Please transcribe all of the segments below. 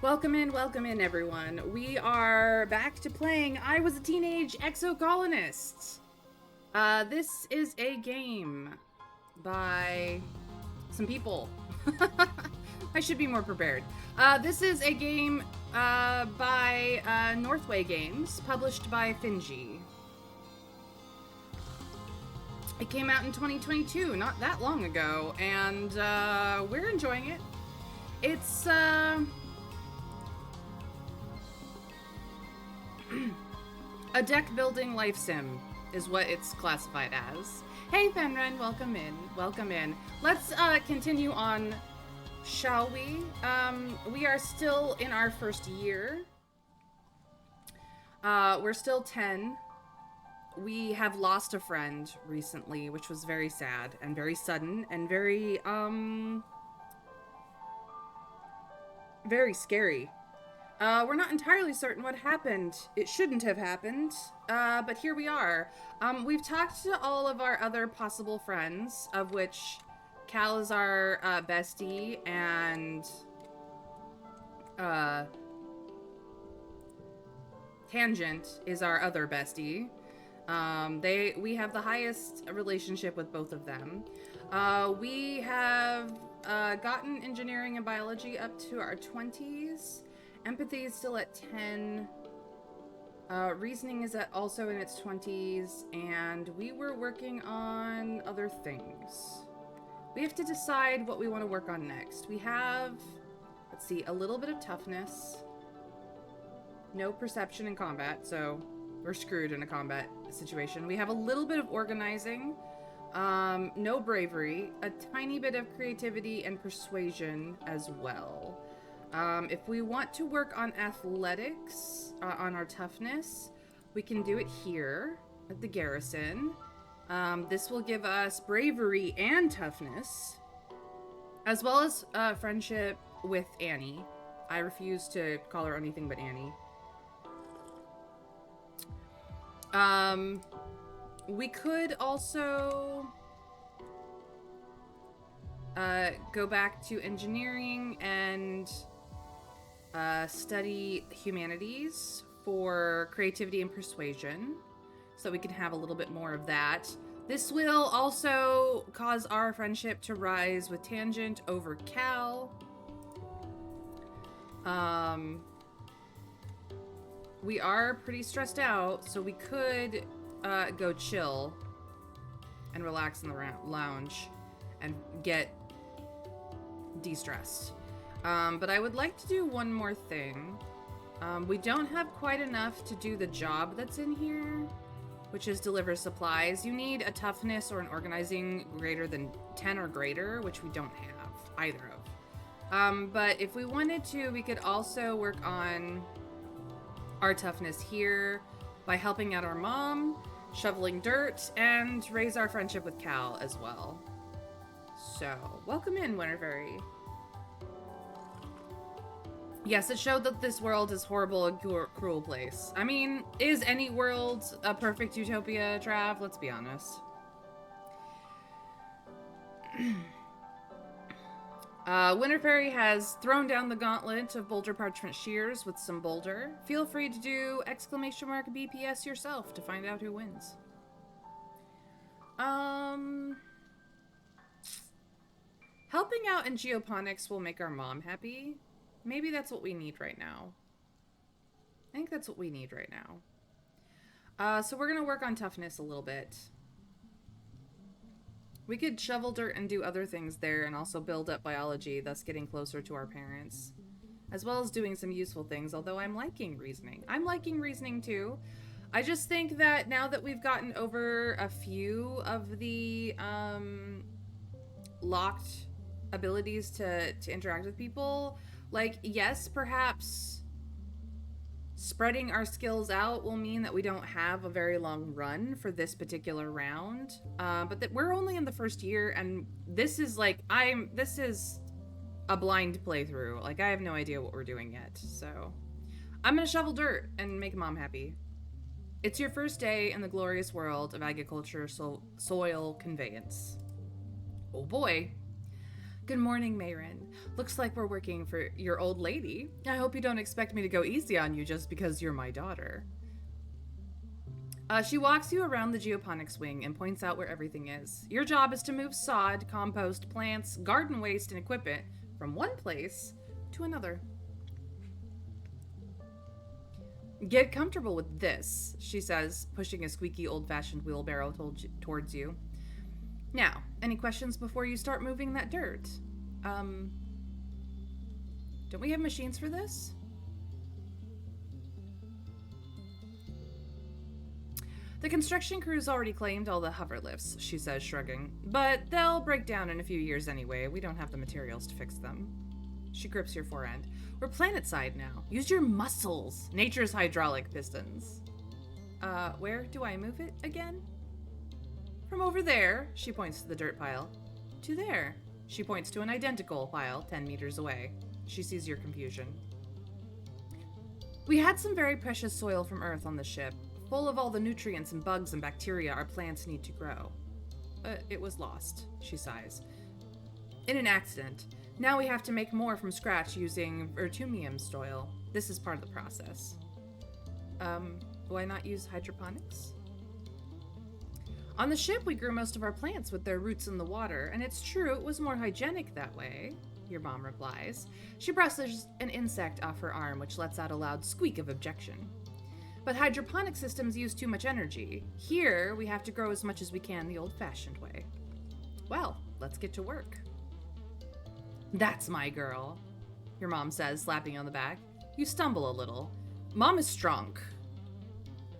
Welcome in, everyone. We are back to playing I Was a Teenage Exocolonist. This is a game by some people. I should be more prepared. This is a game by Northway Games, published by Finji. It came out in 2022, not that long ago, and we're enjoying it. It's a deck building life sim is what it's classified as. Hey Fenren, welcome in. Welcome in. Let's continue on, shall we? We are still in our first year. We're still 10. We have lost a friend recently, which was very sad and very sudden and very scary. We're not entirely certain what happened. It shouldn't have happened, but here we are. We've talked to all of our other possible friends, of which Cal is our bestie, and Tangent is our other bestie. We have the highest relationship with both of them. We have gotten engineering and biology up to our 20s. Empathy is still at 10. Reasoning is also in its 20s, and we were working on other things. We have to decide what we want to work on next. We have, let's see, a little bit of toughness. No perception in combat, so we're screwed in a combat situation. We have a little bit of organizing. No bravery. A tiny bit of creativity and persuasion as well. If we want to work on athletics, on our toughness, we can do it here at the garrison. This will give us bravery and toughness, as well as friendship with Annie. I refuse to call her anything but Annie. We could also go back to engineering and study humanities for creativity and persuasion, so we can have a little bit more of that. This will also cause our friendship to rise with Tangent over Cal. We are pretty stressed out, so we could go chill and relax in the lounge and get de-stressed. But I would like to do one more thing. We don't have quite enough to do the job that's in here, which is deliver supplies. You need a toughness or an organizing greater than 10 or greater, which we don't have either of. But if we wanted to, we could also work on our toughness here by helping out our mom, shoveling dirt, and raise our friendship with Cal as well. So, welcome in, Winterfairy. Yes, it showed that this world is horrible and cruel place. I mean, is any world a perfect utopia, Trav? Let's be honest. Winterfairy has thrown down the gauntlet of boulder parchment shears with some boulder. Feel free to do !BPS yourself to find out who wins. Helping out in geoponics will make our mom happy. Maybe that's what we need right now. I think that's what we need right now. So we're going to work on toughness a little bit. We could shovel dirt and do other things there and also build up biology, thus getting closer to our parents. As well as doing some useful things, although I'm liking reasoning. I'm liking reasoning too. I just think that now that we've gotten over a few of the locked abilities to interact with people, like, yes, perhaps spreading our skills out will mean that we don't have a very long run for this particular round, but that we're only in the first year, and this is like, this is a blind playthrough. Like, I have no idea what we're doing yet, so I'm gonna shovel dirt and make mom happy. It's your first day in the glorious world of agriculture soil conveyance. Oh boy. Good morning, Mayrin. Looks like we're working for your old lady. I hope you don't expect me to go easy on you just because you're my daughter. She walks you around the geoponics wing and points out where everything is. Your job is to move sod, compost, plants, garden waste, and equipment from one place to another. Get comfortable with this, she says, pushing a squeaky old-fashioned wheelbarrow towards you. Now, any questions before you start moving that dirt? Don't we have machines for this? The construction crew's already claimed all the hover lifts, she says, shrugging. But they'll break down in a few years anyway. We don't have the materials to fix them. She grips your forend. We're planet-side now. Use your muscles. Nature's hydraulic pistons. Where do I move it again? From over there, she points to the dirt pile. To there. She points to an identical pile 10 meters away. She sees your confusion. We had some very precious soil from Earth on the ship, full of all the nutrients and bugs and bacteria our plants need to grow. It was lost, she sighs. In an accident. Now we have to make more from scratch using Vertumium soil. This is part of the process. Why not use hydroponics? On the ship, we grew most of our plants with their roots in the water, and it's true it was more hygienic that way, your mom replies. She brushes an insect off her arm, which lets out a loud squeak of objection. But hydroponic systems use too much energy. Here, we have to grow as much as we can the old-fashioned way. Well, let's get to work. That's my girl, your mom says, slapping you on the back. You stumble a little. Mom is strong.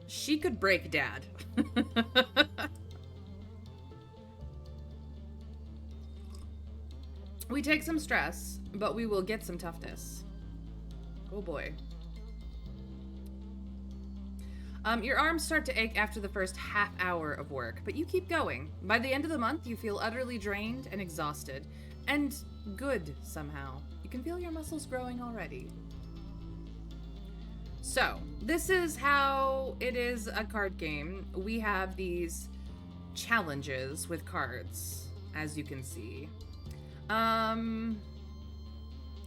She could break Dad. We take some stress, but we will get some toughness. Oh boy. Your arms start to ache after the first half hour of work, but you keep going. By the end of the month, you feel utterly drained and exhausted. And good, somehow. You can feel your muscles growing already. So, this is how it is a card game. We have these challenges with cards, as you can see. I'm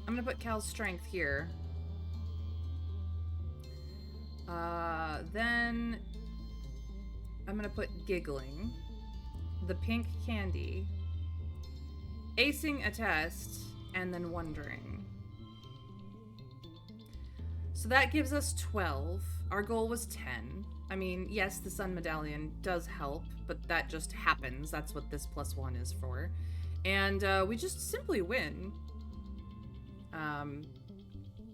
gonna put Cal's strength here. Then I'm gonna put giggling, the pink candy, acing a test, and then wondering. So that gives us 12. Our goal was 10. I mean, yes, the sun medallion does help, but that just happens. That's what this +1 is for. And we just simply win.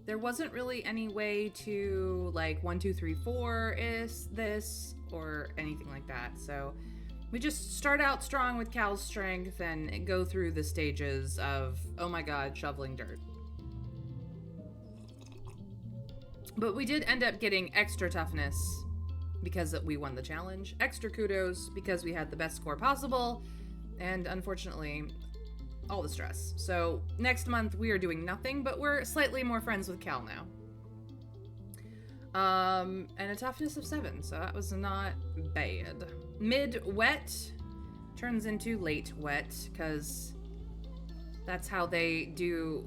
There wasn't really any way to, like, 1, 2, 3, 4 is this, or anything like that. So we just start out strong with Cal's strength and go through the stages of, oh my god, shoveling dirt. But we did end up getting extra toughness because we won the challenge, extra kudos because we had the best score possible, and unfortunately, all the stress. So next month we are doing nothing, but we're slightly more friends with Cal now. And a toughness of 7, so that was not bad. Mid-wet turns into late wet, because that's how they do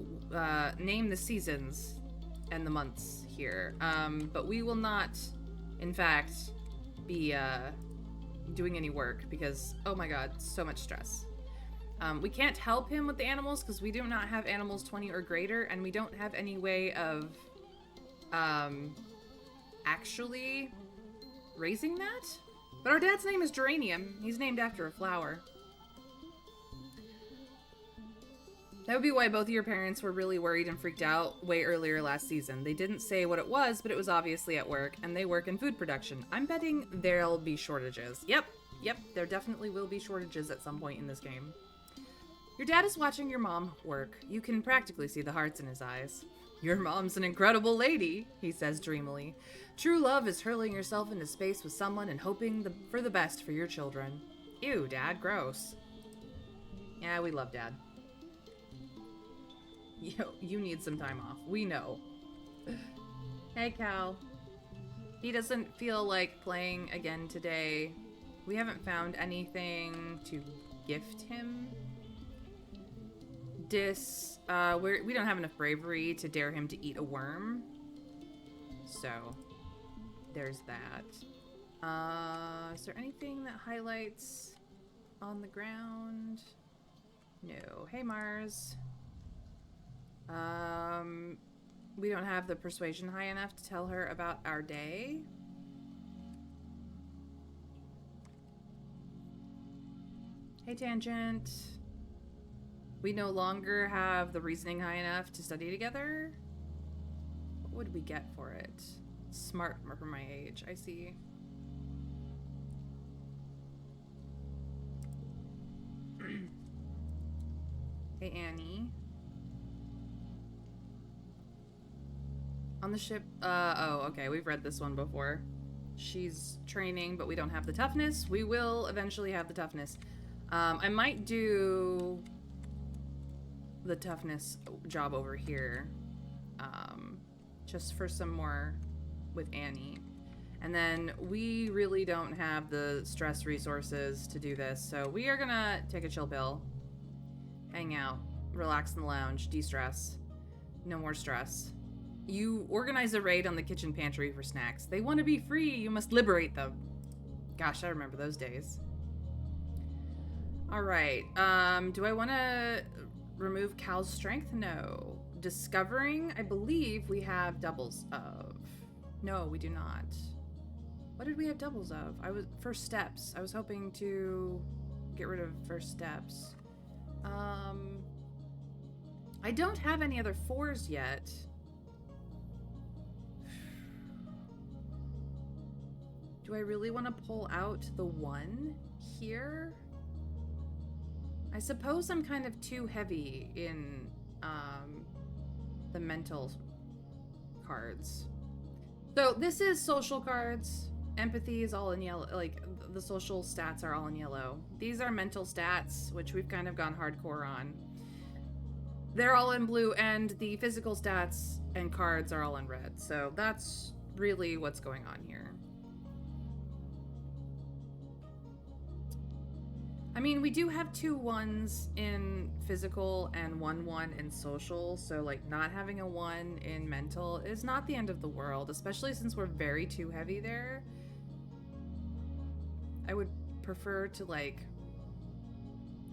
name the seasons and the months here. But we will not, in fact, be doing any work because, oh my god, so much stress. We can't help him with the animals because we do not have animals 20 or greater, and we don't have any way of actually raising that. But our dad's name is Geranium. He's named after a flower. That would be why both of your parents were really worried and freaked out way earlier last season. They didn't say what it was, but it was obviously at work, and they work in food production. I'm betting there'll be shortages. Yep, there definitely will be shortages at some point in this game. Your dad is watching your mom work. You can practically see the hearts in his eyes. Your mom's an incredible lady, he says dreamily. True love is hurling yourself into space with someone and hoping for the best for your children. Ew, Dad, gross. Yeah, we love Dad. Yo, you need some time off. We know. Hey, Cal. He doesn't feel like playing again today. We haven't found anything to gift him. We don't have enough bravery to dare him to eat a worm. So, there's that. Is there anything that highlights on the ground? No. Hey, Mars. We don't have the persuasion high enough to tell her about our day. Hey, Tangent. We no longer have the reasoning high enough to study together. What would we get for it? Smart for my age, I see. Hey, Annie. On the ship, oh, okay, we've read this one before. She's training, but we don't have the toughness. We will eventually have the toughness. I might do the toughness job over here, just for some more with Annie. And then we really don't have the stress resources to do this, so we are gonna take a chill pill, hang out, relax in the lounge, de-stress. No more stress. You organize a raid on the kitchen pantry for snacks. They want to be free. You must liberate them. Gosh, I remember those days. All right. Do I want to remove Cal's strength? No. Discovering, I believe we have doubles of. No, we do not. What did we have doubles of? First steps. I was hoping to get rid of first steps. I don't have any other 4s yet. Do I really want to pull out the 1 here? I suppose I'm kind of too heavy in the mental cards. So this is social cards. Empathy is all in yellow. Like, the social stats are all in yellow. These are mental stats, which we've kind of gone hardcore on. They're all in blue, and the physical stats and cards are all in red. So that's really what's going on here. I mean, we do have 2 1s in physical and 1 1 in social, so like not having a 1 in mental is not the end of the world, especially since we're very too heavy there. I would prefer to like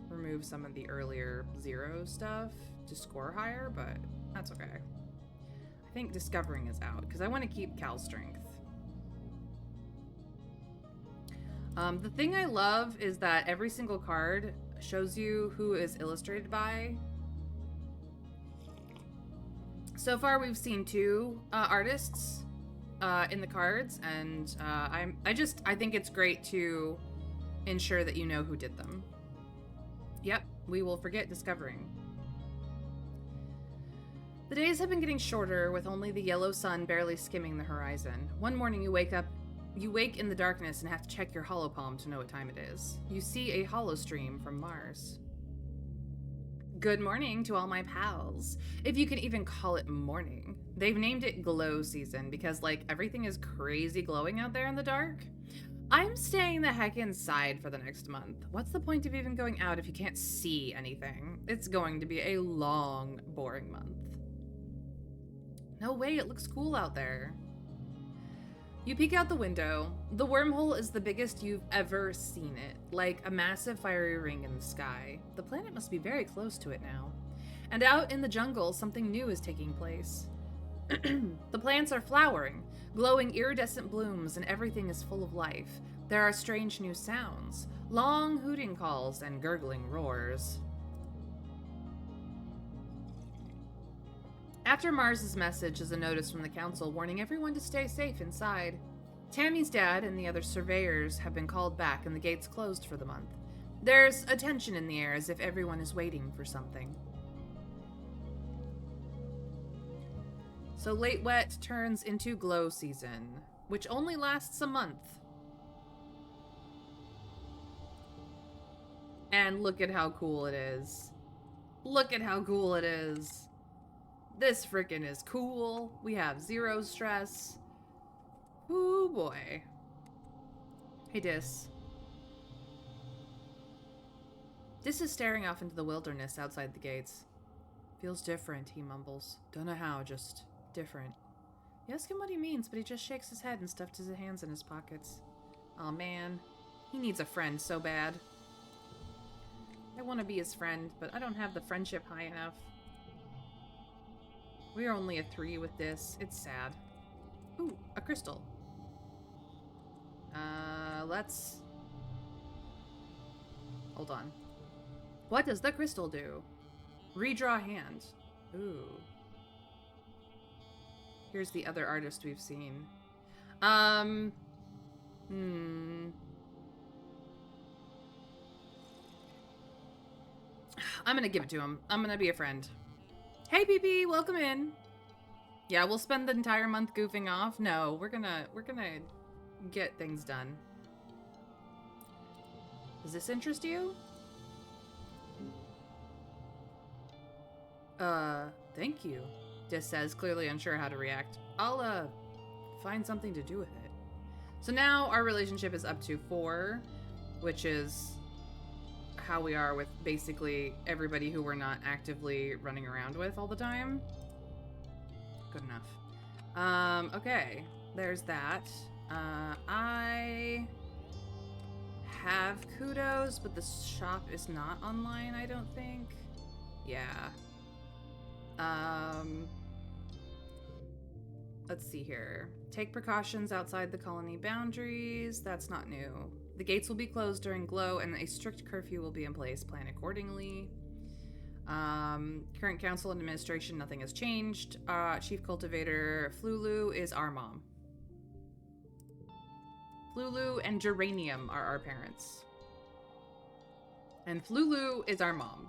remove some of the earlier 0 stuff to score higher, but that's okay. I think discovering is out because I want to keep Cal's strength. The thing I love is that every single card shows you who is illustrated by. So far, we've seen 2 artists in the cards, and I think it's great to ensure that you know who did them. Yep, we will forget discovering. The days have been getting shorter, with only the yellow sun barely skimming the horizon. One morning you wake in the darkness and have to check your holopalm to know what time it is. You see a holostream from Mars. Good morning to all my pals. If you can even call it morning. They've named it glow season because, like, everything is crazy glowing out there in the dark. I'm staying the heck inside for the next month. What's the point of even going out if you can't see anything? It's going to be a long, boring month. No way, it looks cool out there. You peek out the window. The wormhole is the biggest you've ever seen it, like a massive fiery ring in the sky. The planet must be very close to it now. And out in the jungle, something new is taking place. The plants are flowering, glowing iridescent blooms, and everything is full of life. There are strange new sounds, long hooting calls and gurgling roars. After Mars's message is a notice from the council warning everyone to stay safe inside. Tammy's dad and the other surveyors have been called back and the gates closed for the month. There's a tension in the air as if everyone is waiting for something. So late wet turns into glow season, which only lasts a month. And look at how cool it is. Look at how cool it is. This frickin' is cool. We have 0 stress. Ooh boy. Hey Dis. Dis is staring off into the wilderness outside the gates. Feels different, he mumbles. Don't know how, just different. You ask him what he means, but he just shakes his head and stuffs his hands in his pockets. Aw, man. He needs a friend so bad. I want to be his friend, but I don't have the friendship high enough. We're only a 3 with this. It's sad. Ooh, a crystal. Let's... Hold on. What does the crystal do? Redraw hand. Ooh. Here's the other artist we've seen. I'm gonna give it to him. I'm gonna be a friend. Hey, PP, welcome in. Yeah, we'll spend the entire month goofing off. No, we're gonna get things done. Does this interest you? Thank you, Dis says, clearly unsure how to react. I'll, find something to do with it. So now our relationship is up to 4, which is how we are with basically everybody who we're not actively running around with all the time. Good enough. Okay, there's that. I have kudos, but the shop is not online, I don't think. Yeah. Let's see here. Take precautions outside the colony boundaries. That's not new. The gates will be closed during glow, and a strict curfew will be in place. Plan accordingly. Current council and administration, nothing has changed. Chief cultivator Flulu is our mom. Flulu and Geranium are our parents. And Flulu is our mom.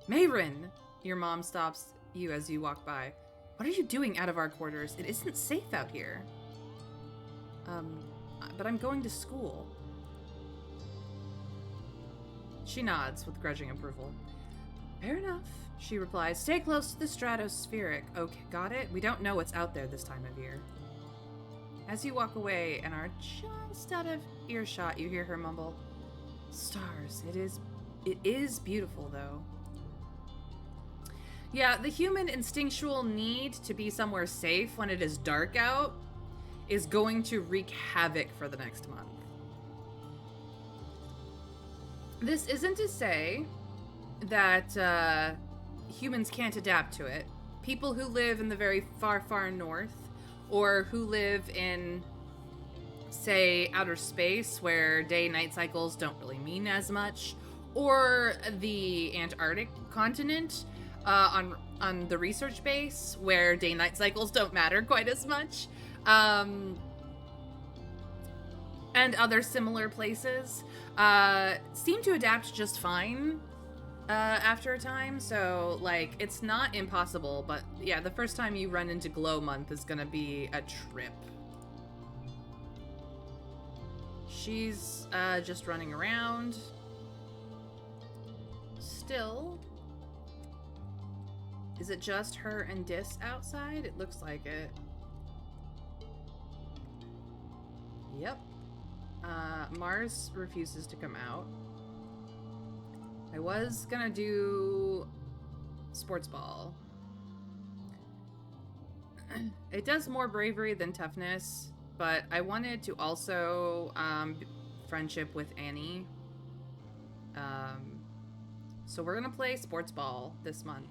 Mayrin! Your mom stops you as you walk by. What are you doing out of our quarters? It isn't safe out here. But I'm going to school. She nods with grudging approval. Fair enough, she replies. Stay close to the stratospheric. Okay, got it? We don't know what's out there this time of year. As you walk away and are just out of earshot, you hear her mumble, stars. It is beautiful, though. Yeah, the human instinctual need to be somewhere safe when it is dark out is going to wreak havoc for the next month. This isn't to say that humans can't adapt to it. People who live in the very far, far north, or who live in, say, outer space where day-night cycles don't really mean as much, or the Antarctic continent, on the research base where day-night cycles don't matter quite as much, and other similar places, seem to adapt just fine after a time. So, like, it's not impossible, but yeah, the first time you run into Glow Month is gonna be a trip. She's just running around. Still. Is it just her and Dis outside? It looks like it. Yep. Mars refuses to come out. I was gonna do sports ball. It does more bravery than toughness, but I wanted to also friendship with Annie. So we're gonna play sports ball this month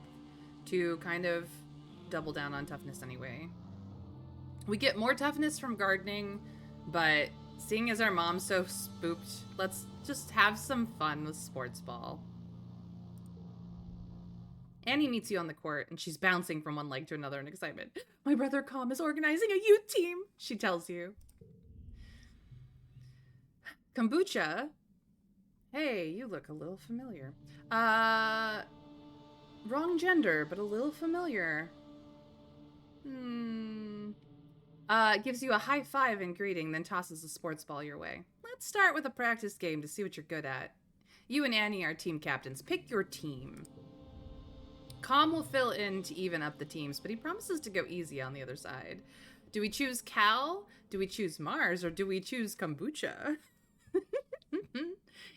to kind of double down on toughness anyway. We get more toughness from gardening, but seeing as our mom's so spooked, let's just have some fun with sports ball. Annie meets you on the court, and she's bouncing from one leg to another in excitement. My brother Com is organizing a youth team, she tells you. Kombucha? Hey, you look a little familiar. Wrong gender, but a little familiar. Gives you a high five in greeting, then tosses a sports ball your way. Let's start with a practice game to see what you're good at. You and Annie are team captains. Pick your team. Com will fill in to even up the teams, but he promises to go easy on the other side. Do we choose Cal? Do we choose Mars? Or do we choose Kombucha?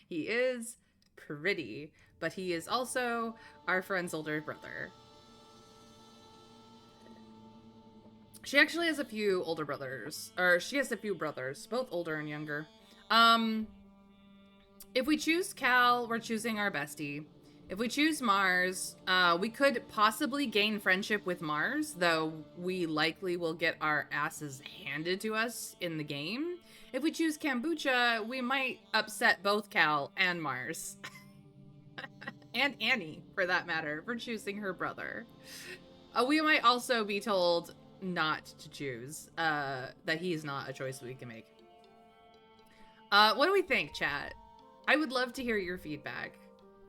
He is pretty, but he is also our friend's older brother. She actually has a few older brothers, or she has a few brothers, both older and younger. If we choose Cal, we're choosing our bestie. If we choose Mars, we could possibly gain friendship with Mars, though we likely will get our asses handed to us in the game. If we choose Kombucha, we might upset both Cal and Mars. And Annie, for that matter, for choosing her brother. We might also be told not to choose, that he is not a choice we can make. What do we think, chat? I would love to hear your feedback.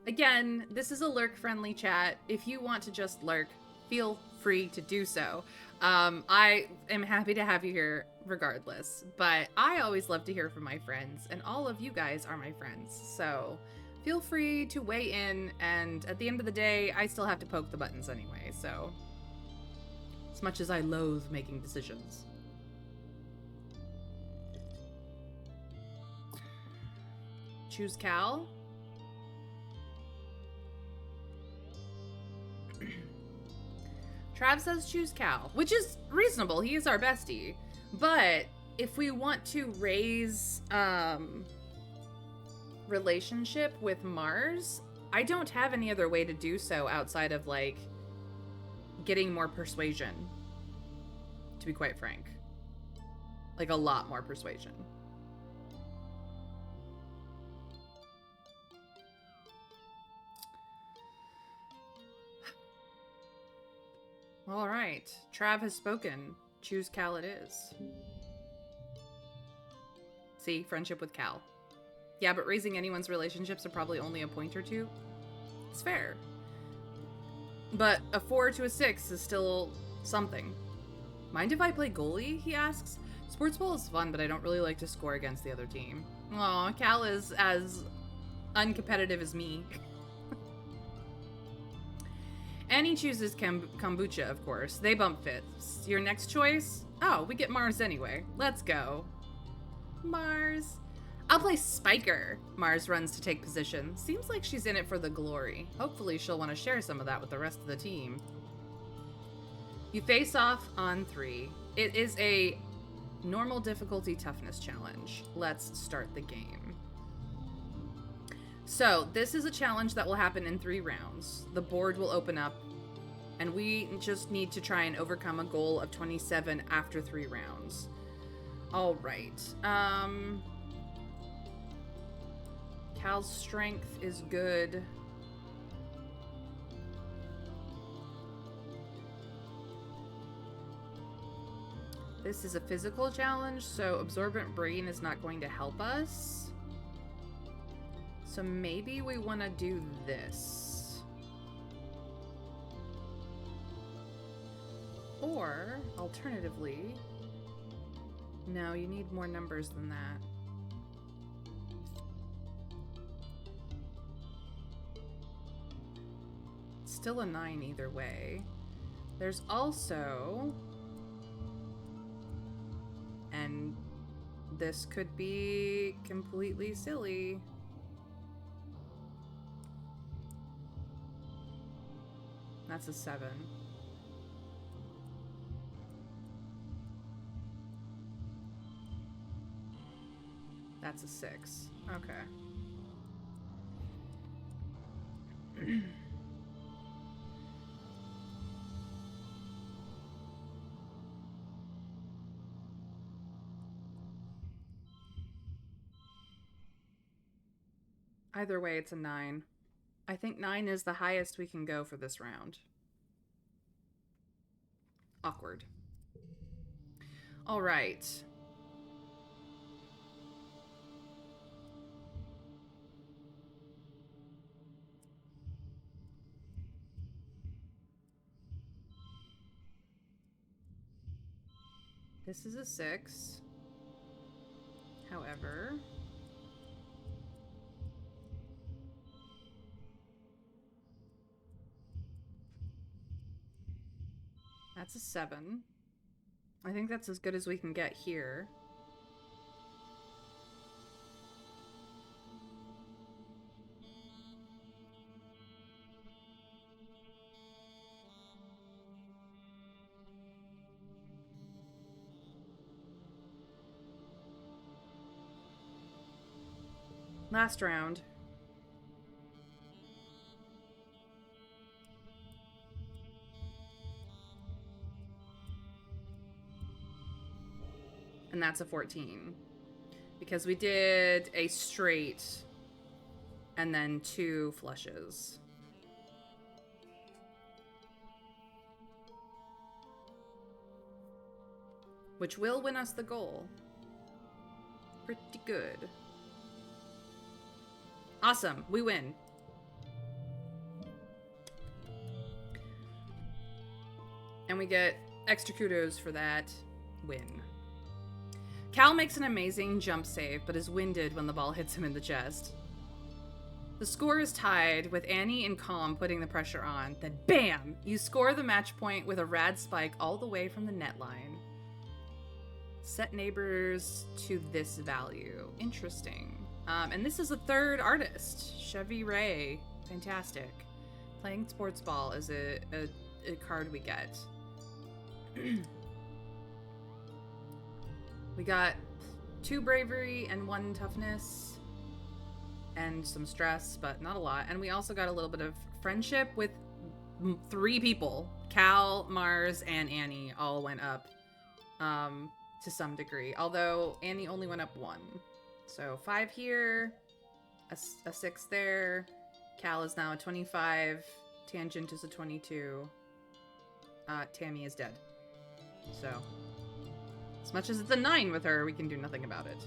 Again, this is a lurk-friendly chat. If you want to just lurk, feel free to do so. I am happy to have you here regardless, but I always love to hear from my friends, and all of you guys are my friends, so feel free to weigh in, and at the end of the day, I still have to poke the buttons anyway, so as much as I loathe making decisions. Choose Cal. Trav says choose Cal, which is reasonable. He is our bestie. But if we want to raise relationship with Mars, I don't have any other way to do so outside of, like, getting more persuasion, to be quite frank. Like, a lot more persuasion. All right. Trav has spoken. Choose Cal it is. See, friendship with Cal. Yeah, but raising anyone's relationships are probably only a point or two. It's fair. But a 4 to a 6 is still something. Mind if I play goalie, he asks. Sports ball is fun, but I don't really like to score against the other team. Aw, Cal is as uncompetitive as me. Annie chooses kombucha, of course. They bump fits. Your next choice? Oh, we get Mars anyway. Let's go. Mars. I'll play Spiker. Mars runs to take position. Seems like she's in it for the glory. Hopefully she'll want to share some of that with the rest of the team. You face off on 3. It is a normal difficulty toughness challenge. Let's start the game. So, this is a challenge that will happen in 3 rounds. The board will open up, and we just need to try and overcome a goal of 27 after 3 rounds. Alright. Cal's strength is good. This is a physical challenge, so Absorbent Brain is not going to help us. So maybe we want to do this. Or, alternatively... No, you need more numbers than that. Still a 9 either way. There's also... And this could be completely silly. That's a 7. That's a 6. Okay. Either way, it's a 9. I think 9 is the highest we can go for this round. Awkward. All right. This is a 6. However... That's a 7. I think that's as good as we can get here. Last round. And that's a 14. Because we did a straight and then 2 flushes. Which will win us the goal. Pretty good. Awesome. We win. And we get extra kudos for that win. Cal makes an amazing jump save, but is winded when the ball hits him in the chest. The score is tied, with Annie and Calm putting the pressure on. Then BAM! You score the match point with a rad spike all the way from the net line. Set neighbors to this value. Interesting. And this is a third artist, Chevy Ray. Fantastic. Playing sports ball is a card we get. We got 2 bravery and 1 toughness and some stress, but not a lot. And we also got a little bit of friendship with 3 people. Cal, Mars, and Annie all went up to some degree, although Annie only went up 1. So 5 here, a 6 there. Cal is now a 25. Tangent is a 22. Tammy is dead. So, as much as it's a 9 with her, we can do nothing about it.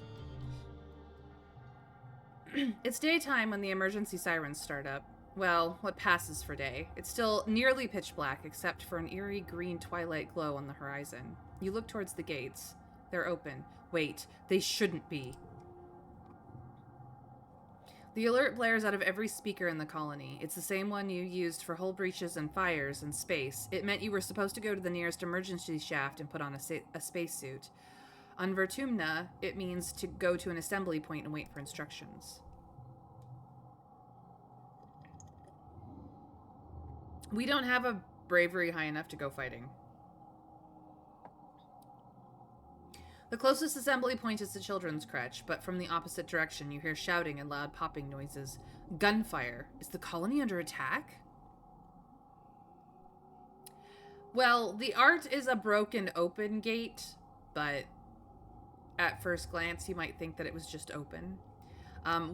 It's daytime when the emergency sirens start up. Well, what passes for day. It's still nearly pitch black, except for an eerie green twilight glow on the horizon. You look towards the gates. They're open. Wait, they shouldn't be. The alert blares out of every speaker in the colony. It's the same one you used for hull breaches and fires in space. It meant you were supposed to go to the nearest emergency shaft and put on a spacesuit. On Vertumna, it means to go to an assembly point and wait for instructions. We don't have a bravery high enough to go fighting. The closest assembly point is the children's crèche, but from the opposite direction you hear shouting and loud popping noises. Gunfire. Is the colony under attack? Well, the art is a broken open gate, but at first glance you might think that it was just open.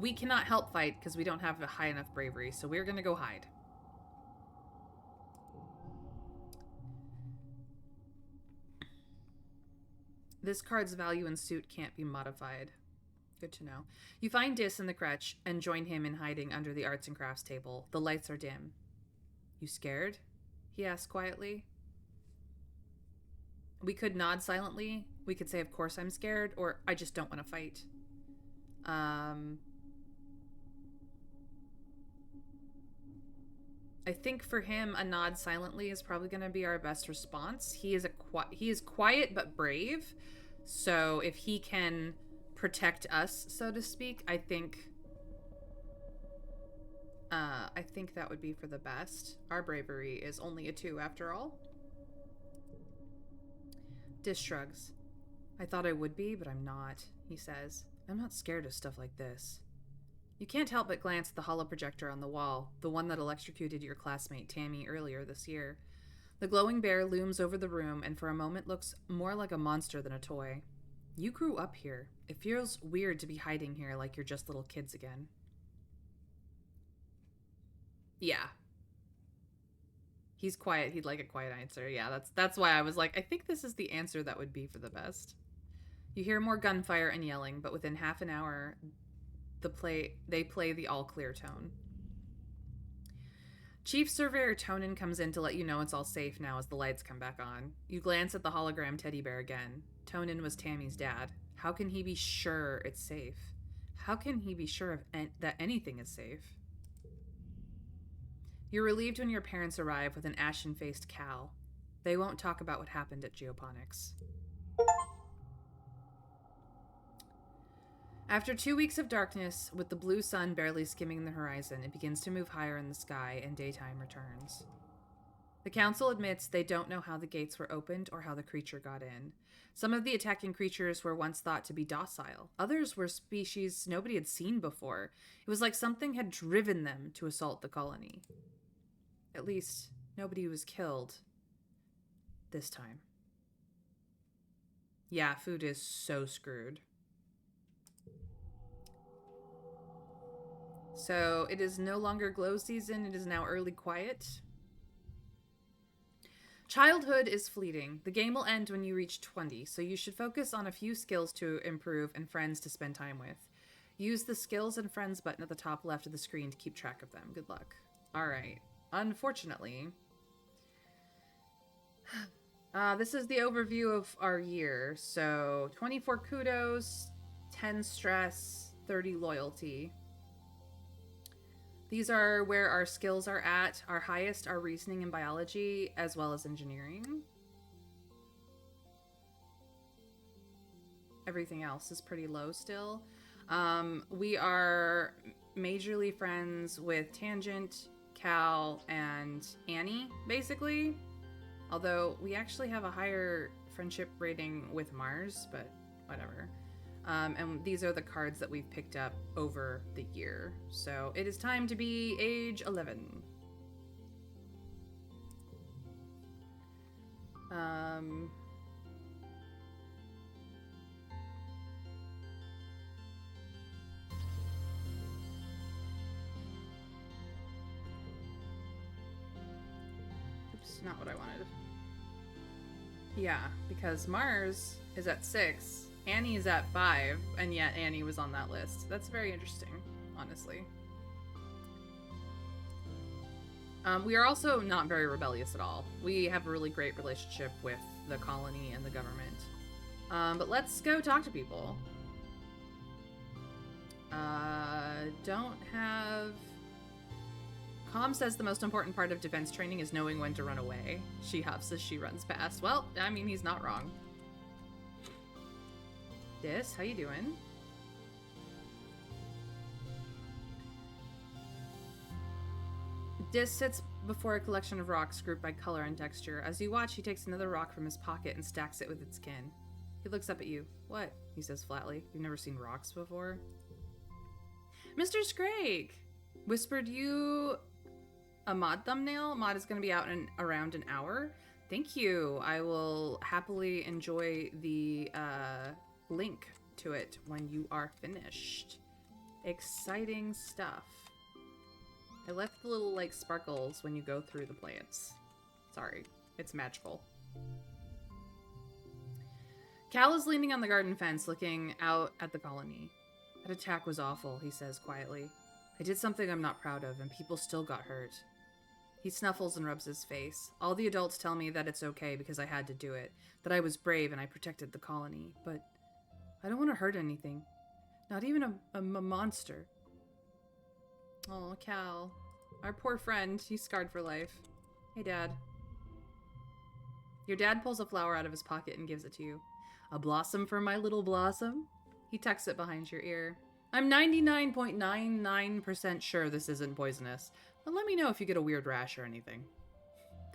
We cannot help fight because we don't have a high enough bravery, so we're going to go hide. This card's value in suit can't be modified. Good to know. You find Dis in the crèche and join him in hiding under the arts and crafts table. The lights are dim. You scared? He asked quietly. We could nod silently. We could say, of course I'm scared, or I just don't want to fight. I think for him, a nod silently is probably going to be our best response. He is quiet but brave. So if he can protect us, so to speak, I think that would be for the best. Our bravery is only a 2 after all. Dis shrugs. I thought I would be, but I'm not, he says. I'm not scared of stuff like this. You can't help but glance at the holoprojector on the wall, the one that electrocuted your classmate Tammy earlier this year. The glowing bear looms over the room and for a moment looks more like a monster than a toy. You grew up here. It feels weird to be hiding here like you're just little kids again. Yeah. He's quiet. He'd like a quiet answer. Yeah, that's why I was like, I think this is the answer that would be for the best. You hear more gunfire and yelling, but within half an hour, they play the all-clear tone. Chief Surveyor Tonin comes in to let you know it's all safe now as the lights come back on. You glance at the hologram teddy bear again. Tonin was Tammy's dad. How can he be sure it's safe? How can he be sure that anything is safe? You're relieved when your parents arrive with an ashen-faced Cal. They won't talk about what happened at Geoponics. After 2 weeks of darkness, with the blue sun barely skimming the horizon, it begins to move higher in the sky and daytime returns. The council admits they don't know how the gates were opened or how the creature got in. Some of the attacking creatures were once thought to be docile. Others were species nobody had seen before. It was like something had driven them to assault the colony. At least, nobody was killed. This time. Yeah, food is so screwed. So, it is no longer glow season. It is now early quiet. Childhood is fleeting. The game will end when you reach 20, so you should focus on a few skills to improve and friends to spend time with. Use the skills and friends button at the top left of the screen to keep track of them. Good luck. Alright. Unfortunately, this is the overview of our year. So 24 kudos, 10 stress, 30 loyalty. These are where our skills are at. Our highest are reasoning and biology, as well as engineering. Everything else is pretty low still. We are majorly friends with Tangent, Cal, and Annie, basically. Although we actually have a higher friendship rating with Mars, but whatever. And these are the cards that we've picked up over the year. So it is time to be age 11. Oops, not what I wanted. Yeah, because Mars is at 6. Annie is at 5, and yet Annie was on that list. That's very interesting, honestly. We are also not very rebellious at all. We have a really great relationship with the colony and the government. But let's go talk to people. Don't have... Calm says the most important part of defense training is knowing when to run away. She huffs as she runs past. Well, I mean, he's not wrong. Dis, how you doing? Dis sits before a collection of rocks grouped by color and texture. As you watch, he takes another rock from his pocket and stacks it with its skin. He looks up at you. What? He says flatly. You've never seen rocks before? Mr. Scrake! Whispered you a mod thumbnail? Mod is going to be out in around an hour. Thank you. I will happily enjoy the link to it when you are finished. Exciting stuff. I left the little like sparkles when you go through the plants. Sorry, it's magical. Cal is leaning on the garden fence looking out at the colony. That attack was awful, he says quietly. I did something I'm not proud of and people still got hurt. He snuffles and rubs his face. All the adults tell me that it's okay because I had to do it, that I was brave and I protected the colony, but I don't want to hurt anything. Not even a monster. Oh, Cal. Our poor friend. He's scarred for life. Hey, Dad. Your dad pulls a flower out of his pocket and gives it to you. A blossom for my little blossom? He tucks it behind your ear. I'm 99.99% sure this isn't poisonous, but let me know if you get a weird rash or anything.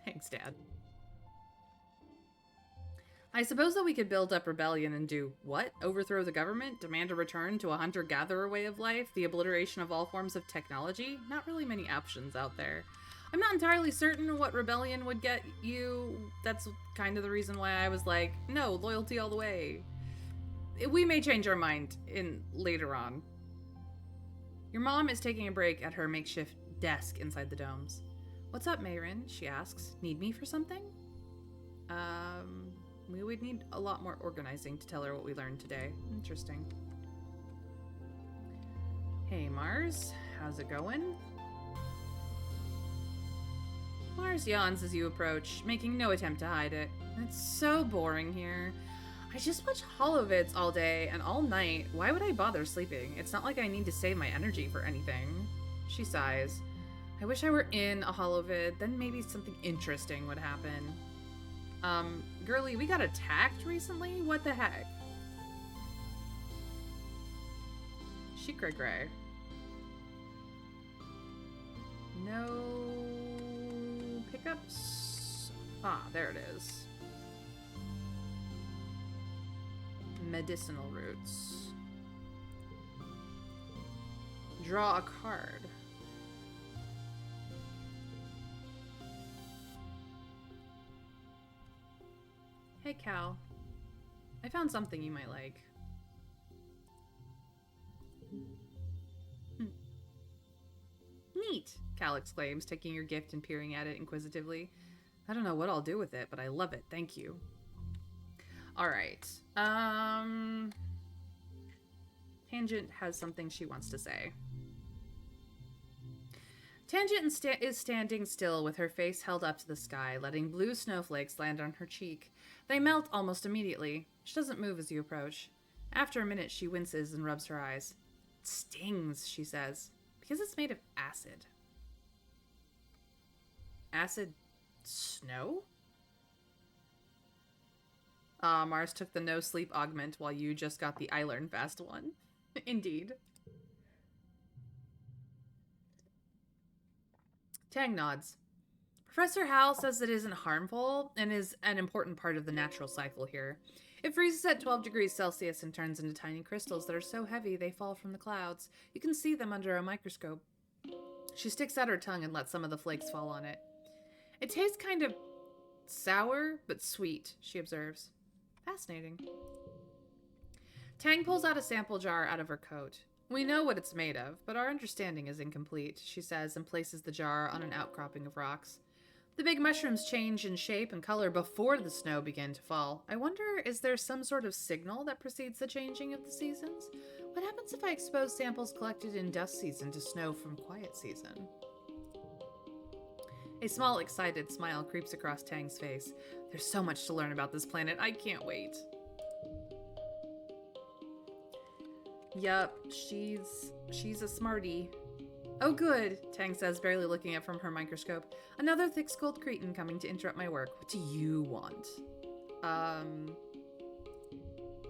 Thanks, Dad. I suppose that we could build up rebellion and do what? Overthrow the government? Demand a return to a hunter-gatherer way of life? The obliteration of all forms of technology? Not really many options out there. I'm not entirely certain what rebellion would get you. That's kind of the reason why I was like, no, loyalty all the way. We may change our mind later on. Your mom is taking a break at her makeshift desk inside the domes. What's up, Mayrin? She asks. Need me for something? We would need a lot more organizing to tell her what we learned today. Interesting. Hey, Mars. How's it going? Mars yawns as you approach, making no attempt to hide it. It's so boring here. I just watch holovids all day and all night. Why would I bother sleeping? It's not like I need to save my energy for anything. She sighs. I wish I were in a holovid, then maybe something interesting would happen. Girly, we got attacked recently? What the heck? She cray-cray. No pickups? Ah, there it is. Medicinal roots. Draw a card. Hey, Cal. I found something you might like. Neat, Cal exclaims, taking your gift and peering at it inquisitively. I don't know what I'll do with it, but I love it. Thank you. Alright. Tangent has something she wants to say. Tangent is standing still with her face held up to the sky, letting blue snowflakes land on her cheek. They melt almost immediately. She doesn't move as you approach. After a minute, she winces and rubs her eyes. It stings, she says, because it's made of acid. Acid snow? Mars took the no-sleep augment while you just got the I Learn Fast one. Indeed. Tang nods. Professor Howell says it isn't harmful and is an important part of the natural cycle here. It freezes at 12 degrees Celsius and turns into tiny crystals that are so heavy they fall from the clouds. You can see them under a microscope. She sticks out her tongue and lets some of the flakes fall on it. It tastes kind of sour, but sweet, she observes. Fascinating. Tang pulls out a sample jar out of her coat. We know what it's made of, but our understanding is incomplete, she says, and places the jar on an outcropping of rocks. The big mushrooms change in shape and color before the snow began to fall. I wonder, is there some sort of signal that precedes the changing of the seasons? What happens if I expose samples collected in dust season to snow from quiet season? A small, excited smile creeps across Tang's face. There's so much to learn about this planet. I can't wait. Yup, she's a smarty. Oh good, Tang says, barely looking up from her microscope. Another thick-skulled cretin coming to interrupt my work. What do you want?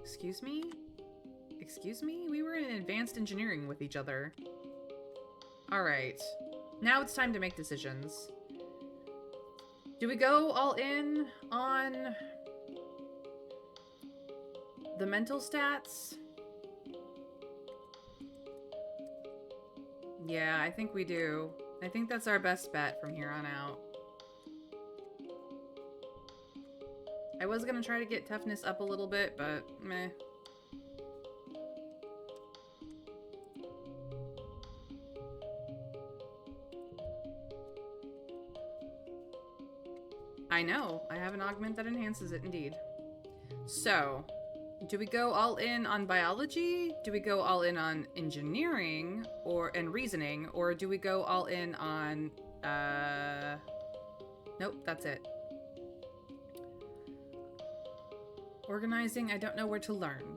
Excuse me? Excuse me? We were in advanced engineering with each other. Alright. Now it's time to make decisions. Do we go all in on the mental stats? Yeah, I think we do. I think that's our best bet from here on out. I was gonna try to get toughness up a little bit, but meh. I know. I have an augment that enhances it, indeed. So, do we go all in on biology? Do we go all in on engineering and reasoning? Or do we go all in on, nope, that's it. Organizing, I don't know where to learn.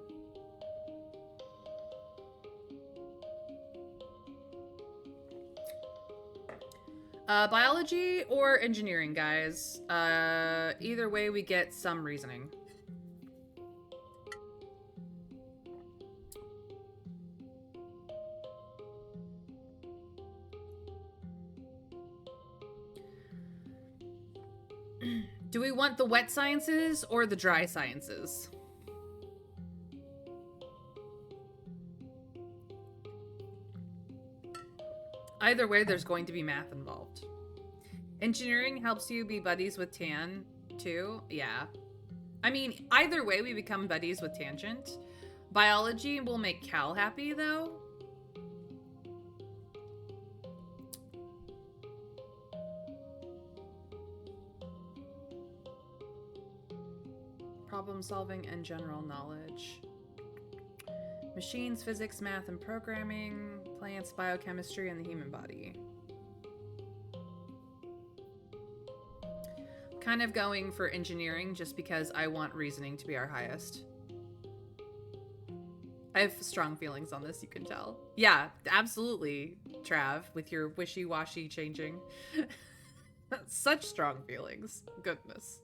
Biology or engineering, guys. Either way, we get some reasoning. Do we want the wet sciences or the dry sciences? Either way, there's going to be math involved. Engineering helps you be buddies with Tan, too. Yeah. I mean, either way, we become buddies with Tangent. Biology will make Cal happy, though. Problem solving and general knowledge. Machines, physics, math, and programming. Plants, biochemistry, and the human body. Kind of going for engineering just because I want reasoning to be our highest. I have strong feelings on this, you can tell. Yeah, absolutely, Trav, with your wishy-washy changing. Such strong feelings. Goodness.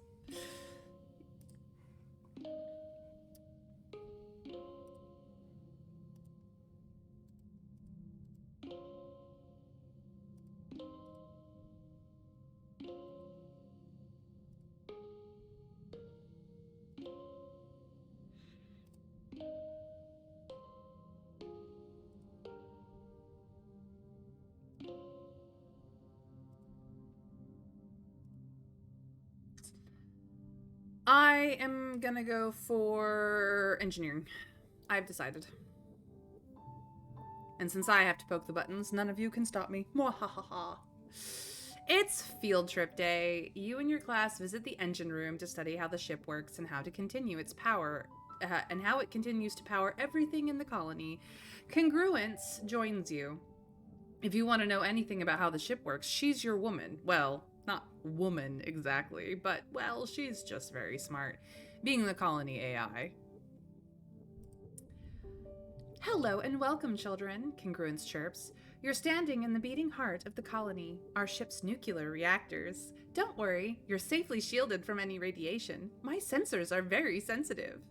I am gonna go for engineering. I've decided. And since I have to poke the buttons, none of you can stop me. Mwahaha. It's field trip day. You and your class visit the engine room to study how the ship works and how to continue its power, and how it continues to power everything in the colony. Congruence joins you. If you want to know anything about how the ship works, she's your woman. Well, not woman exactly, but, well, she's just very smart, being the colony AI. Hello and welcome, children, Congruence chirps. You're standing in the beating heart of the colony, our ship's nuclear reactors. Don't worry, you're safely shielded from any radiation. My sensors are very sensitive.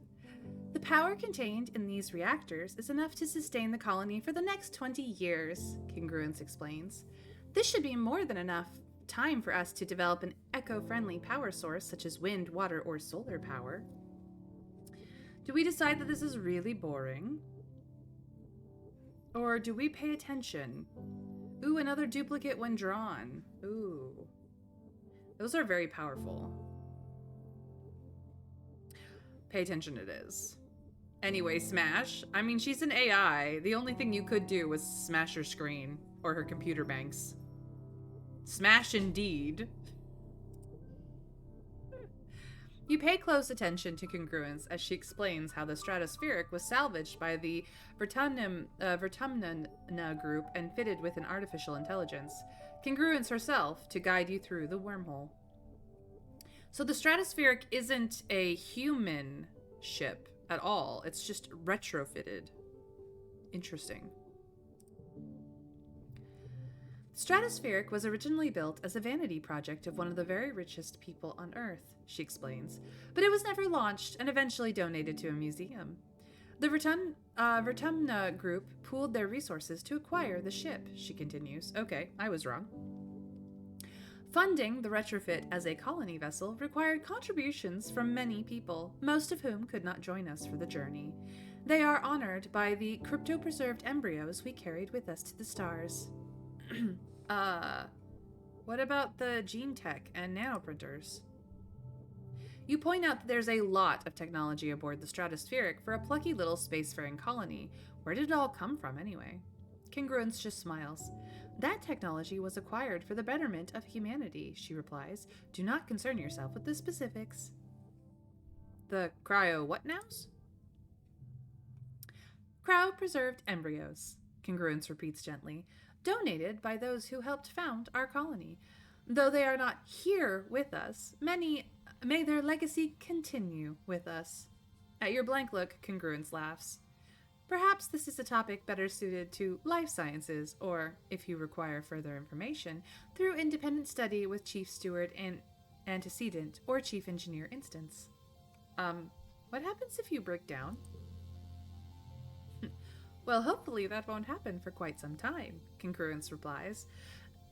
The power contained in these reactors is enough to sustain the colony for the next 20 years, Congruence explains. This should be more than enough time for us to develop an eco-friendly power source such as wind, water, or solar power. Do we decide that this is really boring? Or do we pay attention? Ooh, another duplicate when drawn. Ooh. Those are very powerful. Pay attention it is. Anyway, smash. I mean, she's an AI. The only thing you could do was smash her screen or her computer banks. Smash indeed. You pay close attention to Congruence as she explains how the stratospheric was salvaged by the Vertumnana group and fitted with an artificial intelligence. Congruence herself to guide you through the wormhole. So the stratospheric isn't a human ship at all. It's just retrofitted. Interesting. Stratospheric was originally built as a vanity project of one of the very richest people on Earth, she explains, but it was never launched and eventually donated to a museum. The Vertumna group pooled their resources to acquire the ship, she continues. Okay, I was wrong. Funding the retrofit as a colony vessel required contributions from many people, most of whom could not join us for the journey. They are honored by the crypto-preserved embryos we carried with us to the stars. What about the gene tech and nanoprinters? You point out that there's a lot of technology aboard the stratospheric for a plucky little spacefaring colony. Where did it all come from, anyway? Congruence just smiles. That technology was acquired for the betterment of humanity, she replies. Do not concern yourself with the specifics. The cryo what nows? Cryo-preserved embryos, Congruence repeats gently. Donated by those who helped found our colony. Though they are not here with us, may their legacy continue with us. At your blank look, Congruence laughs. Perhaps this is a topic better suited to life sciences, or, if you require further information, through independent study with Chief Steward and Antecedent or Chief Engineer Instance. What happens if you break down? Well, hopefully that won't happen for quite some time, Congruence replies.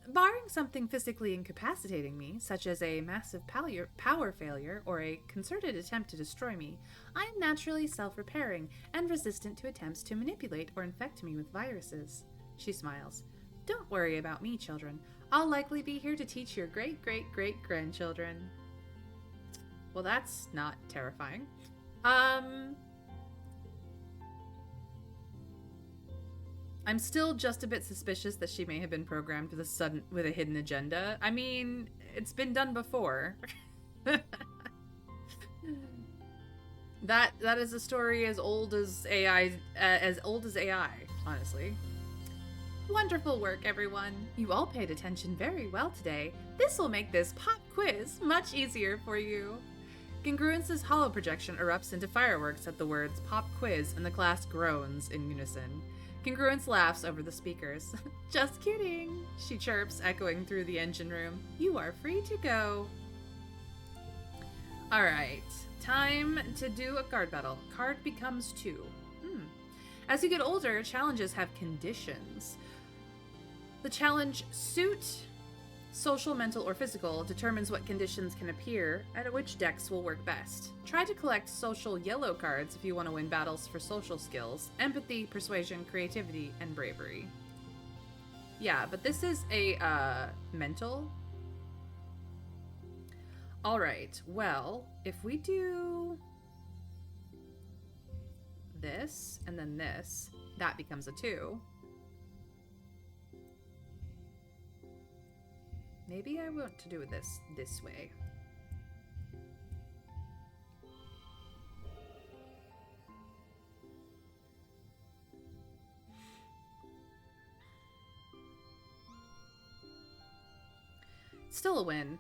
Barring something physically incapacitating me, such as a massive power failure or a concerted attempt to destroy me, I am naturally self-repairing and resistant to attempts to manipulate or infect me with viruses. She smiles. Don't worry about me, children. I'll likely be here to teach your great-great-great-grandchildren. Well, that's not terrifying. I'm still just a bit suspicious that she may have been programmed with a hidden agenda. I mean, it's been done before. That is a story as old as AI, honestly. Wonderful work, everyone. You all paid attention very well today. This will make this pop quiz much easier for you. Congruence's hollow projection erupts into fireworks at the words pop quiz, and the class groans in unison. Congruence laughs over the speakers. Just kidding, she chirps, echoing through the engine room. You are free to go. Alright, time to do a card battle. Card becomes 2. As you get older, challenges have conditions. The challenge suit, social, mental, or physical, determines what conditions can appear and which decks will work best. Try to collect social yellow cards if you want to win battles for social skills, empathy, persuasion, creativity, and bravery. Yeah, but this is a mental. All right. Well, if we do this and then this, that becomes a 2. Maybe I want to do this way. Still a win.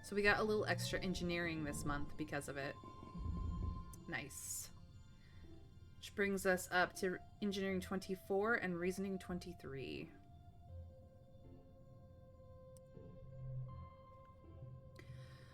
So we got a little extra engineering this month because of it. Nice. Which brings us up to engineering 24 and reasoning 23.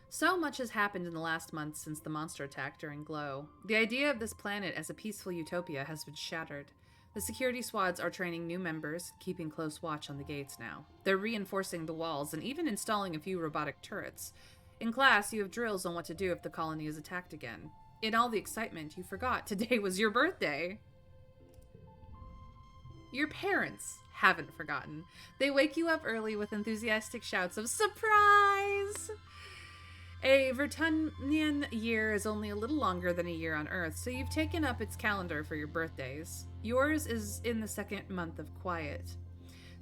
So much has happened in the last month since the monster attack during Glow. The idea of this planet as a peaceful utopia has been shattered. The security squads are training new members, keeping close watch on the gates now. They're reinforcing the walls and even installing a few robotic turrets. In class, you have drills on what to do if the colony is attacked again. In all the excitement, you forgot today was your birthday. Your parents haven't forgotten. They wake you up early with enthusiastic shouts of surprise! A Vertunian year is only a little longer than a year on Earth, so you've taken up its calendar for your birthdays. Yours is in the second month of quiet.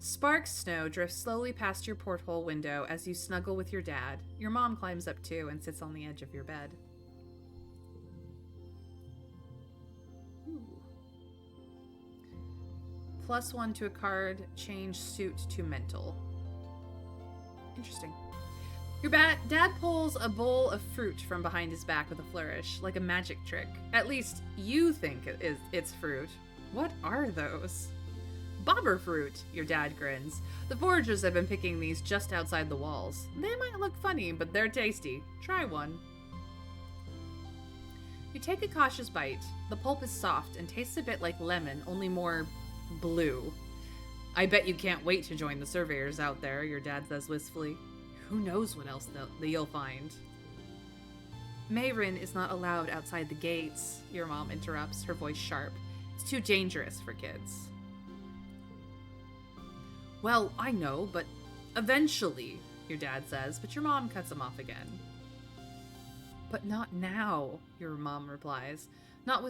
Sparks snow drifts slowly past your porthole window as you snuggle with your dad. Your mom climbs up too and sits on the edge of your bed. Ooh. +1 to a card, change suit to mental. Interesting. Your dad pulls a bowl of fruit from behind his back with a flourish, like a magic trick. At least you think it's fruit. What are those? Bobber fruit, your dad grins. The foragers have been picking these just outside the walls. They might look funny, but they're tasty. Try one. You take a cautious bite. The pulp is soft and tastes a bit like lemon, only more blue. I bet you can't wait to join the surveyors out there, your dad says wistfully. Who knows what else you'll find? Mayrin is not allowed outside the gates, your mom interrupts, her voice sharp. It's too dangerous for kids. Well, I know, but eventually, your dad says, but your mom cuts him off again. But not now, your mom replies. Not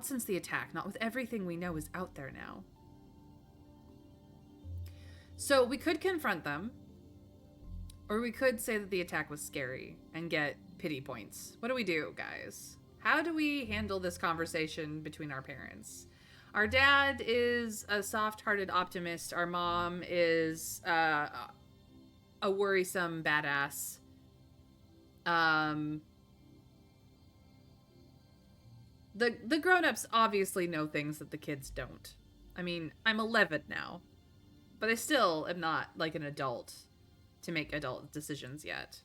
since the attack, not with everything we know is out there now. So we could confront them, or we could say that the attack was scary and get pity points. What do we do, guys? How do we handle this conversation between our parents? Our dad is a soft-hearted optimist. Our mom is a worrisome badass. The grown-ups obviously know things that the kids don't. I mean, I'm 11 now, but I still am not like an adult to make adult decisions yet.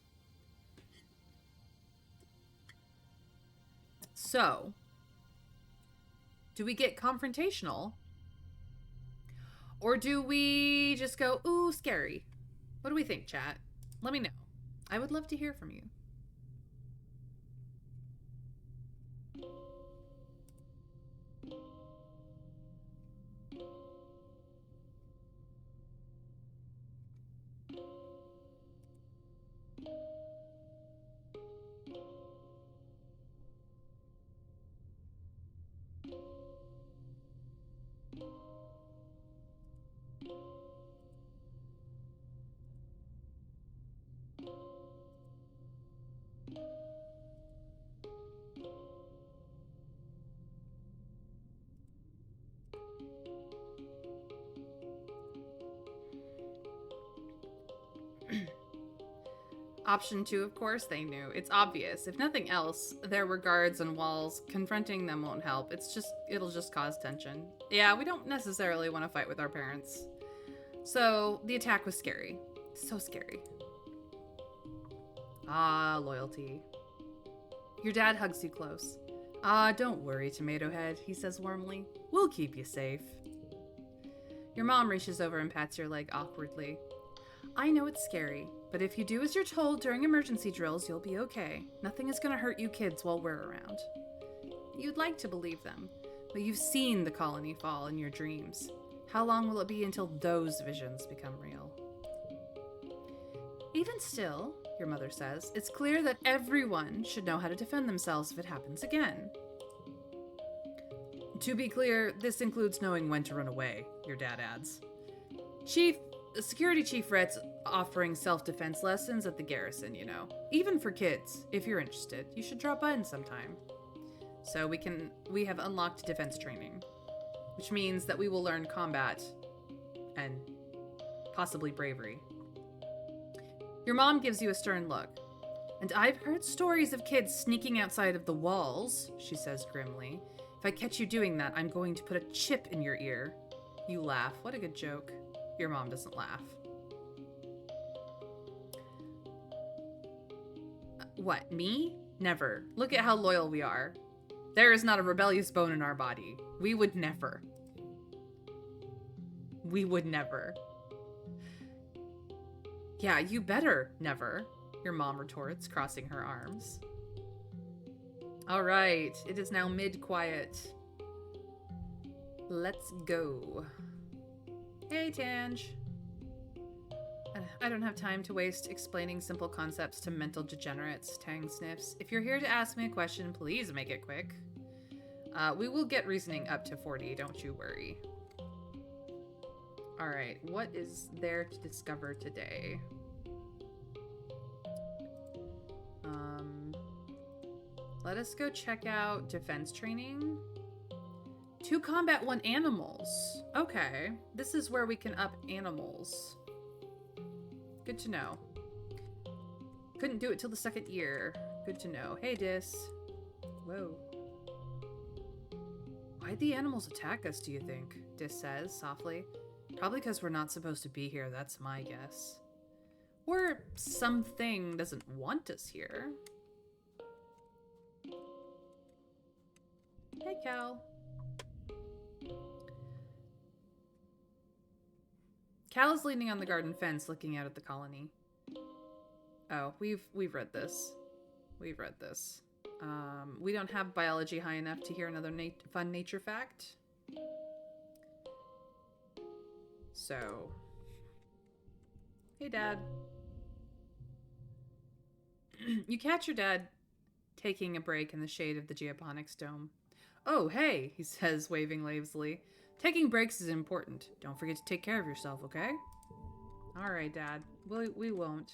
So, do we get confrontational? Or do we just go, ooh, scary? What do we think, chat? Let me know. I would love to hear from you. Option 2, of course, they knew. It's obvious. If nothing else, there were guards and walls. Confronting them won't help. It'll just cause tension. Yeah, we don't necessarily want to fight with our parents. So, the attack was scary. So scary. Ah, loyalty. Your dad hugs you close. Ah, don't worry, Tomato Head, he says warmly. We'll keep you safe. Your mom reaches over and pats your leg awkwardly. I know it's scary, but if you do as you're told during emergency drills, you'll be okay. Nothing is going to hurt you kids while we're around. You'd like to believe them, but you've seen the colony fall in your dreams. How long will it be until those visions become real? Even still, your mother says, it's clear that everyone should know how to defend themselves if it happens again. To be clear, this includes knowing when to run away, your dad adds. Security Chief Rhett's offering self-defense lessons at the garrison, you know. Even for kids. If you're interested, you should drop in sometime. So we have unlocked defense training, which means that we will learn combat and possibly bravery. Your mom gives you a stern look. And I've heard stories of kids sneaking outside of the walls, she says grimly. If I catch you doing that, I'm going to put a chip in your ear. You laugh. What a good joke. Your mom doesn't laugh. What, me? Never. Look at how loyal we are. There is not a rebellious bone in our body. We would never. We would never. Yeah, you better never, your mom retorts, crossing her arms. All right, it is now mid-quiet. Let's go. Hey, Tange. I don't have time to waste explaining simple concepts to mental degenerates, Tang sniffs. If you're here to ask me a question, please make it quick. We will get reasoning up to 40, don't you worry. All right, what is there to discover today? Let us go check out defense training. 2 combat 1 animals. Okay, this is where we can up animals. Good to know. Couldn't do it till the 2nd year. Good to know. Hey, Dis. Whoa. Why'd the animals attack us, do you think? Dis says, softly. Probably because we're not supposed to be here, that's my guess. Or something doesn't want us here. Hey, Cal. Cal is leaning on the garden fence, looking out at the colony. Oh, we've read this. We've read this. We don't have biology high enough to hear another fun nature fact. So, hey, Dad. You catch your dad taking a break in the shade of the geoponics dome. Oh, hey, he says, waving lazily. Taking breaks is important. Don't forget to take care of yourself, okay? All right, Dad. We won't.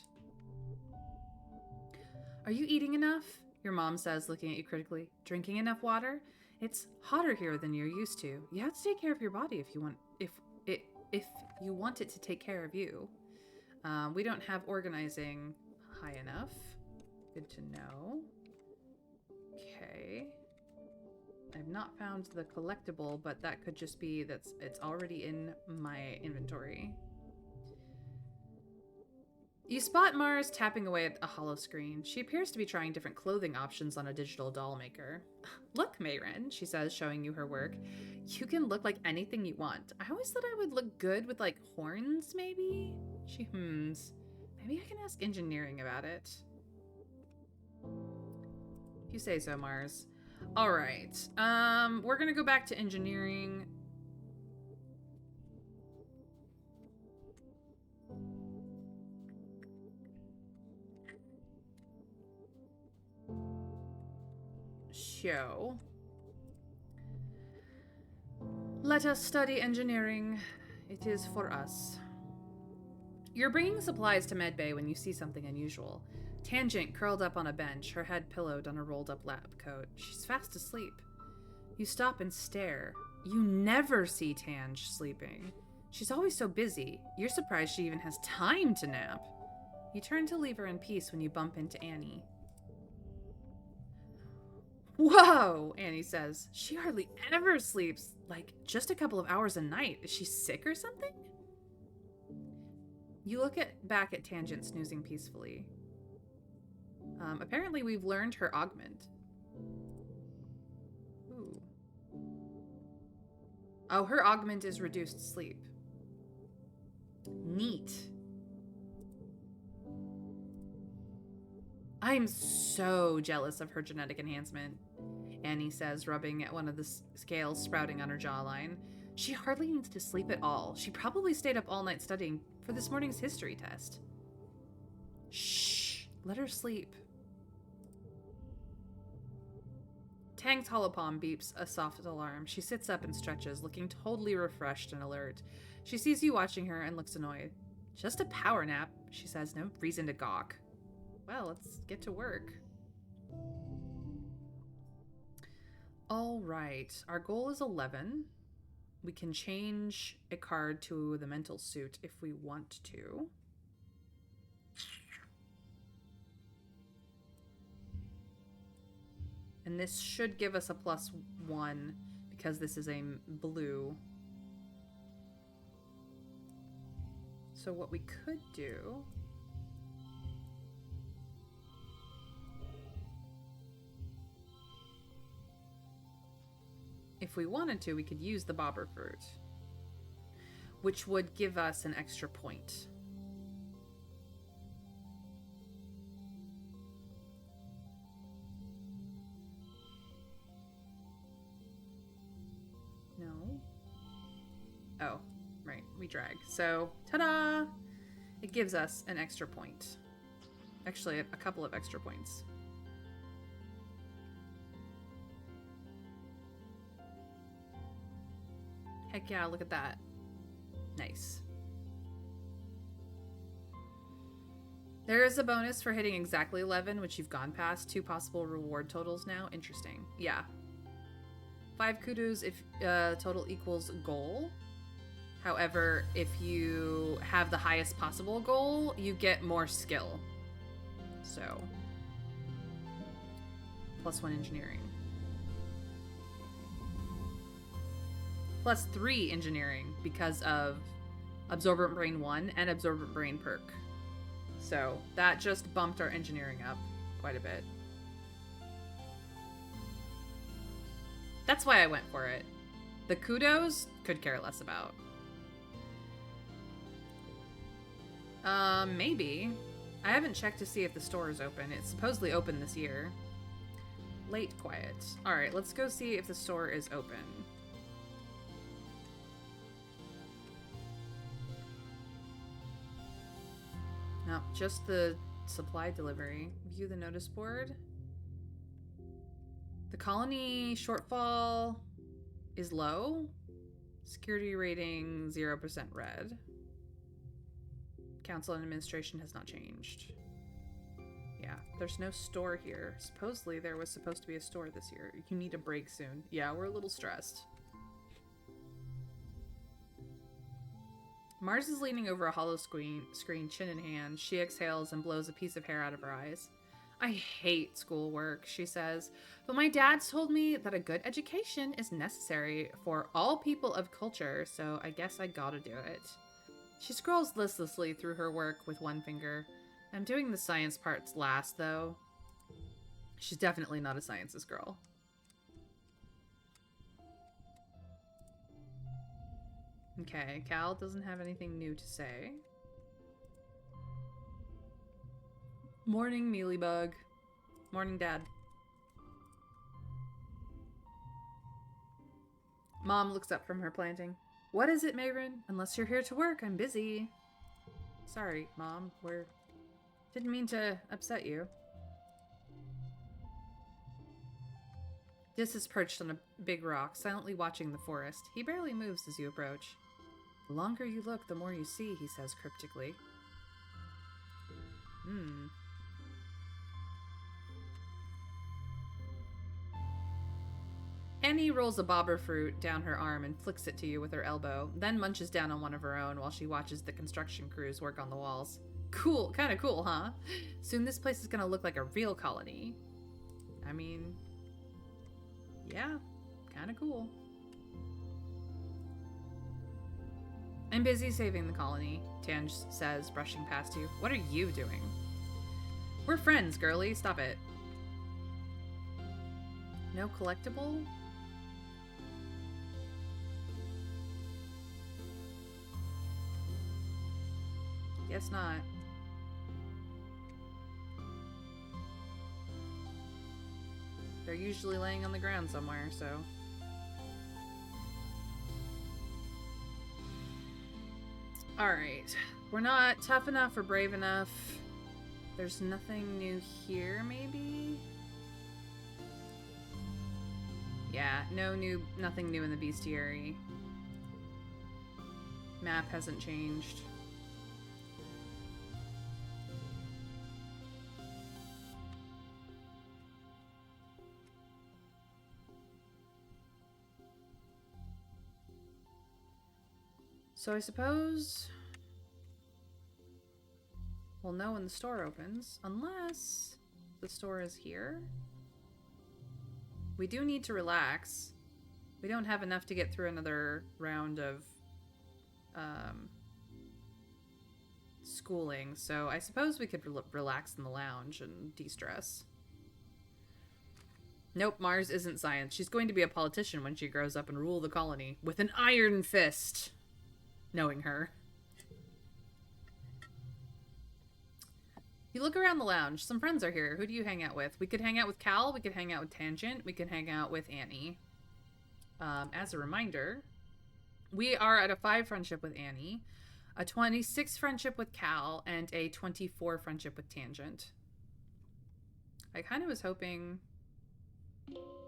Are you eating enough? Your mom says, looking at you critically. Drinking enough water? It's hotter here than you're used to. You have to take care of your body if you want it to take care of you. We don't have organizing high enough. Good to know. Okay. I've not found the collectible, but that could just be it's already in my inventory. You spot Mars tapping away at a hollow screen. She appears to be trying different clothing options on a digital doll maker. Look, Mayren, she says, showing you her work. You can look like anything you want. I always thought I would look good with, like, horns, maybe? She hums. Maybe I can ask engineering about it. If you say so, Mars. All right. We're gonna go back to engineering. Show. Let us study engineering. It is for us. You're bringing supplies to medbay when you see something unusual. Tangent curled up on a bench, her head pillowed on a rolled-up lab coat. She's fast asleep. You stop and stare. You never see Tange sleeping. She's always so busy. You're surprised she even has time to nap. You turn to leave her in peace when you bump into Annie. Whoa, Annie says. She hardly ever sleeps, like, just a couple of hours a night. Is she sick or something? You look back at Tangent snoozing peacefully. Apparently we've learned her augment. Ooh. Oh, her augment is reduced sleep. Neat. I'm so jealous of her genetic enhancement, Annie says, rubbing at one of the scales sprouting on her jawline. She hardly needs to sleep at all. She probably stayed up all night studying for this morning's history test. Shh, let her sleep. Tang's holopalm beeps a soft alarm. She sits up and stretches, looking totally refreshed and alert. She sees you watching her and looks annoyed. Just a power nap, she says, no reason to gawk. Well, let's get to work. All right, our goal is 11. We can change a card to the mental suit if we want to. And this should give us a +1 because this is a blue. So what we could do... if we wanted to, we could use the bobber fruit, which would give us an extra point. No. Oh, right. We drag. So, ta-da! It gives us an extra point. Actually, a couple of extra points. Heck yeah, look at that. Nice. There is a bonus for hitting exactly 11, which you've gone past. 2 possible reward totals now. Interesting. Yeah. 5 kudos if total equals goal. However, if you have the highest possible goal, you get more skill. So, +1 engineering. +3 engineering because of Absorbent Brain 1 and Absorbent Brain perk. So that just bumped our engineering up quite a bit. That's why I went for it. The kudos, could care less about. Maybe. I haven't checked to see if the store is open. It's supposedly open this year. Late quiet. Alright, let's go see if the store is open. No, just the supply delivery. View the notice board. The colony shortfall is low. Security rating 0% red. Council and administration has not changed. Yeah, there's no store here. Supposedly there was supposed to be a store this year. You need a break soon. Yeah, we're a little stressed. Mars is leaning over a hollow screen, chin in hand. She exhales and blows a piece of hair out of her eyes. I hate schoolwork, she says, but my dad's told me that a good education is necessary for all people of culture, so I guess I gotta do it. She scrolls listlessly through her work with one finger. I'm doing the science parts last, though. She's definitely not a sciences girl. Okay, Cal doesn't have anything new to say. Morning, Mealybug. Morning, Dad. Mom looks up from her planting. What is it, Mayrin? Unless you're here to work, I'm busy. Sorry, Mom. Didn't mean to upset you. Dis is perched on a big rock, silently watching the forest. He barely moves as you approach. The longer you look, the more you see, he says cryptically. Annie rolls a bobber fruit down her arm and flicks it to you with her elbow, then munches down on one of her own while she watches the construction crews work on the walls. Cool, kinda cool, huh? Soon this place is gonna look like a real colony. I mean, yeah, kinda cool. I'm busy saving the colony, Tange says, brushing past you. What are you doing? We're friends, girly. Stop it. No collectible? Guess not. They're usually laying on the ground somewhere, so... Alright. We're not tough enough or brave enough. There's nothing new here, maybe? Yeah, nothing new in the bestiary. Map hasn't changed. So I suppose we'll know when the store opens, unless the store is here. We do need to relax. We don't have enough to get through another round of schooling, so I suppose we could relax in the lounge and de-stress. Nope, Mars isn't science. She's going to be a politician when she grows up and rule the colony with an iron fist. Knowing her. You look around the lounge. Some friends are here. Who do you hang out with? We could hang out with Cal. We could hang out with Tangent. We could hang out with Annie. As a reminder, we are at a 5 friendship with Annie, a 26 friendship with Cal, and a 24 friendship with Tangent. I kind of was hoping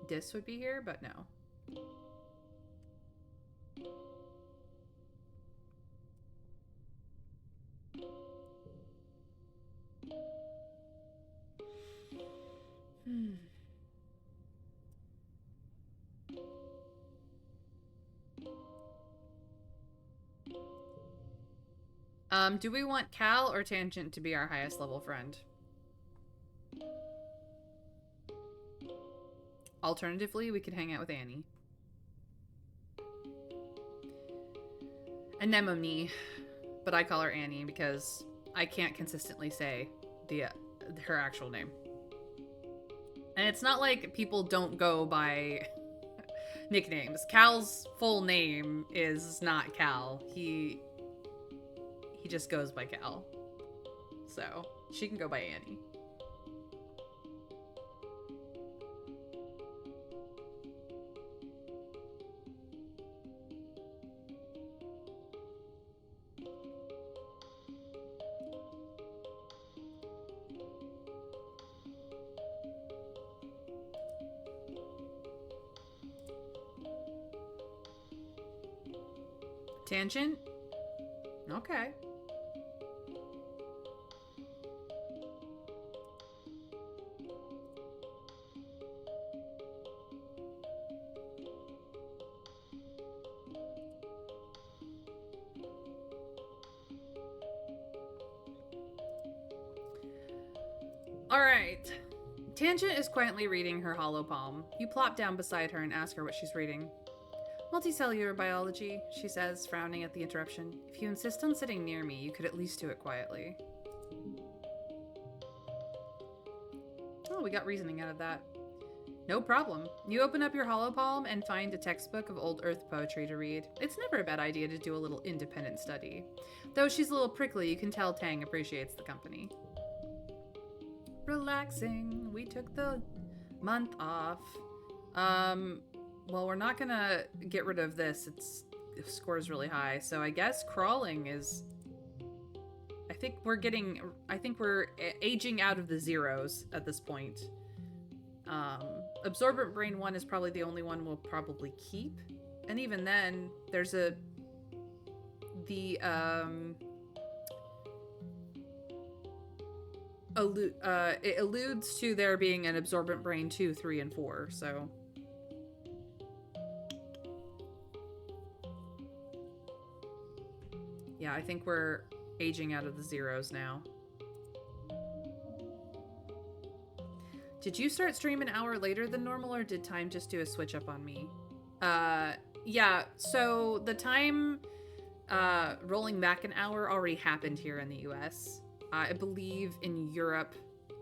Dis would be here, but no. Do we want Cal or Tangent to be our highest level friend? Alternatively, we could hang out with Annie. Anemone, but I call her Annie because I can't consistently say her actual name. And it's not like people don't go by nicknames. Cal's full name is not Cal. He just goes by Cal. So, she can go by Annie. Tangent? Okay. Alright. Tangent is quietly reading her hollow palm. You plop down beside her and ask her what she's reading. Multicellular biology, she says, frowning at the interruption. If you insist on sitting near me, you could at least do it quietly. Oh, we got reasoning out of that. No problem. You open up your hollow palm and find a textbook of old Earth poetry to read. It's never a bad idea to do a little independent study. Though she's a little prickly, you can tell Tang appreciates the company. Relaxing. We took the month off. Well, we're not gonna get rid of this. The score's really high, so I guess crawling is... I think we're aging out of the zeros at this point. Absorbent Brain 1 is probably the only one we'll probably keep. And even then, there's it alludes to there being an Absorbent Brain 2, 3, and 4, so... Yeah, I think we're aging out of the zeros now. Did you start stream an hour later than normal, or did time just do a switch up on me? Yeah, so the time rolling back an hour already happened here in the US. I believe in Europe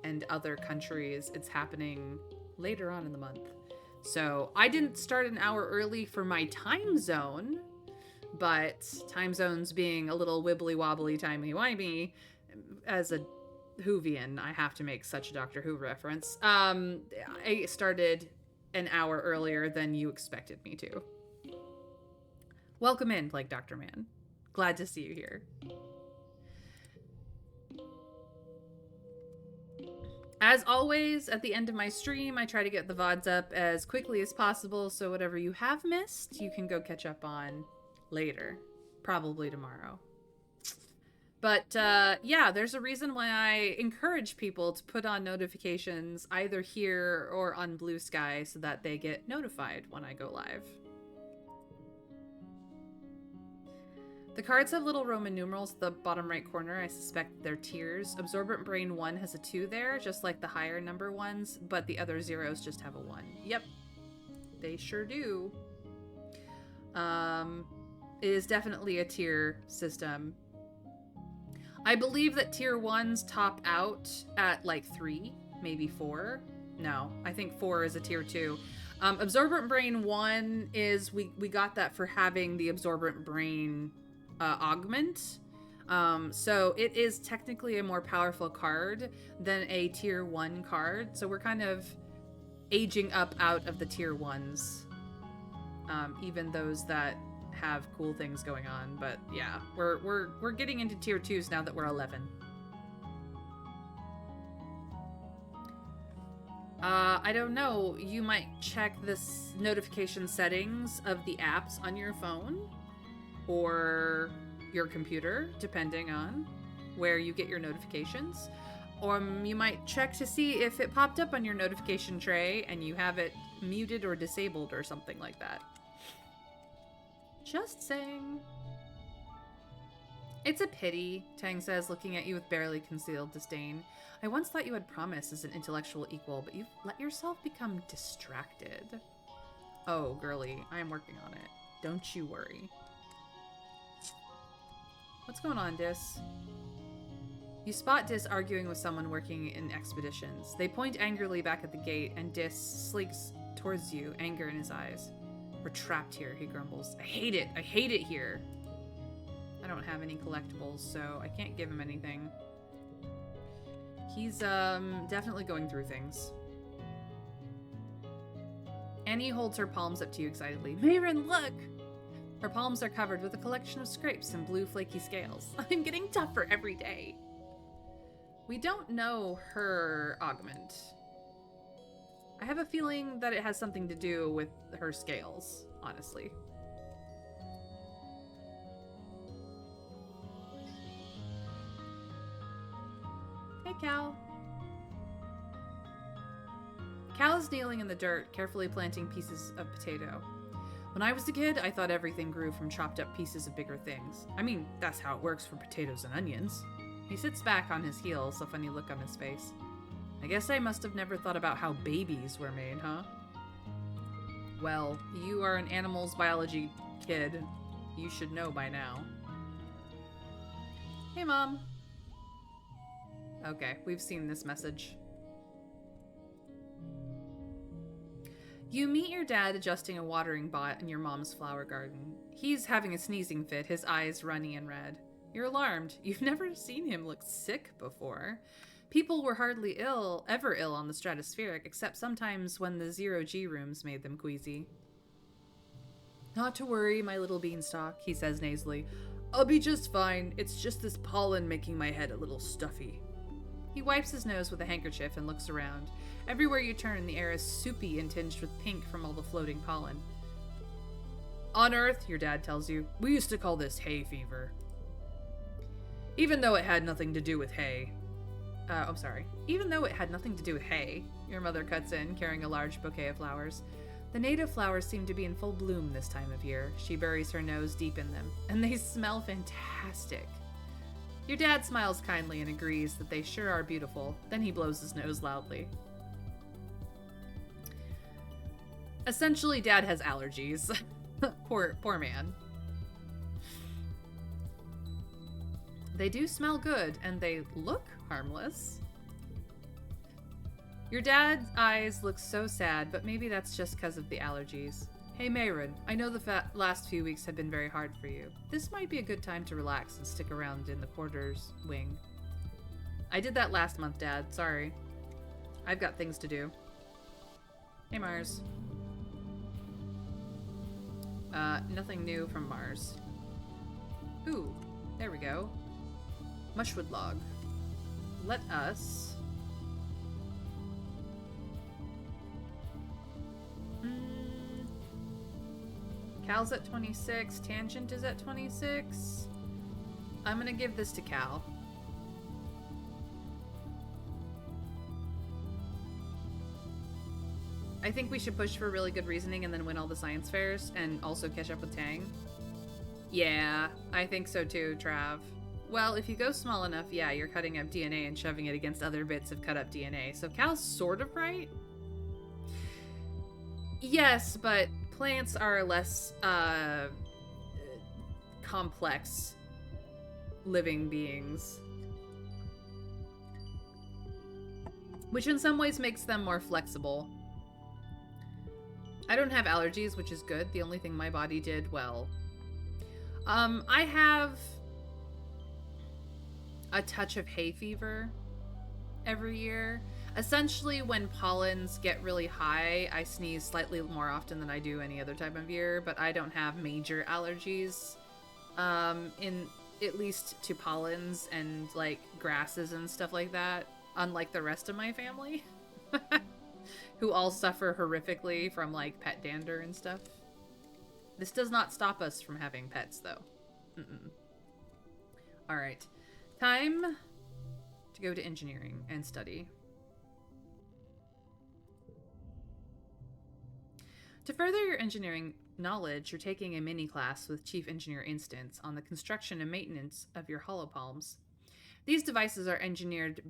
and other countries, it's happening later on in the month. So I didn't start an hour early for my time zone, but time zones being a little wibbly wobbly, timey-wimey, as a Whovian. I have to make such a Doctor Who reference. I started an hour earlier than you expected me to. Welcome in, like Dr. Man. Glad to see you here. As always, at the end of my stream, I try to get the VODs up as quickly as possible, so whatever you have missed, you can go catch up on later. Probably tomorrow. But, yeah, there's a reason why I encourage people to put on notifications either here or on Blue Sky so that they get notified when I go live. The cards have little Roman numerals at the bottom right corner. I suspect they're tiers. Absorbent Brain 1 has a 2 there, just like the higher number ones, but the other zeros just have a 1. Yep, they sure do. It is definitely a tier system. I believe that tier 1s top out at like 3, maybe 4. No, I think 4 is a tier 2. Absorbent Brain 1 is, we got that for having the Absorbent Brain augment. So it is technically a more powerful card than a tier 1 card. So we're kind of aging up out of the tier 1s. Even those that have cool things going on. But yeah, we're getting into tier 2s now that we're 11. I don't know. You might check this notification settings of the apps on your phone or your computer, depending on where you get your notifications. Or you might check to see if it popped up on your notification tray and you have it muted or disabled or something like that. Just saying. It's a pity, Tang says, looking at you with barely concealed disdain. I once thought you had promise as an intellectual equal, but you've let yourself become distracted. Oh, girly, I am working on it. Don't you worry. What's going on, Dis? You spot Dis arguing with someone working in expeditions. They point angrily back at the gate, and Dis slinks towards you, anger in his eyes. We're trapped here, he grumbles. I hate it. I hate it here. I don't have any collectibles, so I can't give him anything. He's, definitely going through things. Annie holds her palms up to you excitedly. Mayrin, look! Her palms are covered with a collection of scrapes and blue flaky scales. I'm getting tougher every day. We don't know her augment. I have a feeling that it has something to do with her scales, honestly. Hey, Cal. Cal is kneeling in the dirt, carefully planting pieces of potato. When I was a kid, I thought everything grew from chopped up pieces of bigger things. I mean, that's how it works for potatoes and onions. He sits back on his heels, a funny look on his face. I guess I must have never thought about how babies were made, huh? Well, you are an animals biology kid. You should know by now. Hey, Mom. Okay, we've seen this message. You meet your dad adjusting a watering pot in your mom's flower garden. He's having a sneezing fit, his eyes runny and red. You're alarmed. You've never seen him look sick before. People were hardly ever ill on the stratospheric, except sometimes when the zero-G rooms made them queasy. Not to worry, my little beanstalk, he says nasally. I'll be just fine. It's just this pollen making my head a little stuffy. He wipes his nose with a handkerchief and looks around. Everywhere you turn, the air is soupy and tinged with pink from all the floating pollen. On Earth, your dad tells you, we used to call this hay fever. Even though it had nothing to do with hay. Even though it had nothing to do with hay, your mother cuts in, carrying a large bouquet of flowers. The native flowers seem to be in full bloom this time of year. She buries her nose deep in them, and they smell fantastic. Your dad smiles kindly and agrees that they sure are beautiful. Then he blows his nose loudly. Essentially, Dad has allergies. Poor man. They do smell good, and they look harmless. Your dad's eyes look so sad, but maybe that's just because of the allergies. Hey, Mayrin, I know the last few weeks have been very hard for you. This might be a good time to relax and stick around in the quarters wing. I did that last month, Dad. Sorry. I've got things to do. Hey, Mars. Nothing new from Mars. Ooh, there we go. Mushwood log. Let us... Cal's at 26. Tangent is at 26. I'm gonna give this to Cal. I think we should push for really good reasoning and then win all the science fairs and also catch up with Tang. Yeah, I think so too, Trav. Well, if you go small enough, yeah, you're cutting up DNA and shoving it against other bits of cut up DNA. So Cal's sort of right. Yes, but plants are less complex living beings. Which in some ways makes them more flexible. I don't have allergies, which is good. The only thing my body did well. I have a touch of hay fever every year. Essentially, when pollens get really high, I sneeze slightly more often than I do any other time of year, but I don't have major allergies, in at least to pollens and like grasses and stuff like that, unlike the rest of my family, who all suffer horrifically from like pet dander and stuff. This does not stop us from having pets, though. All right, time to go to engineering and study. To further your engineering knowledge, you're taking a mini class with Chief Engineer Instance on the construction and maintenance of your holopalms. These devices are engineered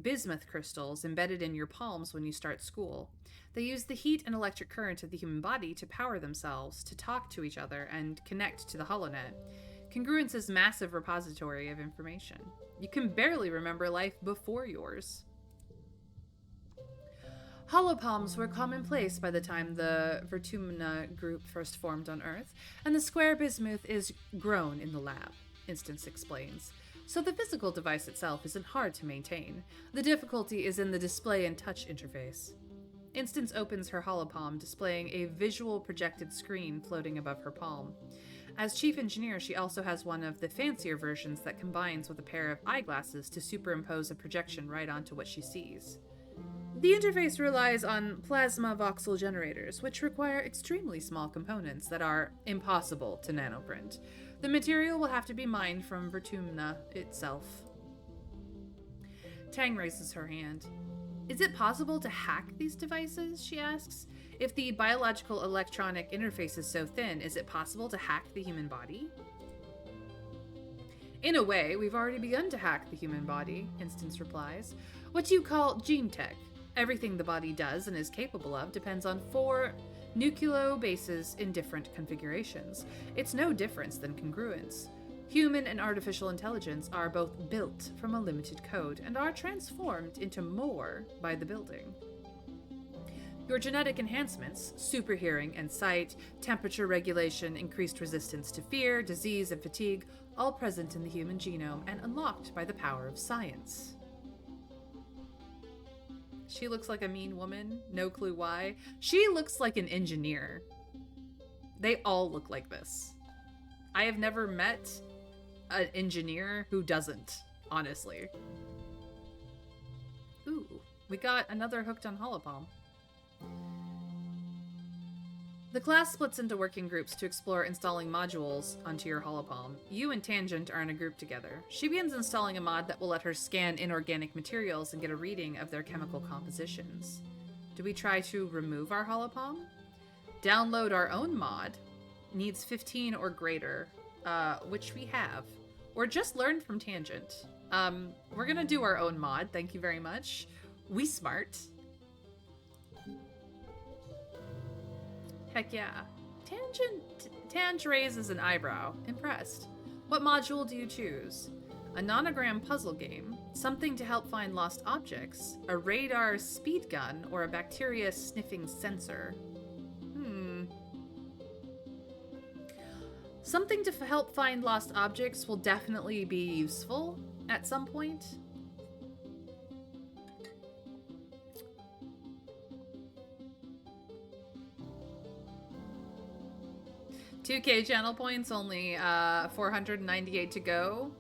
bismuth crystals embedded in your palms when you start school. They use the heat and electric current of the human body to power themselves, to talk to each other, and connect to the holonet. Congruence's massive repository of information. You can barely remember life before yours. Holopalms were commonplace by the time the Vertumna group first formed on Earth, and the square bismuth is grown in the lab, Instance explains. So the physical device itself isn't hard to maintain. The difficulty is in the display and touch interface. Instance opens her holopalm, displaying a visual projected screen floating above her palm. As chief engineer, she also has one of the fancier versions that combines with a pair of eyeglasses to superimpose a projection right onto what she sees. The interface relies on plasma voxel generators, which require extremely small components that are impossible to nanoprint. The material will have to be mined from Vertumna itself. Tang raises her hand. Is it possible to hack these devices, she asks? If the biological electronic interface is so thin, is it possible to hack the human body? In a way, we've already begun to hack the human body, Instance replies. What you call gene tech. Everything the body does and is capable of depends on 4 nucleobases in different configurations. It's no difference than congruence. Human and artificial intelligence are both built from a limited code and are transformed into more by the building. Your genetic enhancements, super hearing and sight, temperature regulation, increased resistance to fear, disease, and fatigue, all present in the human genome and unlocked by the power of science. She looks like a mean woman, no clue why. She looks like an engineer. They all look like this. I have never met an engineer who doesn't, honestly. Ooh, we got another hooked on holopalm. The class splits into working groups to explore installing modules onto your holopalm. You and Tangent are in a group together. She begins installing a mod that will let her scan inorganic materials and get a reading of their chemical compositions. Do we try to remove our holopalm? Download our own mod. Needs 15 or greater, which we have. Or just learn from Tangent. We're gonna do our own mod, thank you very much. We smart. Heck yeah. Tang raises an eyebrow, impressed. What module do you choose? A nonogram puzzle game, something to help find lost objects, a radar speed gun, or a bacteria sniffing sensor? Something to help find lost objects will definitely be useful at some point. 2K channel points, only 498 to go.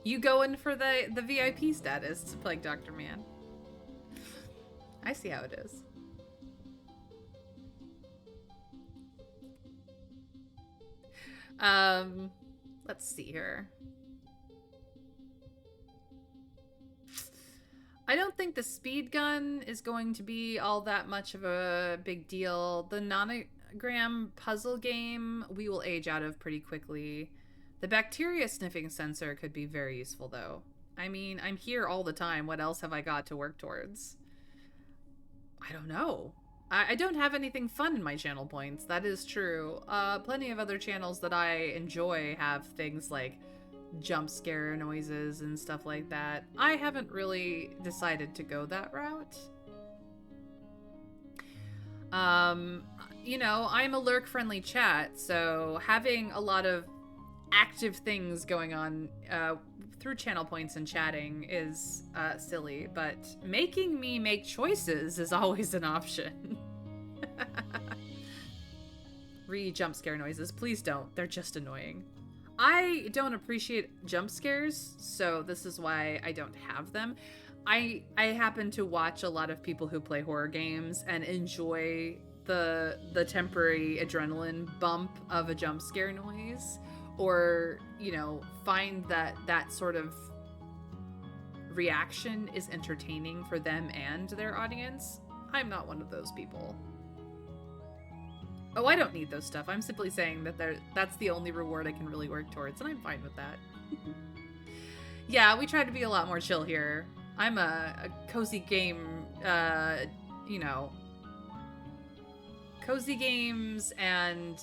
You going for the VIP status, Plague Doctor Man. I see how it is. Let's see here. I don't think the speed gun is going to be all that much of a big deal. The nonogram puzzle game we will age out of pretty quickly. The bacteria sniffing sensor could be very useful, though. I mean, I'm here all the time. What else have I got to work towards? I don't know. I don't have anything fun in my channel points. That is true. Plenty of other channels that I enjoy have things like jump scare noises and stuff like that. I haven't really decided to go that route. You know, I'm a lurk-friendly chat, so having a lot of active things going on through channel points and chatting is silly, but making me make choices is always an option. Jump scare noises. Please don't. They're just annoying. I don't appreciate jump scares, so this is why I don't have them. I happen to watch a lot of people who play horror games and enjoy the temporary adrenaline bump of a jump scare noise, or, you know, find that sort of reaction is entertaining for them and their audience. I'm not one of those people. Oh, I don't need those stuff. I'm simply saying that that's the only reward I can really work towards, and I'm fine with that. Yeah, we try to be a lot more chill here. I'm a cozy game, you know, cozy games and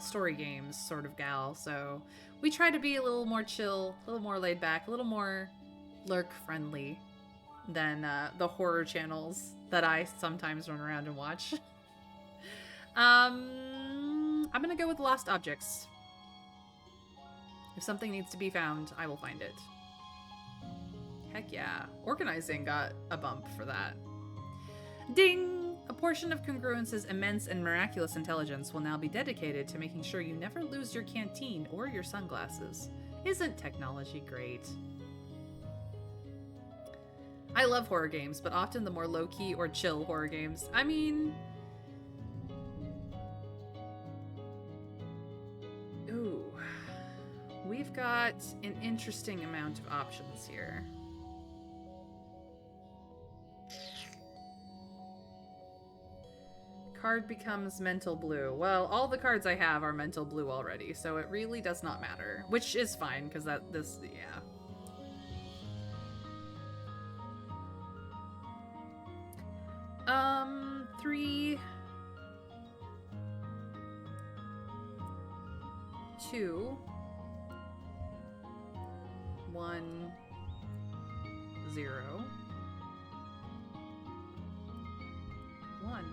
story games sort of gal, so we try to be a little more chill, a little more laid back, a little more lurk-friendly than the horror channels that I sometimes run around and watch. I'm gonna go with lost objects. If something needs to be found, I will find it. Heck yeah. Organizing got a bump for that. Ding! A portion of Congruence's immense and miraculous intelligence will now be dedicated to making sure you never lose your canteen or your sunglasses. Isn't technology great? I love horror games, but often the more low-key or chill horror games. I mean... Ooh. We've got an interesting amount of options here. Card becomes mental blue. Well, all the cards I have are mental blue already, so it really does not matter. Which is fine, because yeah. 3, 2, 1, 0, 1.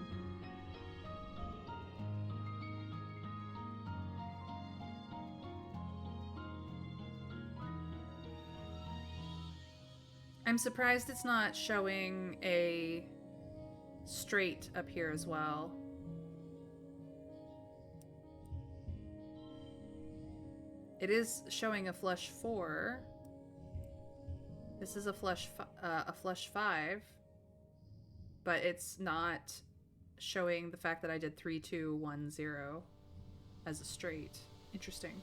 I'm surprised it's not showing a straight up here as well. It is showing a flush 4. This is a flush 5, but it's not showing the fact that I did 3, 2, 1, 0 as a straight. Interesting.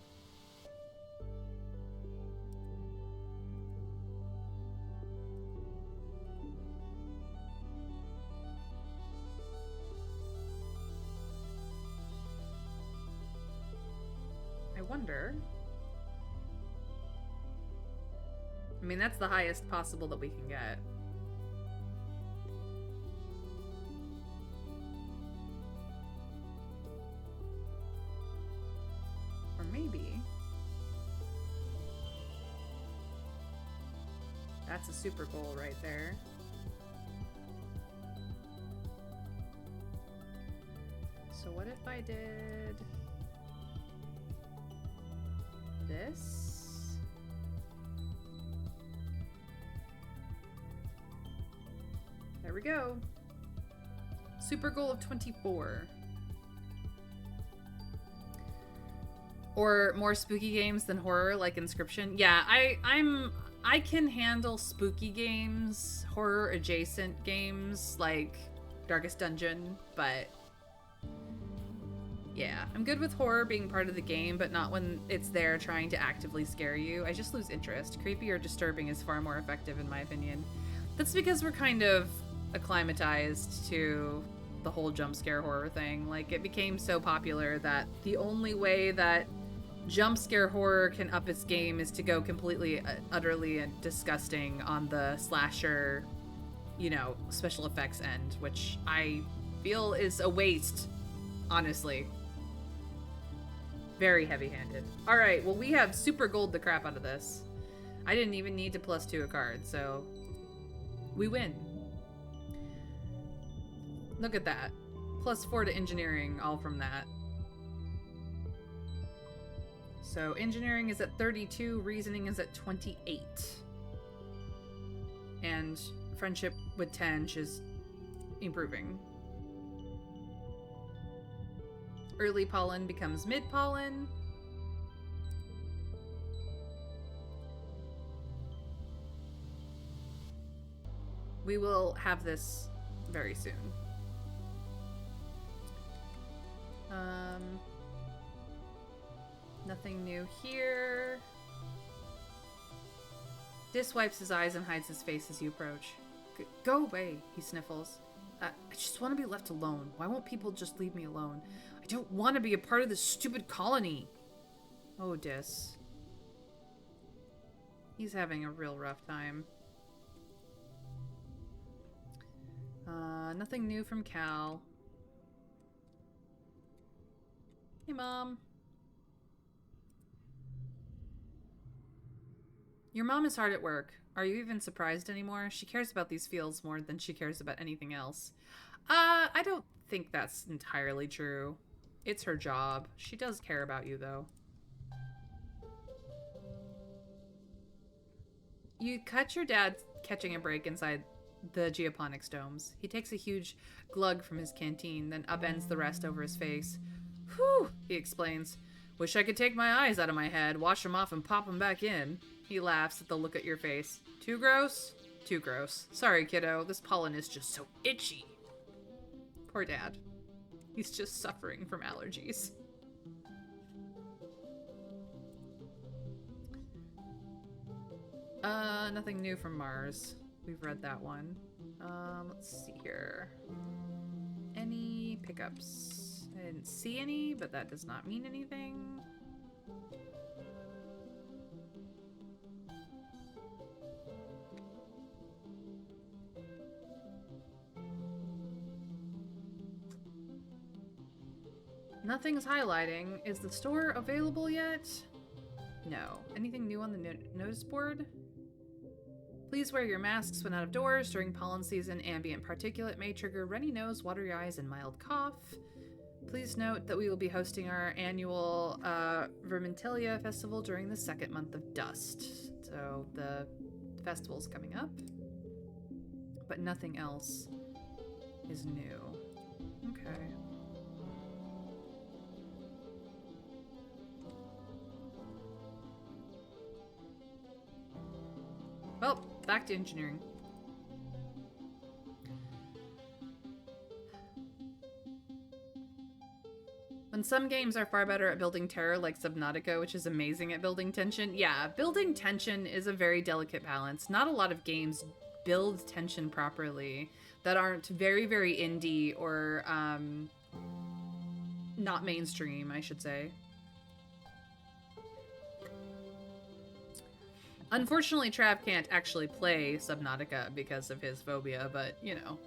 I wonder. I mean, that's the highest possible that we can get. Or maybe... that's a super goal right there. So what if I did... this? There we go. Super goal of 24. Or more spooky games than horror, like Inscription. Yeah, I can handle spooky games, horror adjacent games like Darkest Dungeon, but yeah, I'm good with horror being part of the game, but not when it's there trying to actively scare you. I just lose interest. Creepy or disturbing is far more effective in my opinion. That's because we're kind of acclimatized to the whole jump scare horror thing. Like, it became so popular that the only way that jump scare horror can up its game is to go completely, utterly disgusting on the slasher, special effects end, which I feel is a waste, honestly. Very heavy-handed. All right, well, we have super gold the crap out of this. I didn't even need to +2 a card, so we win. Look at that. +4 to engineering, all from that. So engineering is at 32, reasoning is at 28. And friendship with Tench is improving. Early pollen becomes mid pollen. We will have this very soon. Nothing new here. Dis wipes his eyes and hides his face as you approach. Go away, he sniffles. I just want to be left alone. Why won't people just leave me alone? I don't want to be a part of this stupid colony. Oh, Dis. He's having a real rough time. Nothing new from Cal. Hey, Mom. Your mom is hard at work. Are you even surprised anymore? She cares about these fields more than she cares about anything else. I don't think that's entirely true. It's her job. She does care about you, though. You catch your dad catching a break inside the geoponics domes. He takes a huge glug from his canteen, then upends the rest over his face. Whew, he explains. Wish I could take my eyes out of my head, wash them off, and pop them back in. He laughs at the look at your face. Too gross? Too gross. Sorry, kiddo. This pollen is just so itchy. Poor Dad. He's just suffering from allergies. Nothing new from Mars. We've read that one. Let's see here. Any pickups? I didn't see any, but that does not mean anything. Nothing's highlighting. Is the store available yet? No. Anything new on the notice board? Please wear your masks when out of doors. During pollen season, ambient particulate may trigger runny nose, watery eyes, and mild cough. Please note that we will be hosting our annual Vermintilla Festival during the second month of Dust. So the festival's coming up. But nothing else is new. Okay. Well, back to engineering. When some games are far better at building terror, like Subnautica, which is amazing at building tension. Yeah, building tension is a very delicate balance. Not a lot of games build tension properly that aren't very, very indie or not mainstream, I should say. Unfortunately, Trav can't actually play Subnautica because of his phobia, but, you know.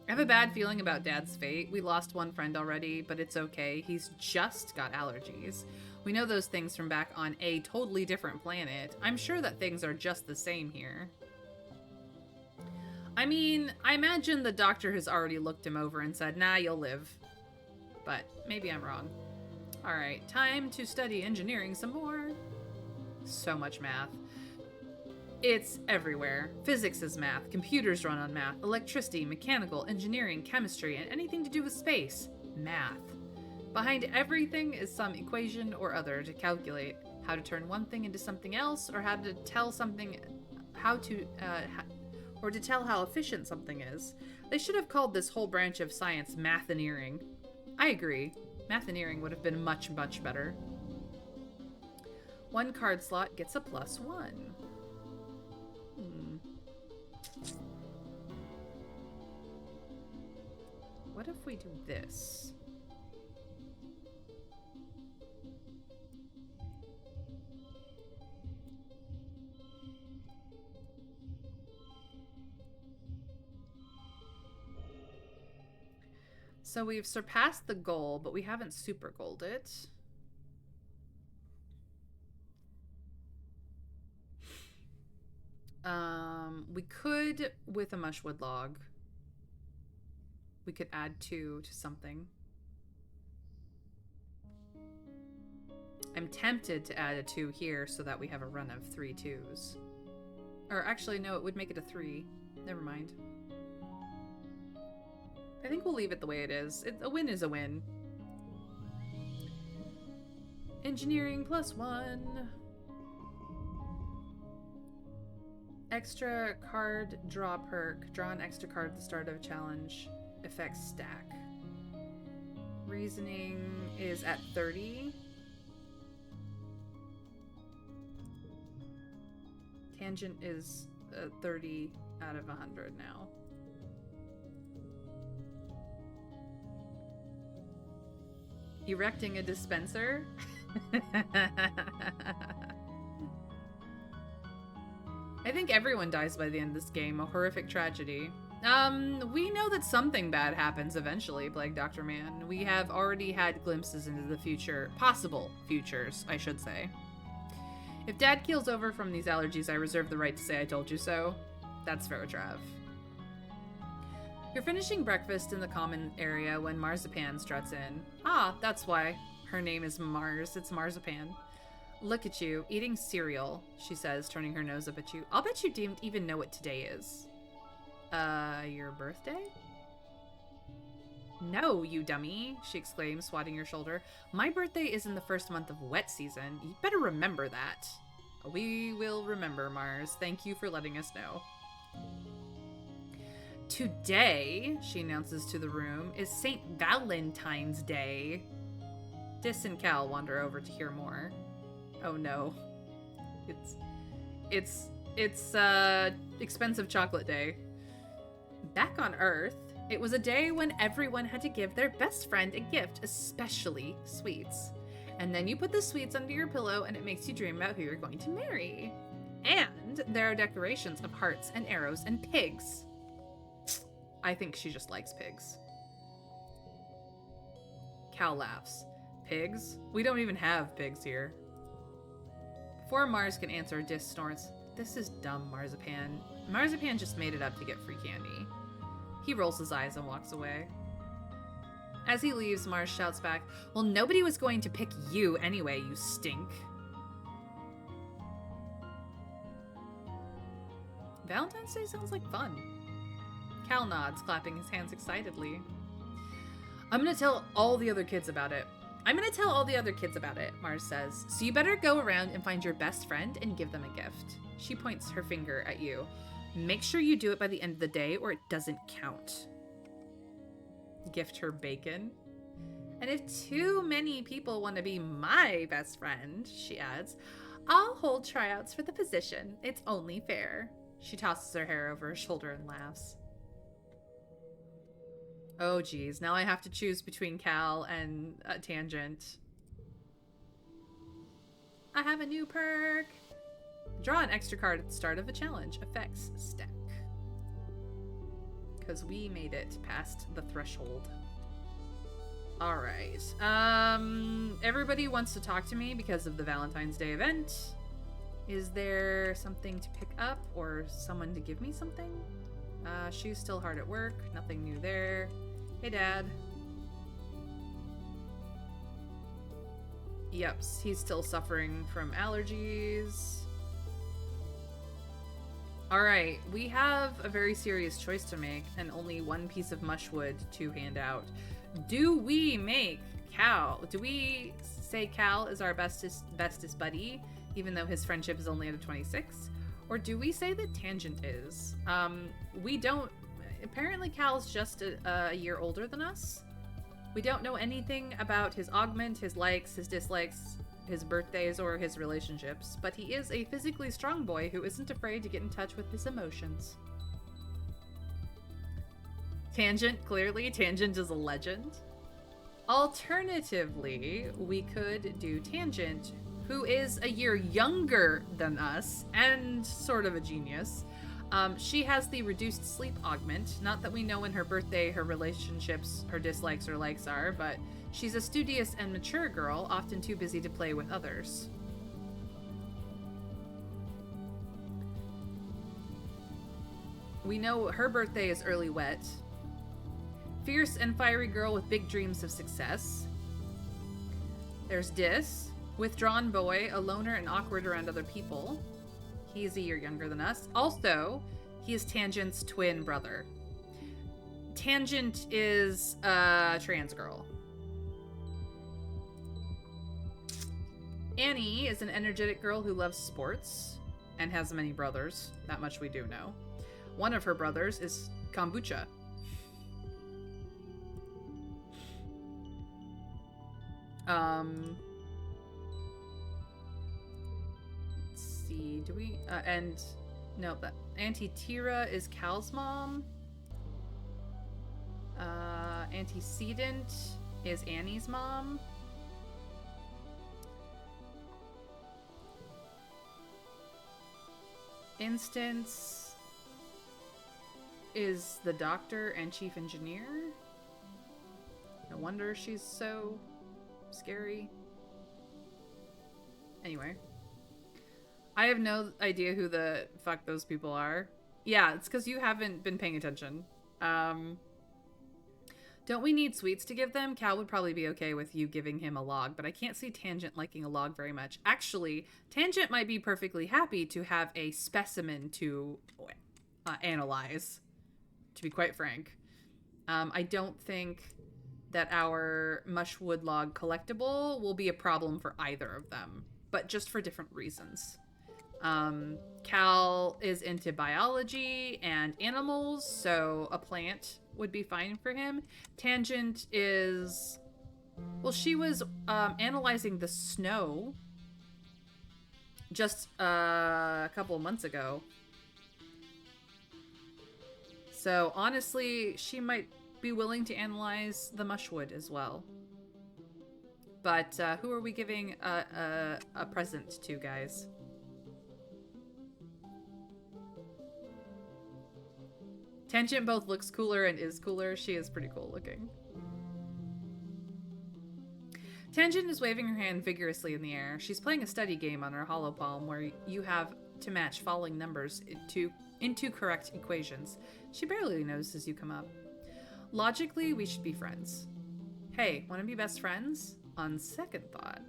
I have a bad feeling about Dad's fate. We lost one friend already, but it's okay. He's just got allergies. We know those things from back on a totally different planet. I'm sure that things are just the same here. I mean, I imagine the doctor has already looked him over and said, nah, you'll live. But maybe I'm wrong. Alright, time to study engineering some more. So much math. It's everywhere. Physics is math, computers run on math, electricity, mechanical, engineering, chemistry, and anything to do with space. Math. Behind everything is some equation or other to calculate how to turn one thing into something else, or how to tell something or to tell how efficient something is. They should have called this whole branch of science matheneering. I agree. Matheneering would have been much, much better. One card slot gets a +1. What if we do this? So we've surpassed the goal, but we haven't super goaled it. We could, with a mushwood log, we could add 2 to something. I'm tempted to add a 2 here so that we have a run of 3 2s. Or actually, no, it would make it a 3. Never mind. I think we'll leave it the way it is. A win is a win. Engineering +1. Extra card draw perk. Draw an extra card at the start of a challenge. Effects stack. Reasoning is at 30. Tangent is 30 out of 100 now. Erecting a dispenser? I think everyone dies by the end of this game. A horrific tragedy. We know that something bad happens eventually, Plague Doctor Man. We have already had glimpses into the future. Possible futures, I should say. If Dad keels over from these allergies, I reserve the right to say I told you so. That's fair, Trav. You're finishing breakfast in the common area when Marzipan struts in. Ah, that's why. Her name is Mars. It's Marzipan. Look at you, eating cereal, she says, turning her nose up at you. I'll bet you didn't even know what today is. Your birthday? No, you dummy, she exclaims, swatting your shoulder. My birthday is in the first month of wet season. You better remember that. We will remember, Mars. Thank you for letting us know. Today, she announces to the room, is St. Valentine's Day. Dis and Cal wander over to hear more. Oh no. It's expensive chocolate day. Back on Earth, it was a day when everyone had to give their best friend a gift, especially sweets. And then you put the sweets under your pillow and it makes you dream about who you're going to marry. And there are decorations of hearts and arrows and pigs. I think she just likes pigs. Cal laughs. Pigs? We don't even have pigs here. Before Mars can answer, Dis snorts. This is dumb, Marzipan. Marzipan just made it up to get free candy. He rolls his eyes and walks away. As he leaves, Mars shouts back, well, nobody was going to pick you anyway, you stink. Valentine's Day sounds like fun. Cal nods, clapping his hands excitedly. I'm gonna tell all the other kids about it. Mars says. So you better go around and find your best friend and give them a gift. She points her finger at you. Make sure you do it by the end of the day or it doesn't count. Gift her bacon. And if too many people want to be my best friend, she adds, I'll hold tryouts for the position. It's only fair. She tosses her hair over her shoulder and laughs. Oh geez, now I have to choose between Cal and Tangent. I have a new perk. Draw an extra card at the start of a challenge. Effects stack. Because we made it past the threshold. Alright. Everybody wants to talk to me because of the Valentine's Day event. Is there something to pick up or someone to give me something? She's still hard at work. Nothing new there. Hey, Dad. Yep, he's still suffering from allergies. Alright, we have a very serious choice to make and only one piece of mushwood to hand out. Do we make Cal. Do we say Cal is our bestest buddy, even though his friendship is only at a 26? Or do we say that Tangent is? We don't. Apparently, Cal's just a year older than us. We don't know anything about his augment, his likes, his dislikes, his birthdays, or his relationships, but he is a physically strong boy who isn't afraid to get in touch with his emotions. Tangent, clearly, Tangent is a legend. Alternatively, we could do Tangent, who is a year younger than us and sort of a genius. She has the reduced sleep augment. Not that we know when her birthday, her relationships, her dislikes or likes are, but she's a studious and mature girl, often too busy to play with others. We know her birthday is early wet. Fierce and fiery girl with big dreams of success. There's Dis, withdrawn boy, a loner and awkward around other people. He's a year younger than us. Also, he is Tangent's twin brother. Tangent is a trans girl. Annie is an energetic girl who loves sports and has many brothers. That much we do know. One of her brothers is Kombucha. Let's see, do we, and, no, that, Auntie Tira is Cal's mom. Antecedent is Annie's mom. Instance is the doctor and chief engineer. No wonder she's so scary. Anyway. I have no idea who the fuck those people are. Yeah, it's because you haven't been paying attention. Don't we need sweets to give them? Cal would probably be okay with you giving him a log, but I can't see Tangent liking a log very much. Actually, Tangent might be perfectly happy to have a specimen to analyze, to be quite frank. I don't think that our mushwood log collectible will be a problem for either of them, but just for different reasons. Cal is into biology and animals, so a plant would be fine for him. Tangent is, well, she was analyzing the snow just a couple of months ago. So honestly, she might be willing to analyze the mushwood as well. But who are we giving a present to, guys? Tangent both looks cooler and is cooler. She is pretty cool looking. Tangent is waving her hand vigorously in the air. She's playing a study game on her hollow palm where you have to match falling numbers into correct equations. She barely notices you come up. Logically, we should be friends. Hey, want to be best friends? On second thought.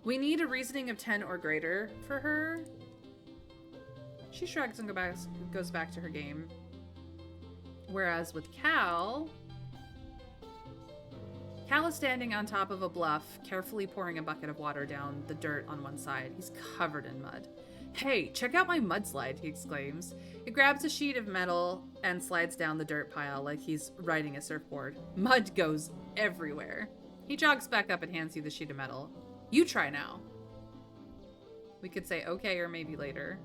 We need a reasoning of 10 or greater for her. She shrugs and goes back to her game. Whereas with Cal is standing on top of a bluff, carefully pouring a bucket of water down the dirt on one side. He's covered in mud. Hey, check out my mudslide, he exclaims. He grabs a sheet of metal and slides down the dirt pile like he's riding a surfboard. Mud goes everywhere. He jogs back up and hands you the sheet of metal. You try now. We could say okay or maybe later.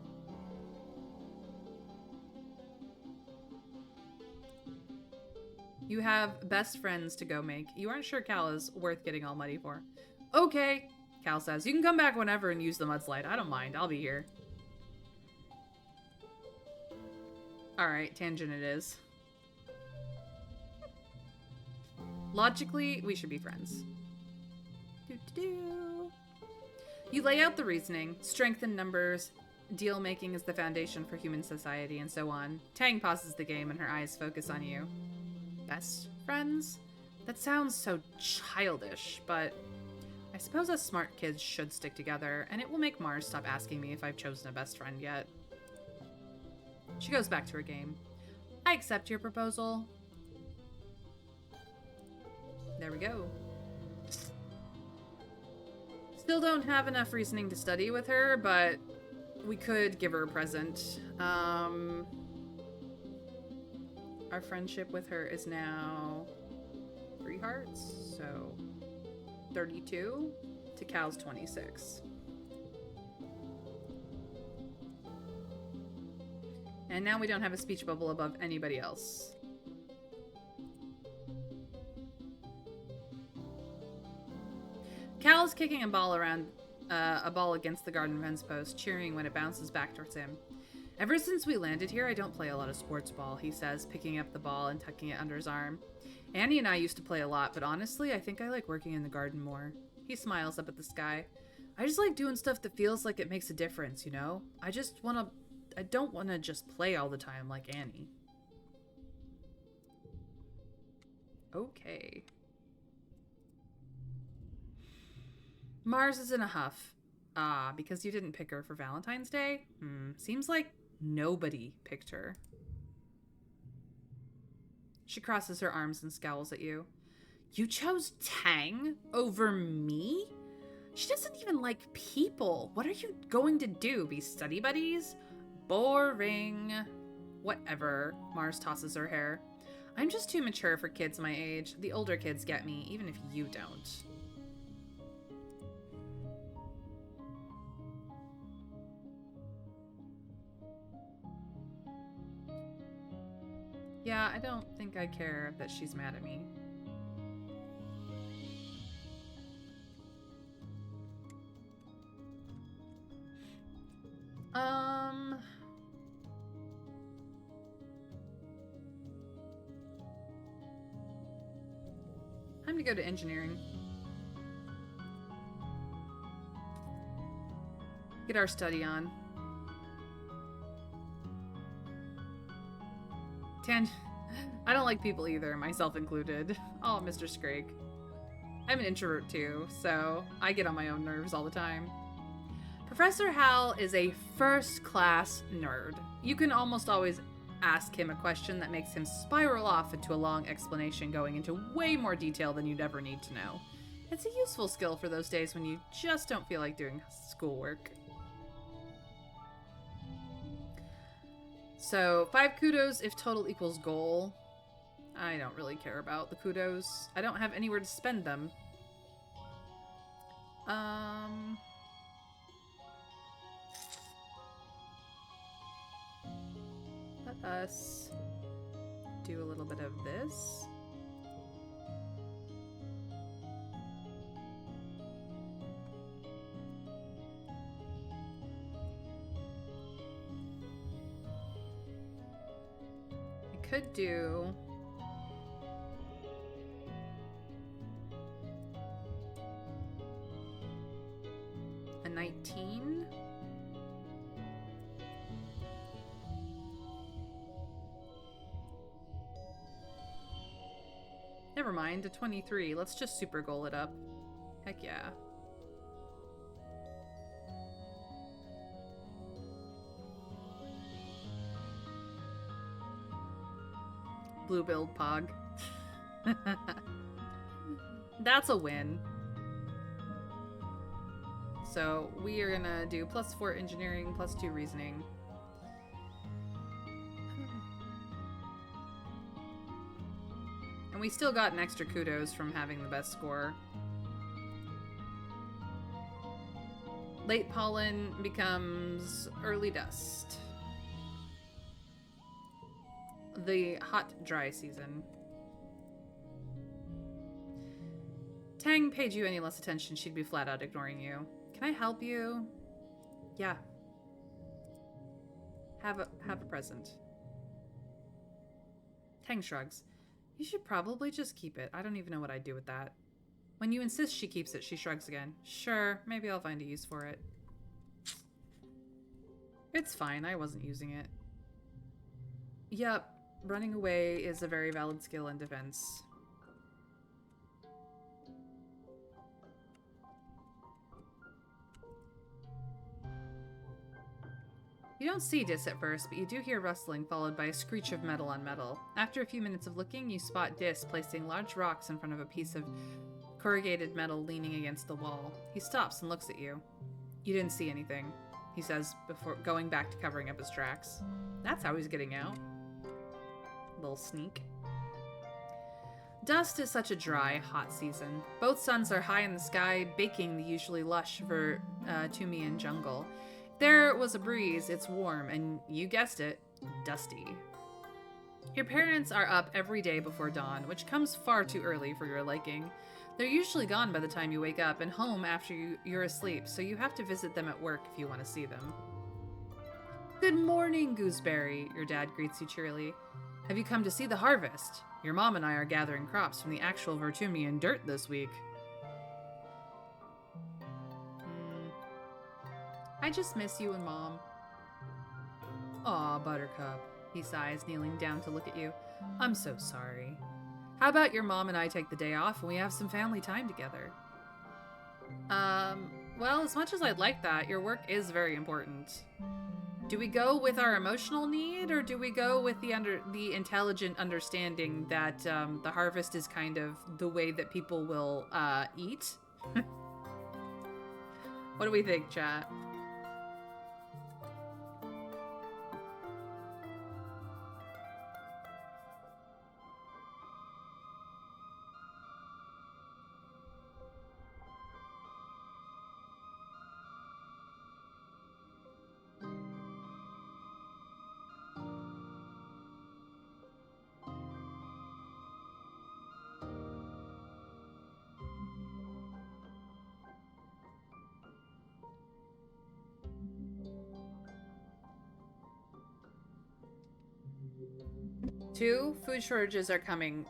You have best friends to go make. You aren't sure Cal is worth getting all muddy for. Okay, Cal says. You can come back whenever and use the mudslide. I don't mind. I'll be here. Alright, Tangent it is. Logically, we should be friends. Doo-doo-doo. You lay out the reasoning. Strength in numbers. Deal making is the foundation for human society, and so on. Tang pauses the game and her eyes focus on you. Best friends? That sounds so childish, but I suppose us smart kids should stick together, and it will make Mars stop asking me if I've chosen a best friend yet. She goes back to her game. I accept your proposal. There we go. Still don't have enough reasoning to study with her, but we could give her a present. Our friendship with her is now 3 hearts, so 32 to Cal's 26. And now we don't have a speech bubble above anybody else. Cal is kicking a ball against the garden fence post, cheering when it bounces back towards him. Ever since we landed here, I don't play a lot of sports ball, he says, picking up the ball and tucking it under his arm. Annie and I used to play a lot, but honestly, I think I like working in the garden more. He smiles up at the sky. I just like doing stuff that feels like it makes a difference, you know? I don't want to just play all the time like Annie. Okay. Mars is in a huff. Ah, because you didn't pick her for Valentine's Day? Seems like nobody picked her. She crosses her arms and scowls at you. You chose Tang over me? She doesn't even like people. What are you going to do? Be study buddies? Boring. Whatever. Mars tosses her hair. I'm just too mature for kids my age. The older kids get me, even if you don't. Yeah, I don't think I care that she's mad at me. Time to go to engineering. Get our study on. I don't like people either, myself included. Oh, Mr. Scrake. I'm an introvert too, so I get on my own nerves all the time. Professor Hal is a first-class nerd. You can almost always ask him a question that makes him spiral off into a long explanation going into way more detail than you'd ever need to know. It's a useful skill for those days when you just don't feel like doing schoolwork. So, 5 kudos if total equals goal. I don't really care about the kudos. I don't have anywhere to spend them. Let us do a little bit of this. I could do a 19. Never mind, a 23. Let's just super goal it up. Heck yeah. Blue build pog. That's a win. So we are gonna do +4 engineering, +2 reasoning. And we still got an extra kudos from having the best score. Late pollen becomes early dust. The hot, dry season. Tang paid you any less attention, she'd be flat out ignoring you. Can I help you? Yeah. Have a present. Tang shrugs. You should probably just keep it. I don't even know what I'd do with that. When you insist she keeps it, she shrugs again. Sure, maybe I'll find a use for it. It's fine, I wasn't using it. Yup, running away is a very valid skill in defense. You don't see Dis at first, but you do hear rustling followed by a screech of metal on metal. After a few minutes of looking, you spot Dis placing large rocks in front of a piece of corrugated metal leaning against the wall. He stops and looks at you. You didn't see anything, he says before going back to covering up his tracks. That's how he's getting out. Little sneak. Dust is such a dry, hot season. Both suns are high in the sky, baking the usually lush Vertumian jungle. If there was a breeze, it's warm, and you guessed it, dusty. Your parents are up every day before dawn, which comes far too early for your liking. They're usually gone by the time you wake up and home after you're asleep, so you have to visit them at work if you want to see them. Good morning, Gooseberry, your dad greets you cheerily. Have you come to see the harvest? Your mom and I are gathering crops from the actual Vertumian dirt this week. I just miss you and Mom. Aw, Buttercup, he sighs, kneeling down to look at you. I'm so sorry. How about your mom and I take the day off and we have some family time together? Well, as much as I'd like that, your work is very important. Do we go with our emotional need, or do we go with the intelligent understanding that the harvest is kind of the way that people will eat? What do we think, chat? Two, food shortages are coming.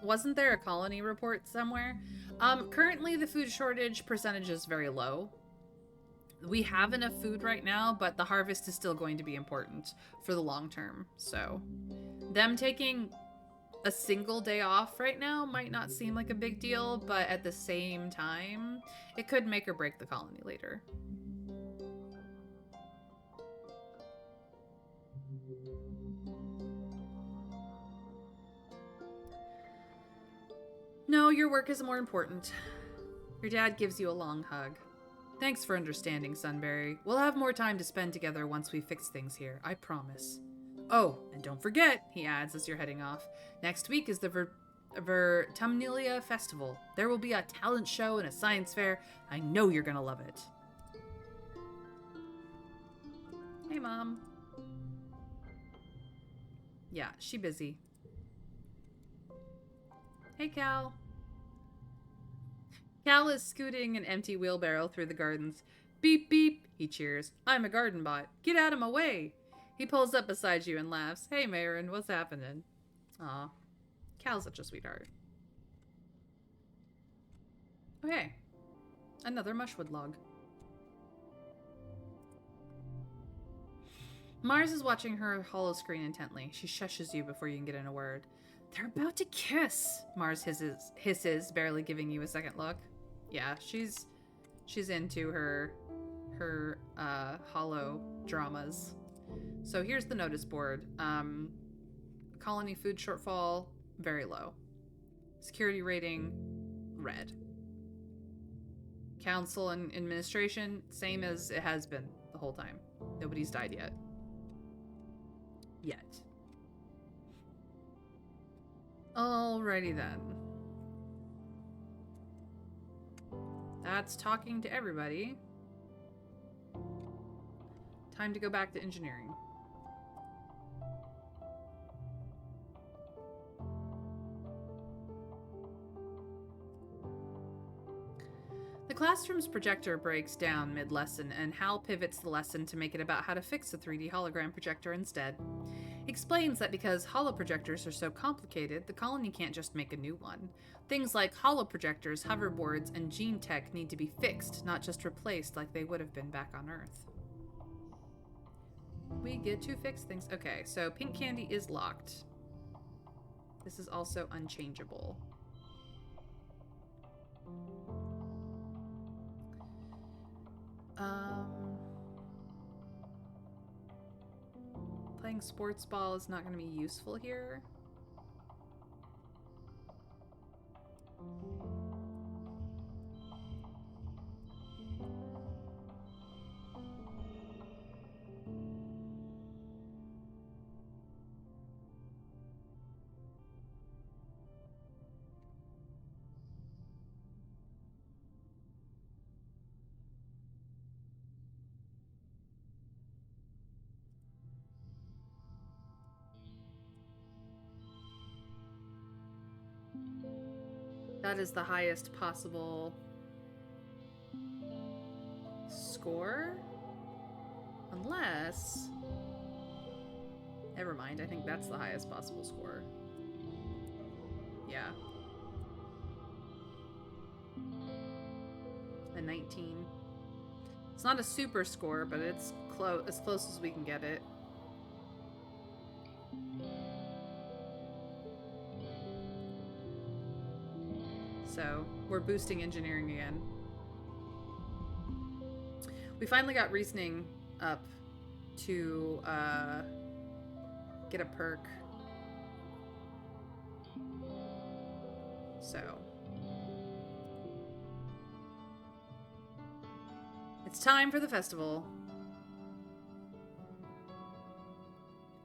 Wasn't there a colony report somewhere? Currently the food shortage percentage is very low. We have enough food right now, but the harvest is still going to be important for the long term. So, them taking a single day off right now might not seem like a big deal, but at the same time, it could make or break the colony later. No, your work is more important. Your dad gives you a long hug. Thanks for understanding, Sunberry. We'll have more time to spend together once we fix things here, I promise. Oh, and don't forget, he adds as you're heading off, next week is the Vertumnilia Festival. There will be a talent show and a science fair. I know you're gonna love it. Hey, Mom. Yeah, she busy. Hey, Cal. Cal is scooting an empty wheelbarrow through the gardens. Beep, beep, he cheers. I'm a garden bot. Get out of my way. He pulls up beside you and laughs. Hey, Marin, what's happening? Aw, Cal's such a sweetheart. Okay, another mushwood log. Mars is watching her hollow screen intently. She shushes you before you can get in a word. They're about to kiss, Mars hisses, barely giving you a second look. Yeah, she's into her hollow dramas. So here's the notice board. Colony food shortfall, very low. Security rating, red. Council and administration, same as it has been the whole time. Nobody's died yet. Alrighty then. That's talking to everybody. Time to go back to engineering. The classroom's projector breaks down mid-lesson, and Hal pivots the lesson to make it about how to fix a 3D hologram projector instead. He explains that because holoprojectors are so complicated, the colony can't just make a new one. Things like holoprojectors, hoverboards, and gene tech need to be fixed, not just replaced like they would have been back on Earth. We get to fix things. Okay, so pink candy is locked. This is also unchangeable. playing sports ball is not going to be useful here. That is the highest possible score? Unless... Never mind, I think that's the highest possible score. Yeah. A 19. It's not a super score, but it's as close as we can get it. So, we're boosting engineering again. We finally got reasoning up to get a perk. So, it's time for the festival.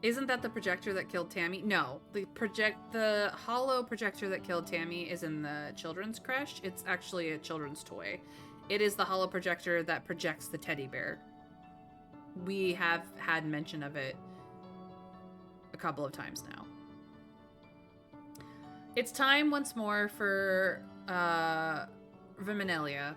Isn't that the projector that killed Tammy? No, the hollow projector that killed Tammy is in the children's creche. It's actually a children's toy. It is the hollow projector that projects the teddy bear. We have had mention of it a couple of times now. It's time once more for Verminalia.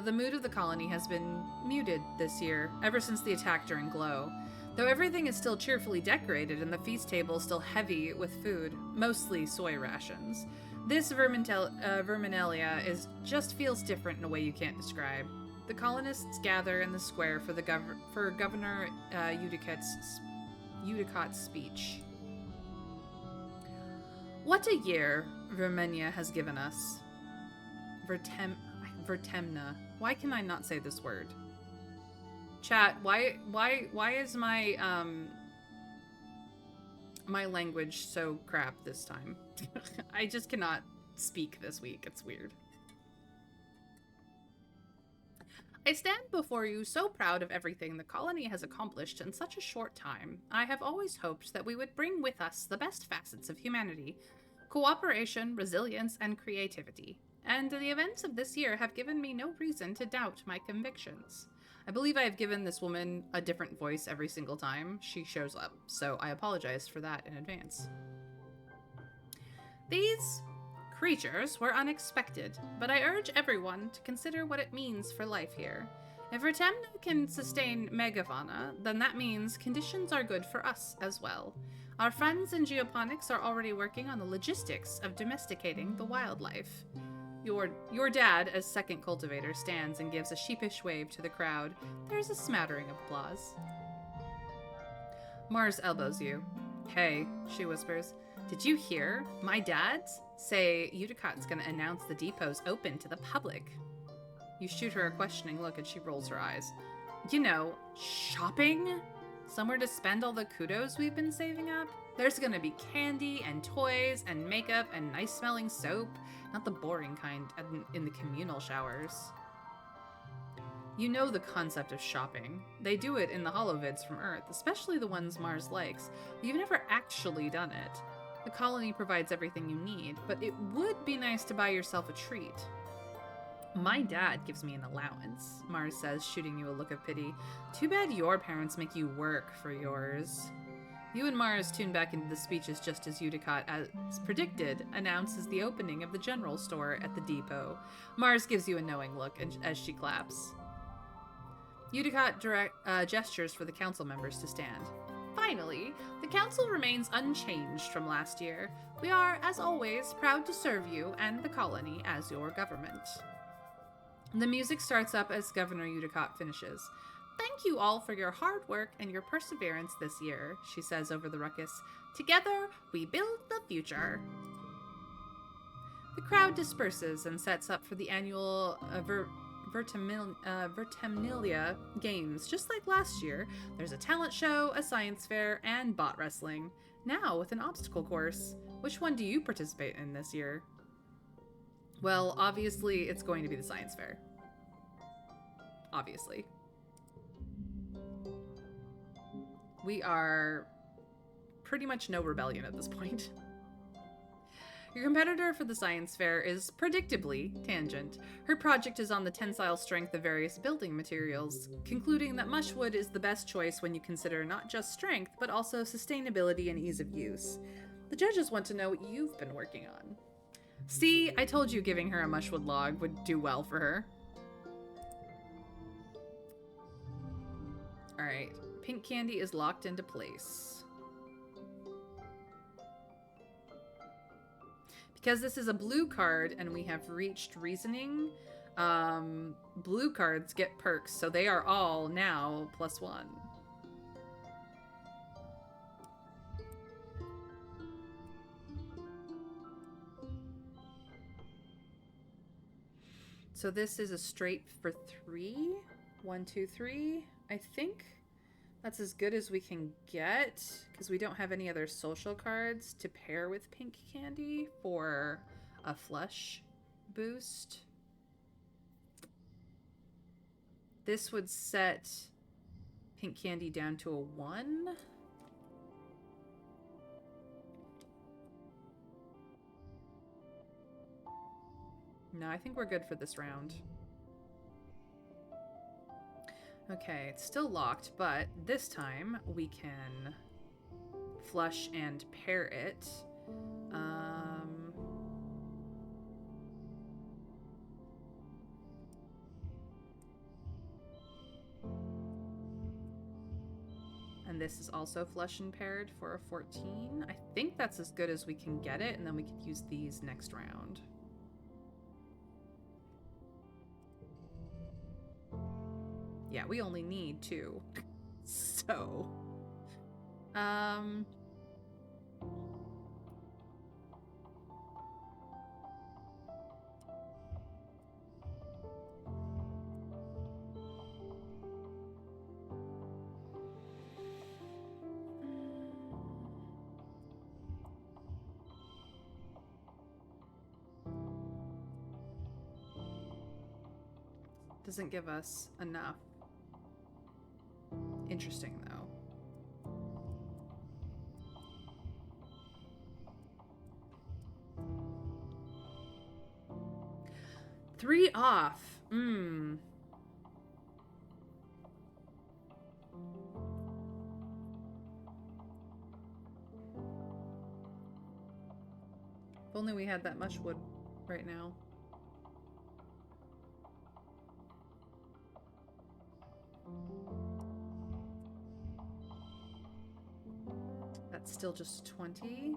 The mood of the colony has been muted this year, ever since the attack during Glow. Though everything is still cheerfully decorated and the feast table still heavy with food, mostly soy rations, this Verminalia just feels different in a way you can't describe. The colonists gather in the square for Governor Udicott's speech. What a year Vermenia has given us. Vertemna. Why can I not say this word? Chat, why is my my language so crap this time? I just cannot speak this week. It's weird. I stand before you so proud of everything the colony has accomplished in such a short time. I have always hoped that we would bring with us the best facets of humanity: cooperation, resilience, and creativity. And the events of this year have given me no reason to doubt my convictions. I believe I have given this woman a different voice every single time she shows up, so I apologize for that in advance. These creatures were unexpected, but I urge everyone to consider what it means for life here. If Vertemna can sustain Megafauna, then that means conditions are good for us as well. Our friends in geoponics are already working on the logistics of domesticating the wildlife. Your dad, as second cultivator, stands and gives a sheepish wave to the crowd. There's a smattering of applause. Mars elbows you. Hey, she whispers. Did you hear? My dads say Udicott's gonna announce the depot's open to the public. You shoot her a questioning look and she rolls her eyes. You know, shopping? Somewhere to spend all the kudos we've been saving up? There's gonna be candy and toys and makeup and nice-smelling soap. Not the boring kind in the communal showers. You know the concept of shopping. They do it in the holovids from Earth, especially the ones Mars likes. But you've never actually done it. The colony provides everything you need, but it would be nice to buy yourself a treat. My dad gives me an allowance, Mars says, shooting you a look of pity. Too bad your parents make you work for yours. You and Mars tune back into the speeches just as Udicott, as predicted, announces the opening of the general store at the depot. Mars gives you a knowing look as she claps. Udicott gestures for the council members to stand. Finally, the council remains unchanged from last year. We are, as always, proud to serve you and the colony as your government. The music starts up as Governor Udicott finishes. Thank you all for your hard work and your perseverance this year, she says over the ruckus. Together, we build the future. The crowd disperses and sets up for the annual Vertamiglia games. Just like last year, there's a talent show, a science fair, and bot wrestling. Now with an obstacle course. Which one do you participate in this year? Well, obviously, it's going to be the science fair. Obviously. We are pretty much no rebellion at this point. Your competitor for the science fair is, predictably, Tangent. Her project is on the tensile strength of various building materials, concluding that mushwood is the best choice when you consider not just strength, but also sustainability and ease of use. The judges want to know what you've been working on. See, I told you giving her a mushwood log would do well for her. Alright, pink candy is locked into place. Because this is a blue card and we have reached reasoning, blue cards get perks, so they are all now +1. So this is a straight for 3. 1, 2, 3. I think that's as good as we can get, because we don't have any other social cards to pair with pink candy for a flush boost. This would set pink candy down to a 1. No, I think we're good for this round. Okay, it's still locked, but this time we can flush and pair it. And this is also flush and paired for a 14. I think that's as good as we can get it, and then we could use these next round. Yeah, we only need 2. So, doesn't give us enough. Interesting, though. Three off. If only we had that much wood right now. That's still just 20.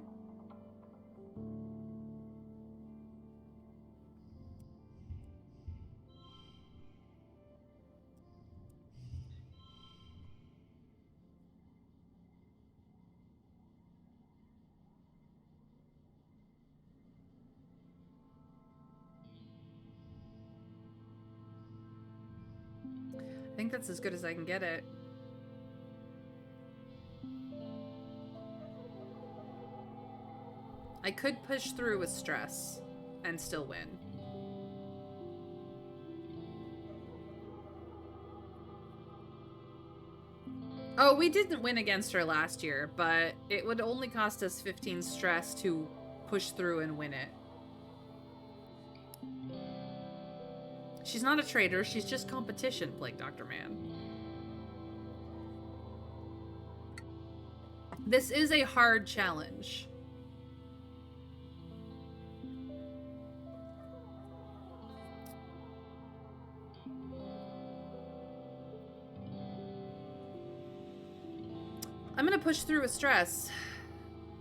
I think that's as good as I can get it. I could push through with stress and still win. Oh, we didn't win against her last year, but it would only cost us 15 stress to push through and win it. She's not a traitor, she's just competition, Plague Dr. Man. This is a hard challenge. I'm gonna push through with stress.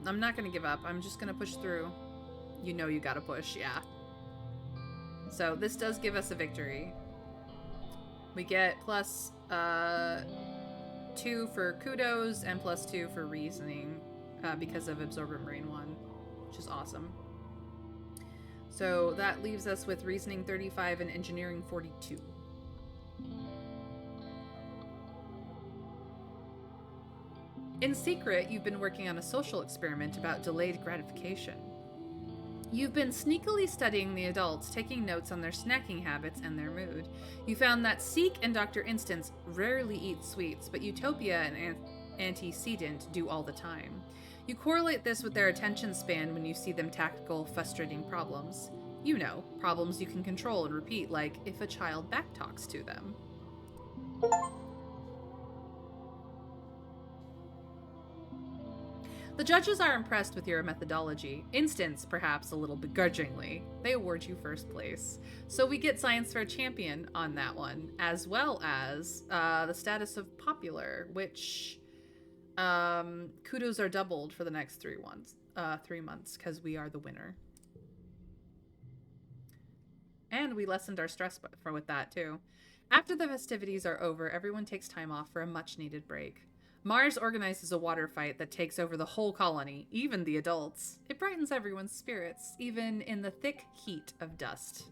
I'm not gonna give up. I'm just gonna push through. You know you gotta push, yeah. So this does give us a victory. We get plus 2 for kudos and plus 2 for reasoning because of Absorbent Brain 1, which is awesome. So that leaves us with reasoning 35 and engineering 42. In secret, you've been working on a social experiment about delayed gratification. You've been sneakily studying the adults, taking notes on their snacking habits and their mood. You found that Seek and Dr. Instance rarely eat sweets, but Utopia and Antecedent do all the time. You correlate this with their attention span when you see them tackle frustrating problems. You know, problems you can control and repeat, like if a child backtalks to them. The judges are impressed with your methodology. Instance, perhaps a little begrudgingly. They award you first place. So we get Science Fair Champion on that one, as well as the status of Popular, which kudos are doubled for the next 3 months, because we are the winner. And we lessened our stress with that, too. After the festivities are over, everyone takes time off for a much-needed break. Mars organizes a water fight that takes over the whole colony, even the adults. It brightens everyone's spirits, even in the thick heat of dust.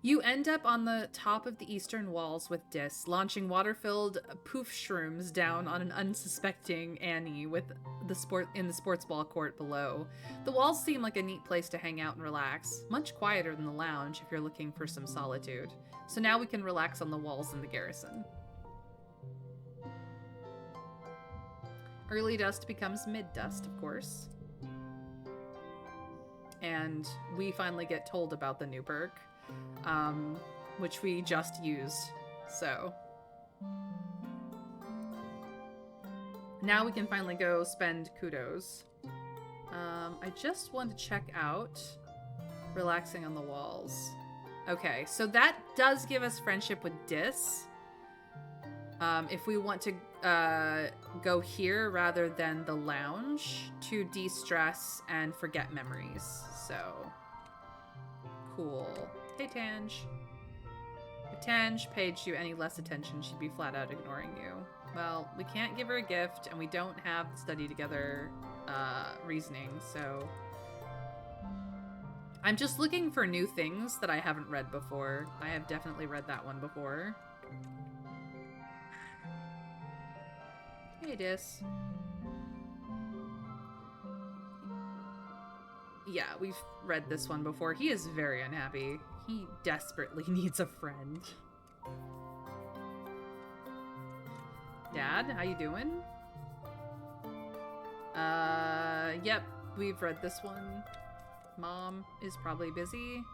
You end up on the top of the eastern walls with Dis, launching water-filled poof shrooms down on an unsuspecting Annie in the sports ball court below. The walls seem like a neat place to hang out and relax, much quieter than the lounge if you're looking for some solitude. So now we can relax on the walls in the garrison. Early dust becomes mid-dust, of course. And we finally get told about the new perk, which we just used. So now we can finally go spend kudos. I just want to check out relaxing on the walls. Okay, so that does give us friendship with Dis. If we want to go here rather than the lounge to de-stress and forget memories. So, cool. Hey, Tange. If Tange paid you any less attention, she'd be flat out ignoring you. Well, we can't give her a gift, and we don't have the study together reasoning, so... I'm just looking for new things that I haven't read before. I have definitely read that one before. Hey, Dis. Yeah, we've read this one before. He is very unhappy. He desperately needs a friend. Dad, how you doing? Yep, we've read this one. Mom is probably busy.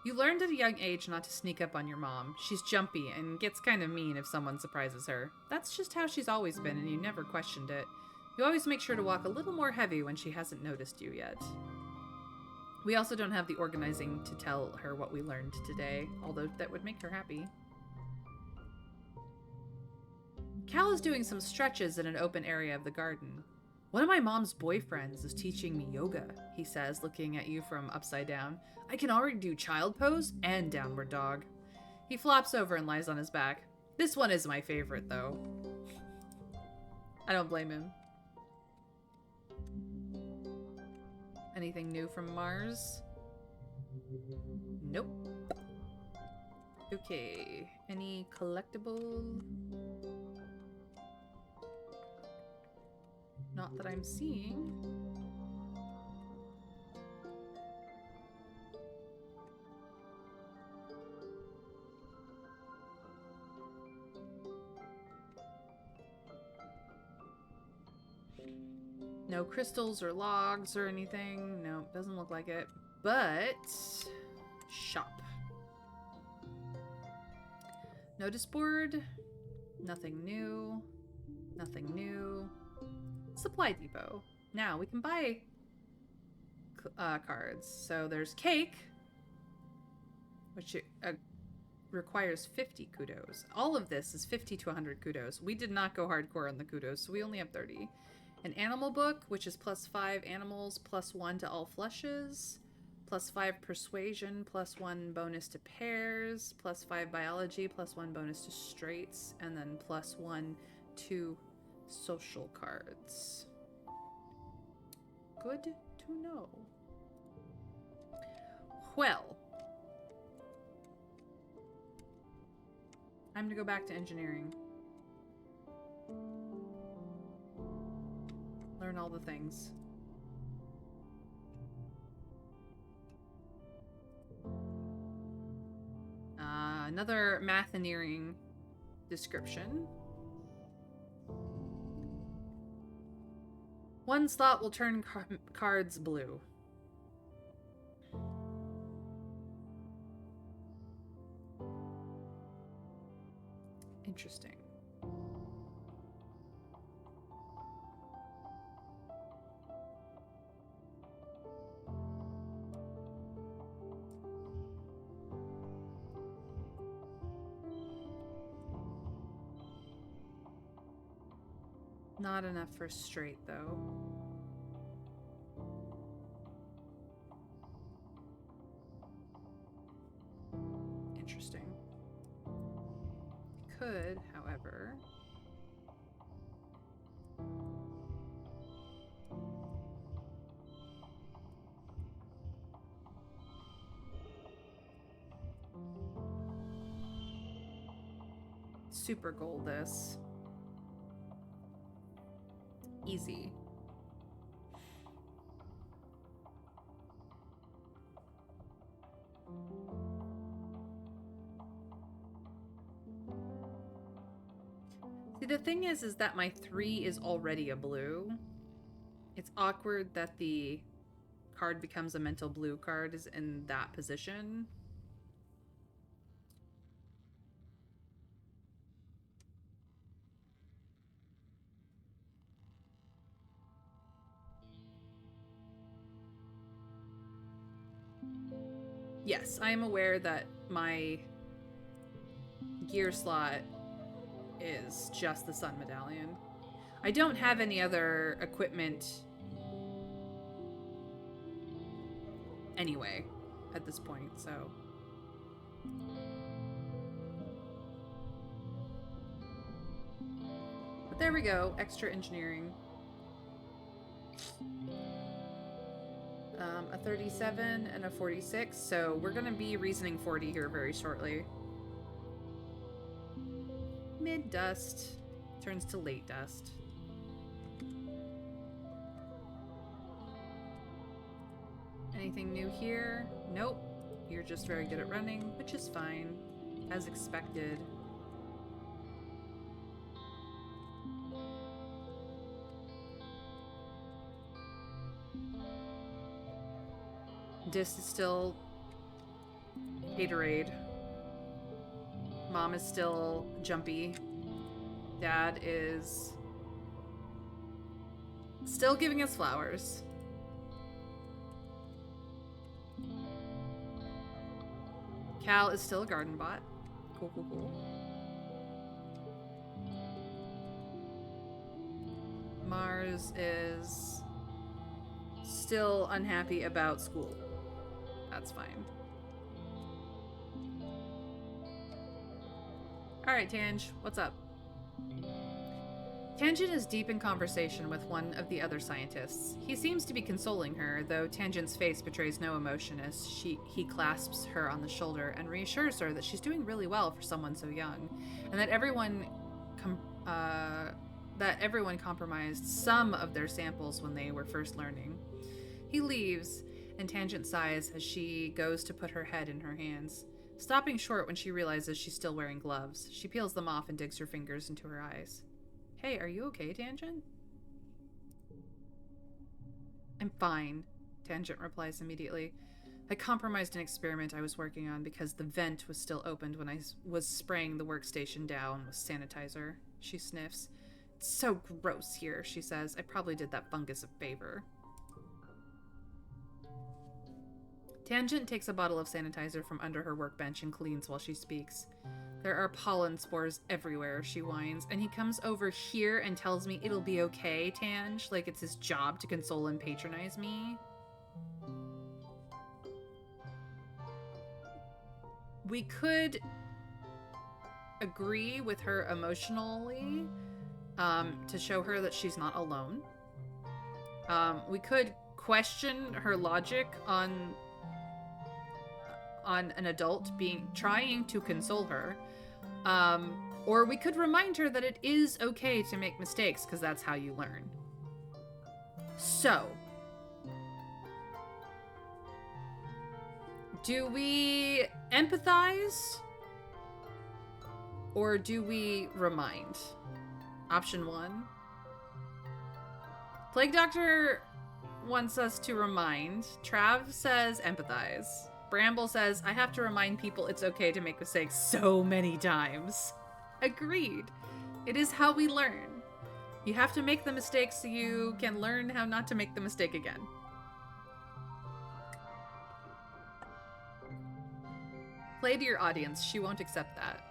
You learned at a young age not to sneak up on your mom. She's jumpy and gets kind of mean if someone surprises her. That's just how she's always been, and you never questioned it. You always make sure to walk a little more heavy when she hasn't noticed you yet. We also don't have the organizing to tell her what we learned today, although that would make her happy. Cal is doing some stretches in an open area of the garden. One of my mom's boyfriends is teaching me yoga, he says, looking at you from upside down. I can already do child pose and downward dog. He flops over and lies on his back. This one is my favorite, though. I don't blame him. Anything new from Mars? Nope. Okay. Any collectible? Not that I'm seeing. No crystals or logs or anything. No, doesn't look like it. But shop. Notice board. Nothing new. Nothing new. Supply depot. Now we can buy cards. So there's cake, which requires 50 kudos. All of this is 50 to 100 kudos. We did not go hardcore on the kudos, so we only have 30. An animal book, which is +5 animals, +1 to all flushes, +5 persuasion, +1 bonus to pairs, +5 biology, +1 bonus to straights, and then +1 to social cards. Good to know. Well, Time to go back to engineering. Learn all the things. Another matheneering description. One slot will turn cards blue. Interesting. Not enough for straight, though. Interesting. Could, however... super gold this. Easy. See, the thing is that my 3 is already a blue. It's awkward that the card becomes a mental blue card is in that position. Yes, I am aware that my gear slot is just the Sun Medallion. I don't have any other equipment anyway at this point, so... But there we go, extra engineering. A 37 and a 46, so we're gonna be reasoning 40 here very shortly. Mid-dust turns to late dust. Anything new here? Nope. You're just very good at running, which is fine. As expected. Dis is still haterade. Mom is still jumpy. Dad is still giving us flowers. Cal is still a garden bot. Cool, cool, cool. Mars is still unhappy about school. That's fine. Alright, Tange, what's up? Tangent is deep in conversation with one of the other scientists. He seems to be consoling her, though Tangent's face betrays no emotion as he clasps her on the shoulder and reassures her that she's doing really well for someone so young, and that everyone compromised some of their samples when they were first learning. He leaves, and Tangent sighs as she goes to put her head in her hands, stopping short when she realizes she's still wearing gloves. She peels them off and digs her fingers into her eyes. Hey, are you okay, Tangent? I'm fine, Tangent replies immediately. I compromised an experiment I was working on because the vent was still opened when I was spraying the workstation down with sanitizer. She sniffs. It's so gross here, she says. I probably did that fungus a favor. Tangent takes a bottle of sanitizer from under her workbench and cleans while she speaks. There are pollen spores everywhere, she whines, and he comes over here and tells me it'll be okay, Tange, like it's his job to console and patronize me. We could agree with her emotionally to show her that she's not alone. We could question her logic on an adult trying to console her, Or we could remind her that it is okay to make mistakes, because that's how you learn. So, do we empathize? Or do we remind? Option 1. Plague Doctor wants us to remind. Trav says empathize. Bramble says, I have to remind people it's okay to make mistakes so many times. Agreed. It is how we learn. You have to make the mistake so you can learn how not to make the mistake again. Play to your audience. She won't accept that.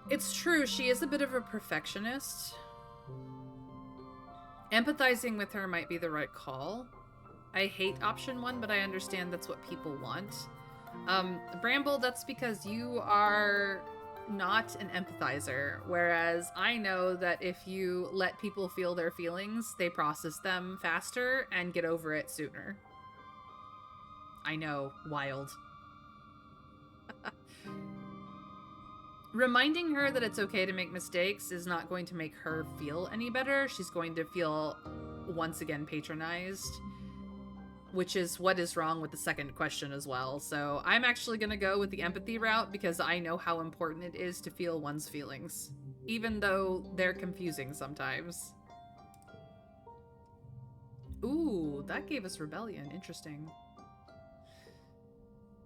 It's true, she is a bit of a perfectionist. Empathizing with her might be the right call. I hate option 1, but I understand that's what people want. Bramble, that's because you are not an empathizer, whereas I know that if you let people feel their feelings, they process them faster and get over it sooner. I know, wild. Reminding her that it's okay to make mistakes is not going to make her feel any better. She's going to feel once again patronized, which is what is wrong with the second question as well. So I'm actually going to go with the empathy route because I know how important it is to feel one's feelings, even though they're confusing sometimes. Ooh, that gave us rebellion. Interesting.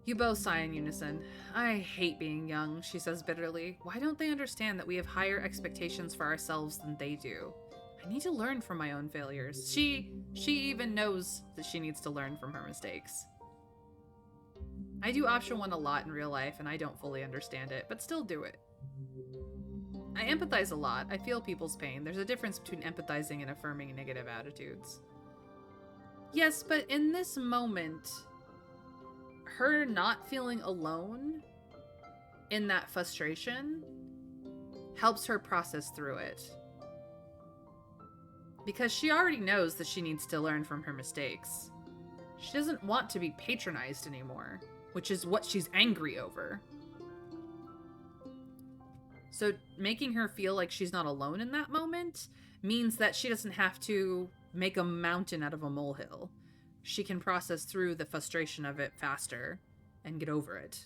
You both sigh in unison. I hate being young, she says bitterly. Why don't they understand that we have higher expectations for ourselves than they do? I need to learn from my own failures. She even knows that she needs to learn from her mistakes. I do option 1 a lot in real life, and I don't fully understand it, but still do it. I empathize a lot. I feel people's pain. There's a difference between empathizing and affirming negative attitudes. Yes, but in this moment, her not feeling alone in that frustration helps her process through it. Because she already knows that she needs to learn from her mistakes. She doesn't want to be patronized anymore, which is what she's angry over. So making her feel like she's not alone in that moment means that she doesn't have to make a mountain out of a molehill. She can process through the frustration of it faster and get over it.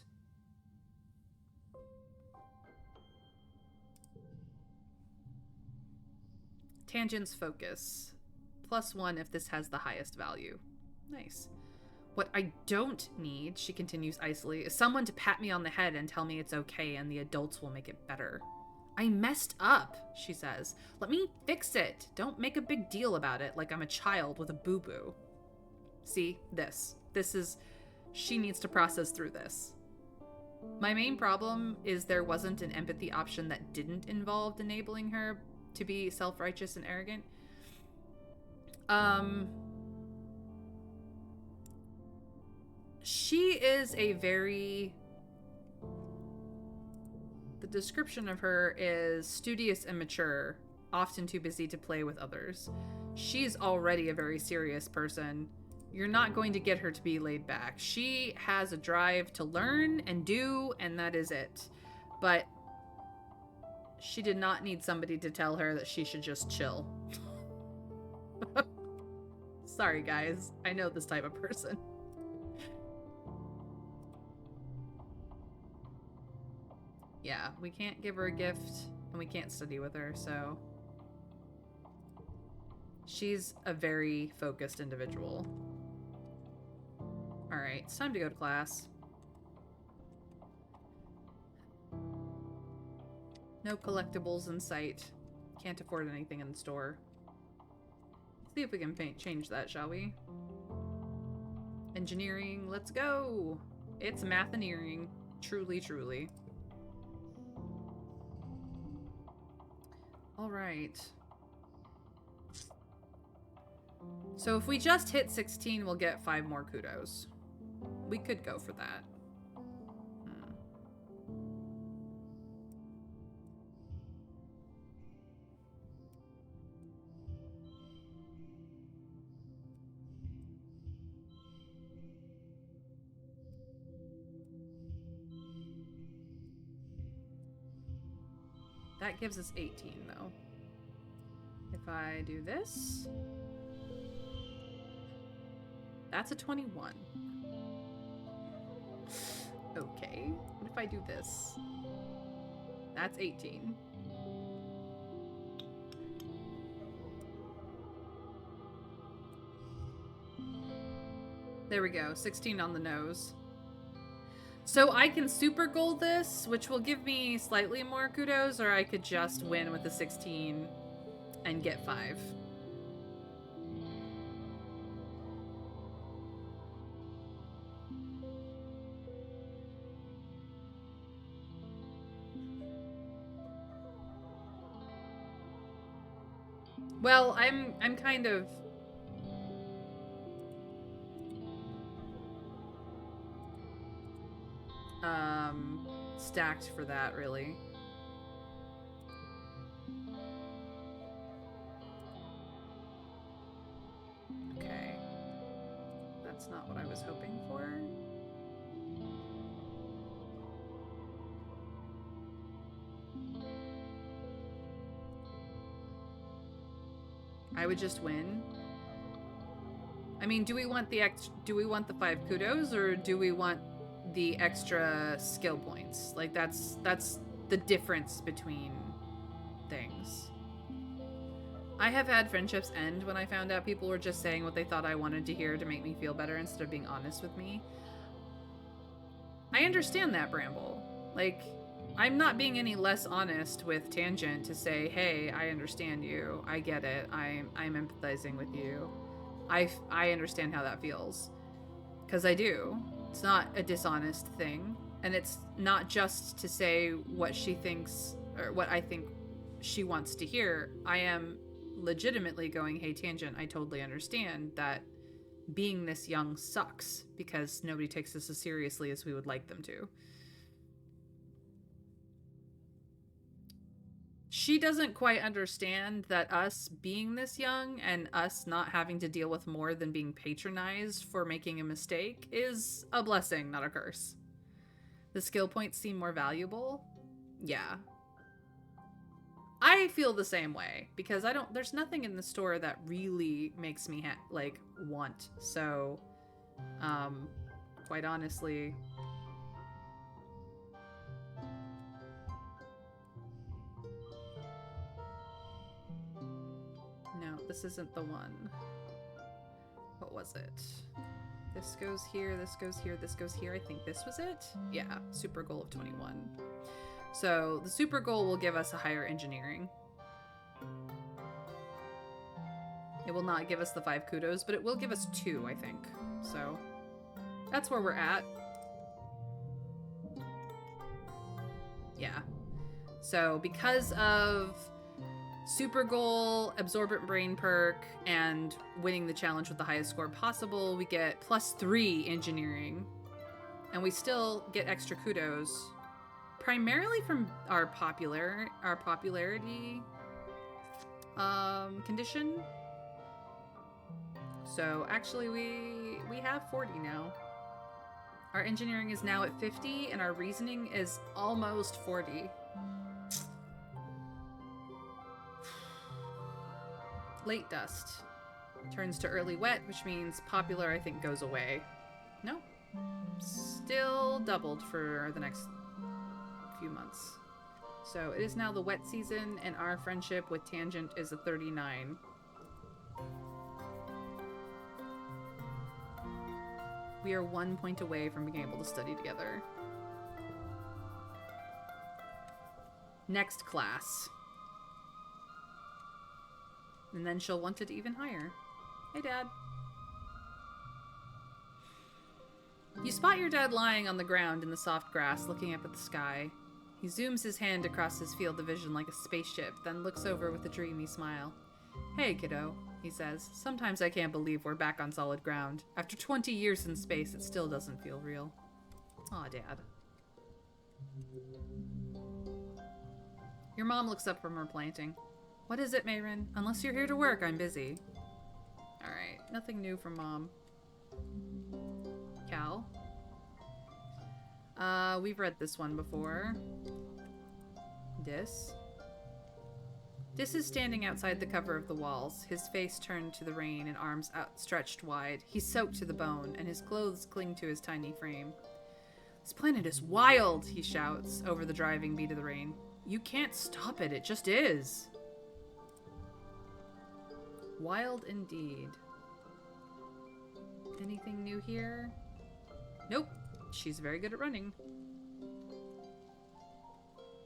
Tangents focus. +1 if this has the highest value. Nice. What I don't need, she continues icily, is someone to pat me on the head and tell me it's okay and the adults will make it better. I messed up, she says. Let me fix it. Don't make a big deal about it like I'm a child with a boo-boo. See, this is, she needs to process through this. My main problem is there wasn't an empathy option that didn't involve enabling her to be self-righteous and arrogant. She is a very... The description of her is studious and mature, often too busy to play with others. She's already a very serious person. You're not going to get her to be laid back. She has a drive to learn and do, and that is it. But she did not need somebody to tell her that she should just chill. Sorry, guys. I know this type of person. Yeah, we can't give her a gift, and we can't study with her, so... She's a very focused individual. Alright, it's time to go to class. No collectibles in sight. Can't afford anything in the store. See if we can change that, shall we? Engineering, let's go! It's matheneering. Truly, truly. Alright. So if we just hit 16, we'll get 5 more kudos. We could go for that. That gives us 18, though. If I do this... That's a 21. Okay. What if I do this? That's 18. There we go. 16 on the nose. So I can super goal this, which will give me slightly more kudos, or I could just win with the 16 and get 5. Well, I'm kind of stacked for that, really. Okay. That's not what I was hoping for. I would just win. I mean, do we want the 5 kudos, or do we want the extra skill points? Like, that's the difference between things. I have had friendships end when I found out people were just saying what they thought I wanted to hear to make me feel better instead of being honest with me. I understand that, Bramble. Like, I'm not being any less honest with Tangent to say, hey, I understand you. I get it. I'm empathizing with you. I understand how that feels. Because I do. It's not a dishonest thing. And it's not just to say what she thinks, or what I think she wants to hear. I am legitimately going, hey, Tangent, I totally understand that being this young sucks, because nobody takes this as seriously as we would like them to. She doesn't quite understand that us being this young and us not having to deal with more than being patronized for making a mistake is a blessing, not a curse. The skill points seem more valuable. Yeah. I feel the same way, because there's nothing in the store that really makes me want. So, quite honestly, no, this isn't the one. What was it? This goes here, this goes here, this goes here. I think this was it? Yeah, super goal of 21. So the super goal will give us a higher engineering. It will not give us the 5 kudos, but it will give us 2, I think. So that's where we're at. Yeah. So because of super goal, absorbent brain perk, and winning the challenge with the highest score possible, we get +3 engineering. And we still get extra kudos, primarily from our popularity condition. So actually we have 40 now. Our engineering is now at 50, and our reasoning is almost 40. Late dust turns to early wet, which means popular, I think, goes away. No. Still doubled for the next few months. So it is now the wet season, and our friendship with Tangent is a 39. We are 1 point away from being able to study together. Next class. And then she'll want it even higher. Hey, Dad. You spot your dad lying on the ground in the soft grass, looking up at the sky. He zooms his hand across his field of vision like a spaceship, then looks over with a dreamy smile. Hey, kiddo, he says. Sometimes I can't believe we're back on solid ground. After 20 years in space, it still doesn't feel real. Aw, Dad. Your mom looks up from her planting. What is it, Mayrin? Unless you're here to work, I'm busy. Alright, nothing new from Mom. Cal? We've read this one before. This. Dis is standing outside the cover of the walls, his face turned to the rain and arms outstretched wide. He's soaked to the bone, and his clothes cling to his tiny frame. This planet is wild, he shouts over the driving beat of the rain. You can't stop it, it just is. Wild indeed. Anything new here? Nope. She's very good at running.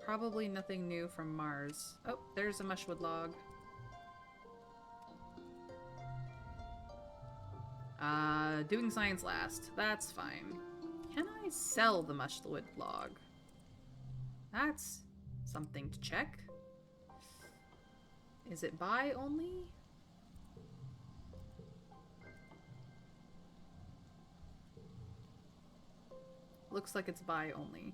Probably nothing new from Mars. Oh, there's a mushwood log. Doing science last. That's fine. Can I sell the mushwood log? That's something to check. Is it buy only? Looks like it's buy only.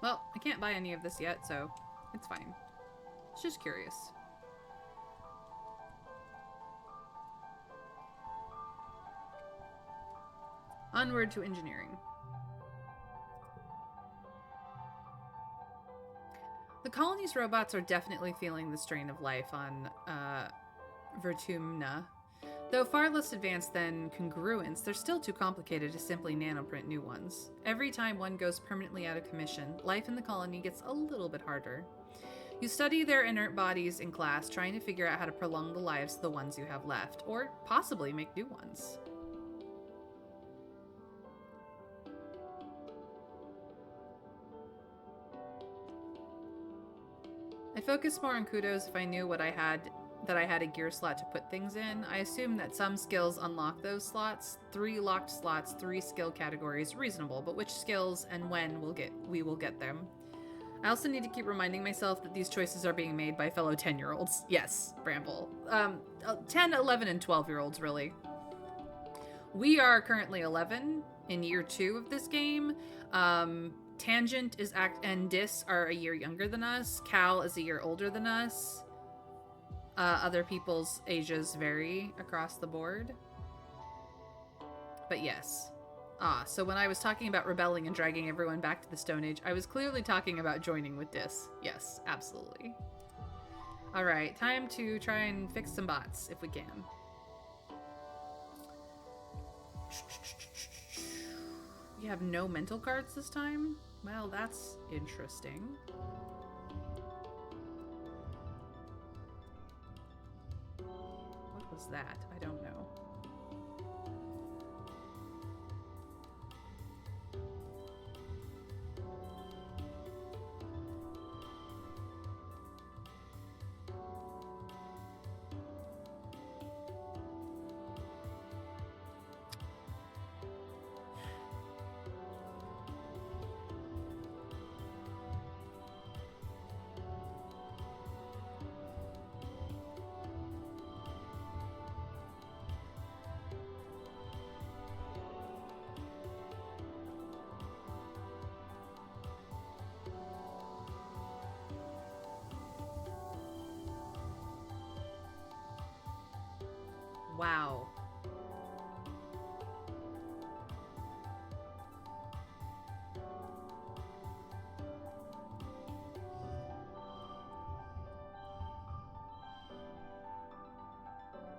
Well, I can't buy any of this yet, so it's fine. It's just curious. Onward to engineering. The colony's robots are definitely feeling the strain of life on Vertumna. Though far less advanced than congruence, they're still too complicated to simply nanoprint new ones. Every time one goes permanently out of commission, life in the colony gets a little bit harder. You study their inert bodies in class, trying to figure out how to prolong the lives of the ones you have left, or possibly make new ones. I focused more on kudos if I knew that I had a gear slot to put things in. I assume that some skills unlock those slots. 3 locked slots, 3 skill categories, reasonable, but which skills and when we will get them. I also need to keep reminding myself that these choices are being made by fellow 10-year-olds. Yes, Bramble. 10, 11, and 12-year-olds, really. We are currently 11 in year 2 of this game. Tangent and Dis are a year younger than us. Cal is a year older than us. Other people's ages vary across the board. But yes. So when I was talking about rebelling and dragging everyone back to the Stone Age, I was clearly talking about joining with Dis. Yes, absolutely. Alright, time to try and fix some bots, if we can. You have no mental cards this time? Well, that's interesting. What was that? I don't know. Wow.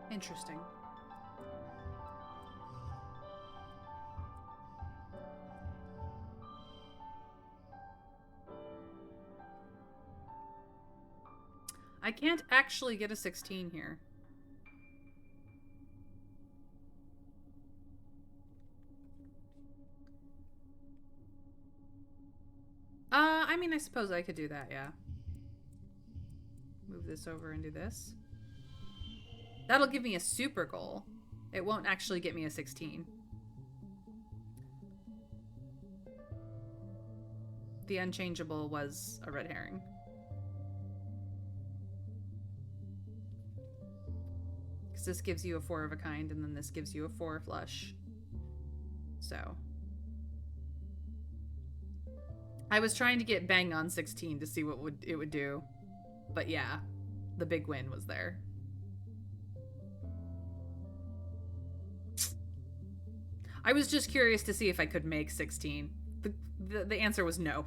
Interesting. I can't actually get a 16 here. I mean, I suppose I could do that, yeah. Move this over and do this. That'll give me a super goal. It won't actually get me a 16. The unchangeable was a red herring. Because this gives you a 4 of a kind, and then this gives you a 4 flush. So... I was trying to get bang on 16 to see what it would do. But yeah, the big win was there. I was just curious to see if I could make 16. The answer was no.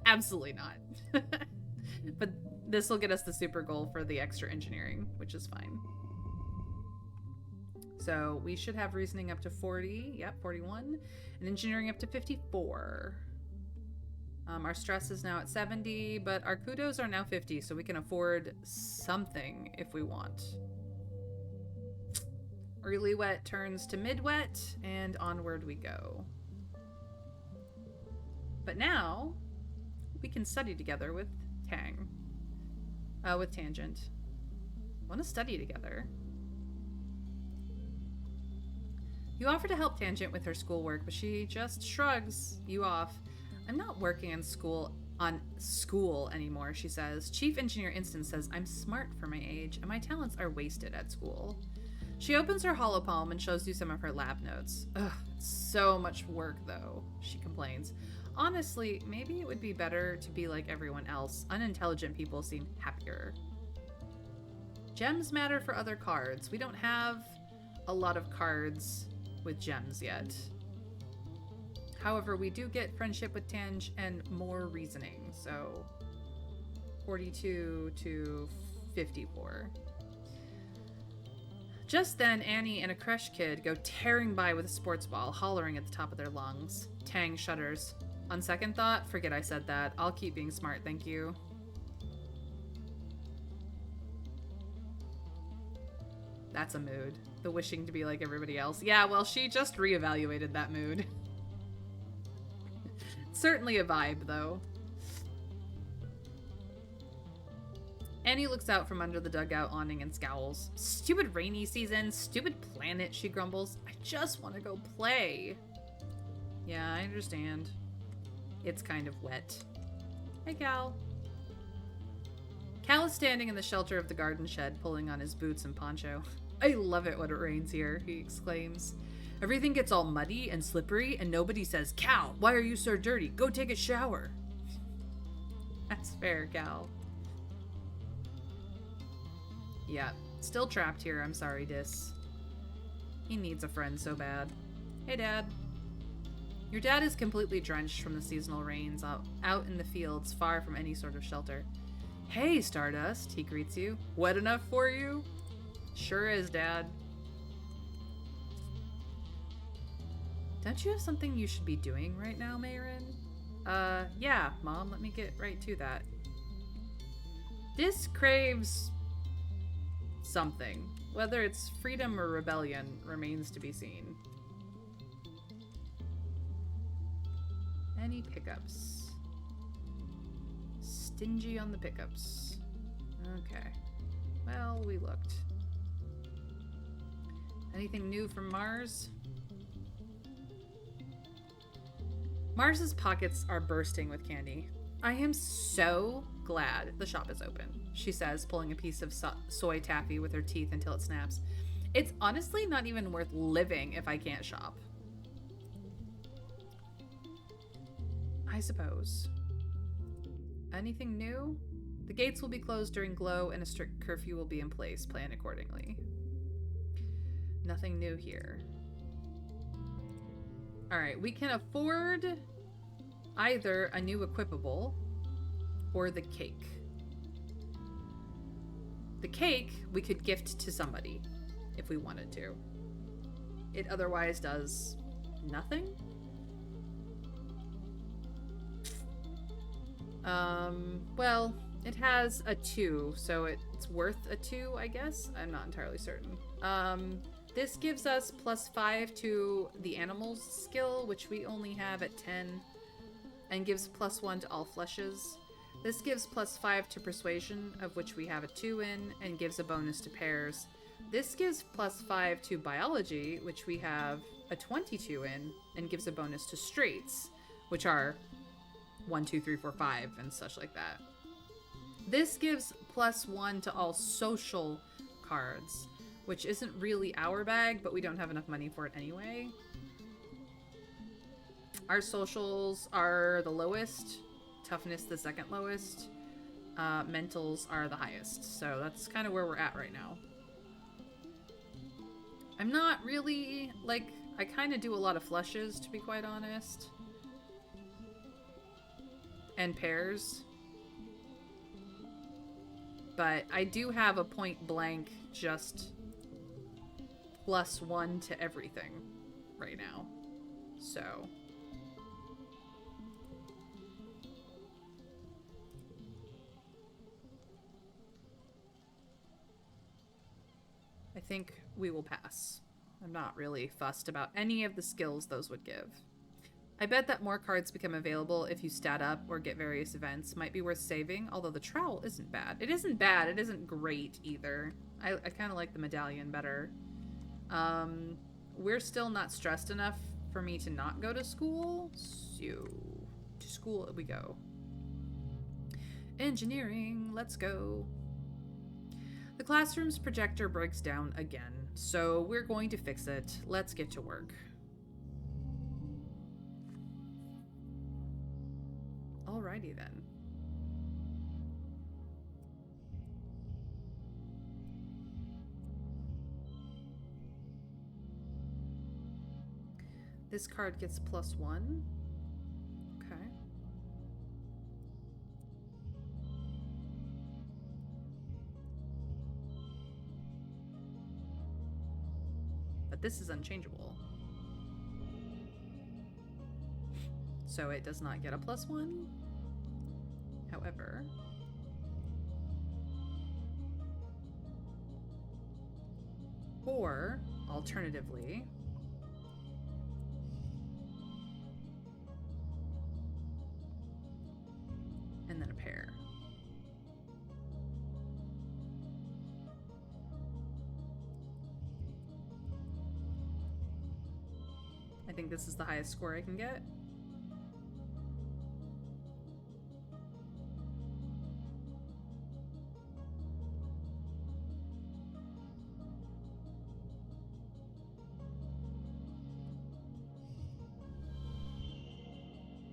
Absolutely not. But this will get us the super goal for the extra engineering, which is fine. So we should have reasoning up to 40. Yep, 41. And engineering up to 54. Our stress is now at 70, but our kudos are now 50, so we can afford something if we want. Early wet turns to mid wet, and onward we go. But now we can study together with Tangent. Want to study together? You offer to help Tangent with her schoolwork, but she just shrugs you off. I'm not working on school anymore, she says. Chief Engineer Instant says I'm smart for my age, and my talents are wasted at school. She opens her holopalm and shows you some of her lab notes. Ugh, so much work, though, she complains. Honestly, maybe it would be better to be like everyone else. Unintelligent people seem happier. Gems matter for other cards. We don't have a lot of cards with gems yet. However, we do get friendship with Tange and more reasoning, so 42 to 54. Just then, Annie and a Crush kid go tearing by with a sports ball, hollering at the top of their lungs. Tang shudders. On second thought, forget I said that. I'll keep being smart, thank you. That's a mood. The wishing to be like everybody else. Yeah, well, she just reevaluated that mood. Certainly a vibe, though. Annie looks out from under the dugout awning and scowls. Stupid rainy season, stupid planet, she grumbles. I just want to go play. Yeah, I understand. It's kind of wet. Hey, Cal. Cal is standing in the shelter of the garden shed, pulling on his boots and poncho. I love it when it rains here, he exclaims. Everything gets all muddy and slippery, and nobody says, Cal, why are you so dirty? Go take a shower. That's fair, Cal. Yeah, still trapped here. I'm sorry, Dis. He needs a friend so bad. Hey, Dad. Your dad is completely drenched from the seasonal rains out in the fields, far from any sort of shelter. Hey, Stardust, he greets you. Wet enough for you? Sure is, Dad. Don't you have something you should be doing right now, Mayrin? Yeah, Mom, let me get right to that. Dis craves something. Whether it's freedom or rebellion remains to be seen. Any pickups? Stingy on the pickups. Okay. Well, we looked. Anything new from Mars? Mars's pockets are bursting with candy. I am so glad the shop is open, she says, pulling a piece of soy taffy with her teeth until it snaps. It's honestly not even worth living if I can't shop. I suppose. Anything new? The gates will be closed during glow and a strict curfew will be in place. Plan accordingly. Nothing new here. Alright, we can afford either a new equipable or the cake. The cake we could gift to somebody if we wanted to. It otherwise does nothing. Well, it has a 2, so it's worth a 2, I guess. I'm not entirely certain. This gives us +5 to the animals skill, which we only have at 10, and gives +1 to all fleshes. This gives +5 to persuasion, of which we have a 2 in, and gives a bonus to pairs. This gives +5 to biology, which we have a 22 in, and gives a bonus to straights, which are 1, 2, 3, 4, 5, and such like that. This gives +1 to all social cards, which isn't really our bag, but we don't have enough money for it anyway. Our socials are the lowest, toughness the second lowest, mentals are the highest, so that's kind of where we're at right now. I'm not really, like, I kind of do a lot of flushes, to be quite honest. And pairs. But I do have a point blank just +1 to everything right now. So... I think we will pass. I'm not really fussed about any of the skills those would give. I bet that more cards become available if you stat up or get various events. Might be worth saving, although the trowel isn't bad. It isn't bad. It isn't great either. I kind of like the medallion better. We're still not stressed enough for me to not go to school. So, to school we go. Engineering, let's go. The classroom's projector breaks down again, so we're going to fix it. Let's get to work. Alrighty then. This card gets +1. Okay. But this is unchangeable. So it does not get a +1. However, or alternatively, and then a pair. I think this is the highest score I can get.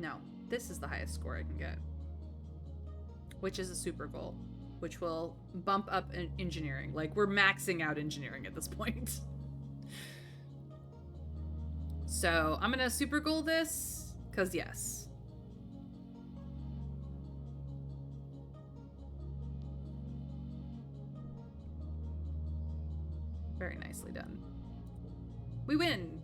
No, this is the highest score I can get. Which is a super goal. Which will bump up engineering. Like, we're maxing out engineering at this point. So, I'm gonna super goal this, because yes. Very nicely done. We win!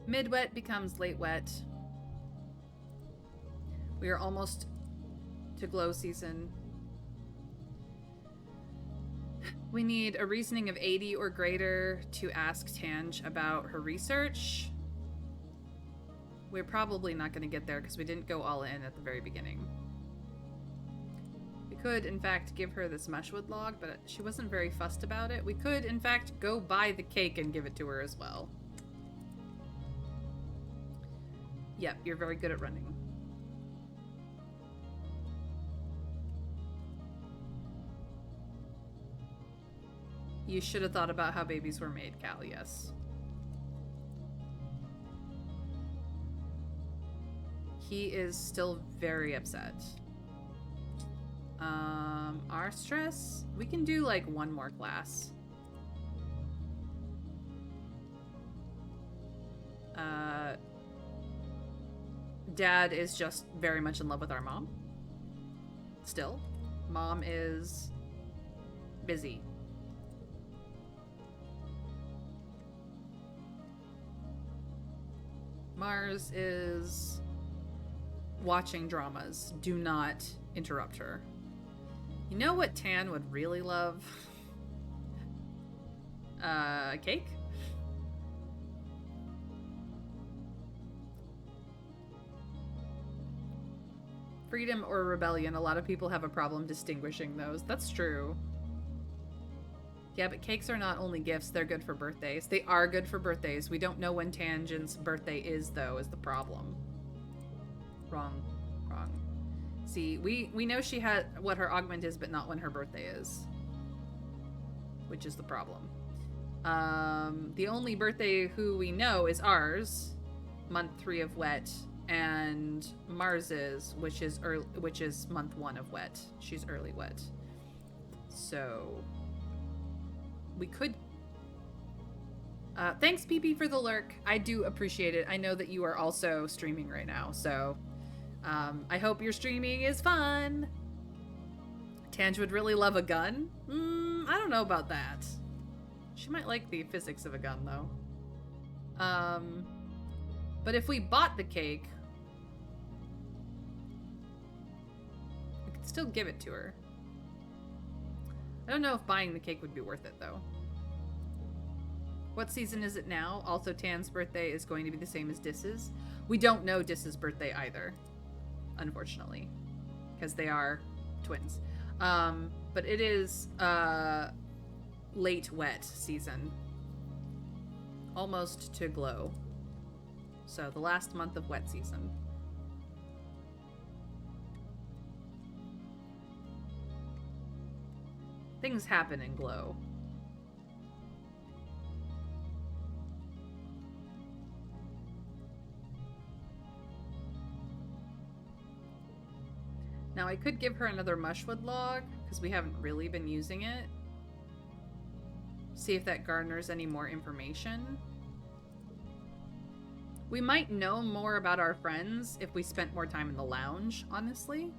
Mid-wet becomes late wet. We are almost to glow season. We need a reasoning of 80 or greater to ask Tange about her research. We're probably not going to get there because we didn't go all in at the very beginning. We could, in fact, give her this mushwood log, but she wasn't very fussed about it. We could, in fact, go buy the cake and give it to her as well. Yep, you're very good at running. You should have thought about how babies were made, Cal, yes. He is still very upset. Our stress? We can do like one more class. Dad is just very much in love with our mom. Still. Mom is busy. Mars is watching dramas. Do not interrupt her. You know what Tan would really love? Cake? Freedom or rebellion, a lot of people have a problem distinguishing those. That's true. Yeah, but cakes are not only gifts, they're good for birthdays. They are good for birthdays. We don't know when Tangent's birthday is, though, is the problem. Wrong. Wrong. See, we know she had what her augment is, but not when her birthday is. Which is the problem. The only birthday who we know is ours. Month 3 of wet. and Mars's, which is month 1 of wet. She's early wet. So we could thanks PP for the lurk. I do appreciate it. I know that you are also streaming right now, so I hope your streaming is fun. Tange would really love a gun. I don't know about that. She might like the physics of a gun, though. But if we bought the cake, we could still give it to her. I don't know if buying the cake would be worth it, though. What season is it now? Also, Tan's birthday is going to be the same as Dis's. We don't know Dis's birthday either, unfortunately, because they are twins. But it is late wet season, almost to glow. So the last month of wet season. Things happen in glow. Now I could give her another mushwood log, because we haven't really been using it. See if that garners any more information. We might know more about our friends if we spent more time in the lounge, honestly.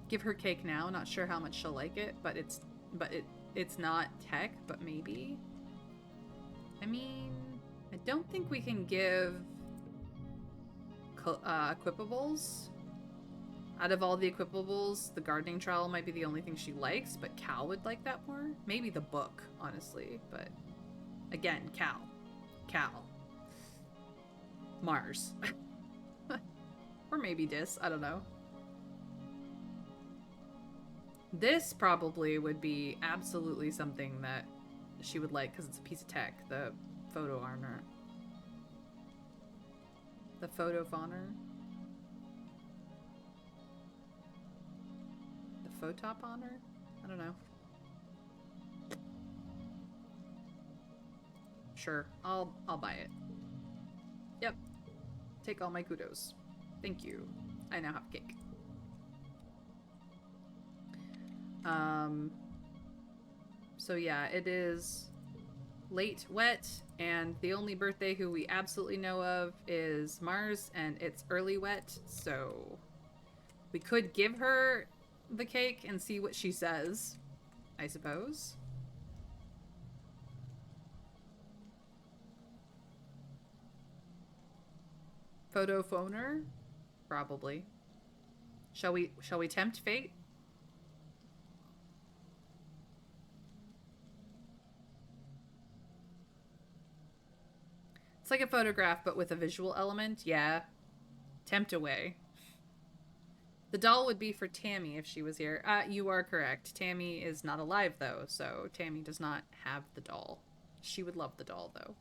Give her cake now, not sure how much she'll like it, but it's not tech, but maybe. I mean, I don't think we can give equipables. Out of all the equipables, the gardening trowel might be the only thing she likes, but Cal would like that more. Maybe the book, honestly, but again, Cal. Mars. Or maybe Dis, I don't know. This probably would be absolutely something that she would like because it's a piece of tech, the photo honor. The photo honor. The photop honor? I don't know. Sure, I'll buy it. Yep. Take all my kudos. Thank you. I now have cake. So yeah, it is late wet, and the only birthday who we absolutely know of is Mars, and it's early wet, so we could give her the cake and see what she says, I suppose. Photo phoner? Probably. Shall we tempt fate? It's like a photograph, but with a visual element. Yeah. Tempt away. The doll would be for Tammy if she was here. You are correct. Tammy is not alive, though, so Tammy does not have the doll. She would love the doll, though.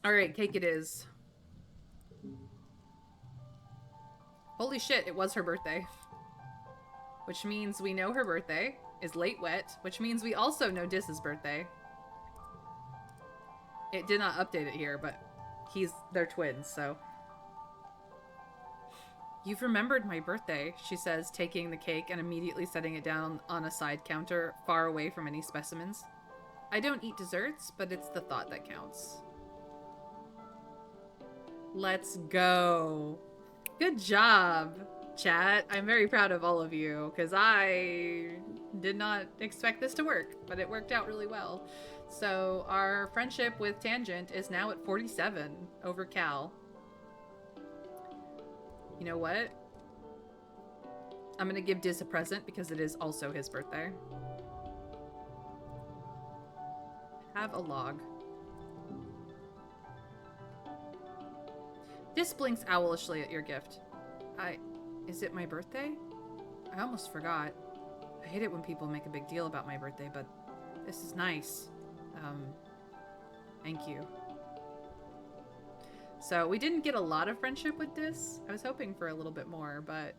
Alright, cake it is. Holy shit, it was her birthday. Which means we know her birthday is late wet, which means we also know Dis's birthday. It did not update it here, but they're twins, so. You've remembered my birthday, she says, taking the cake and immediately setting it down on a side counter far away from any specimens. I don't eat desserts, but it's the thought that counts. Let's go. Good job, chat. I'm very proud of all of you, because I did not expect this to work, but it worked out really well. So our friendship with Tangent is now at 47 over Cal. You know what? I'm gonna give Diz a present because it is also his birthday. Have a log. Dis blinks owlishly at your gift. Is it my birthday? I almost forgot. I hate it when people make a big deal about my birthday, but this is nice. Thank you. So we didn't get a lot of friendship with Dis. I was hoping for a little bit more, but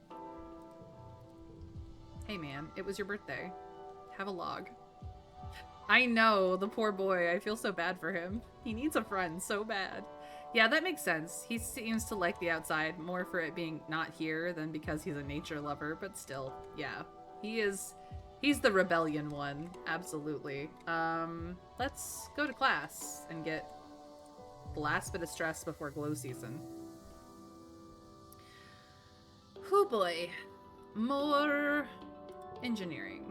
hey man, it was your birthday. Have a log. I know, the poor boy. I feel so bad for him. He needs a friend so bad. Yeah, that makes sense. He seems to like the outside more for it being not here than because he's a nature lover, but still, yeah. He's the rebellion one, absolutely. Let's go to class and get the last bit of stress before glow season. Hoo boy. More engineering.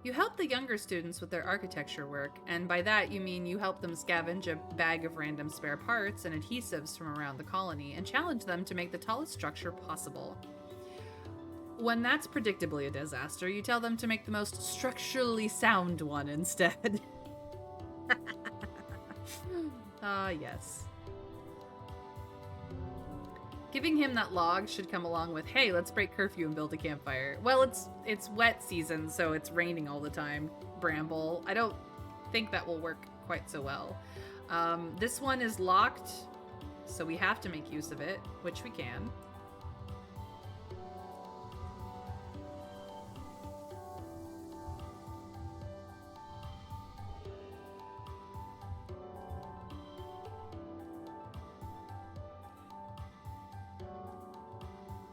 You help the younger students with their architecture work, and by that you mean you help them scavenge a bag of random spare parts and adhesives from around the colony and challenge them to make the tallest structure possible. When that's predictably a disaster, you tell them to make the most structurally sound one instead. Yes. Giving him that log should come along with, hey, let's break curfew and build a campfire. Well, it's wet season, so it's raining all the time, Bramble. I don't think that will work quite so well. This one is locked, so we have to make use of it, which we can.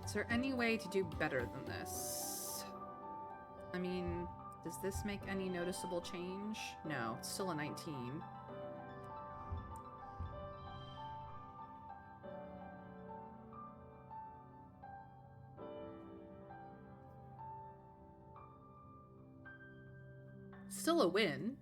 Is there any way to do better than this? I mean, does this make any noticeable change? No, it's still a 19. Still a win.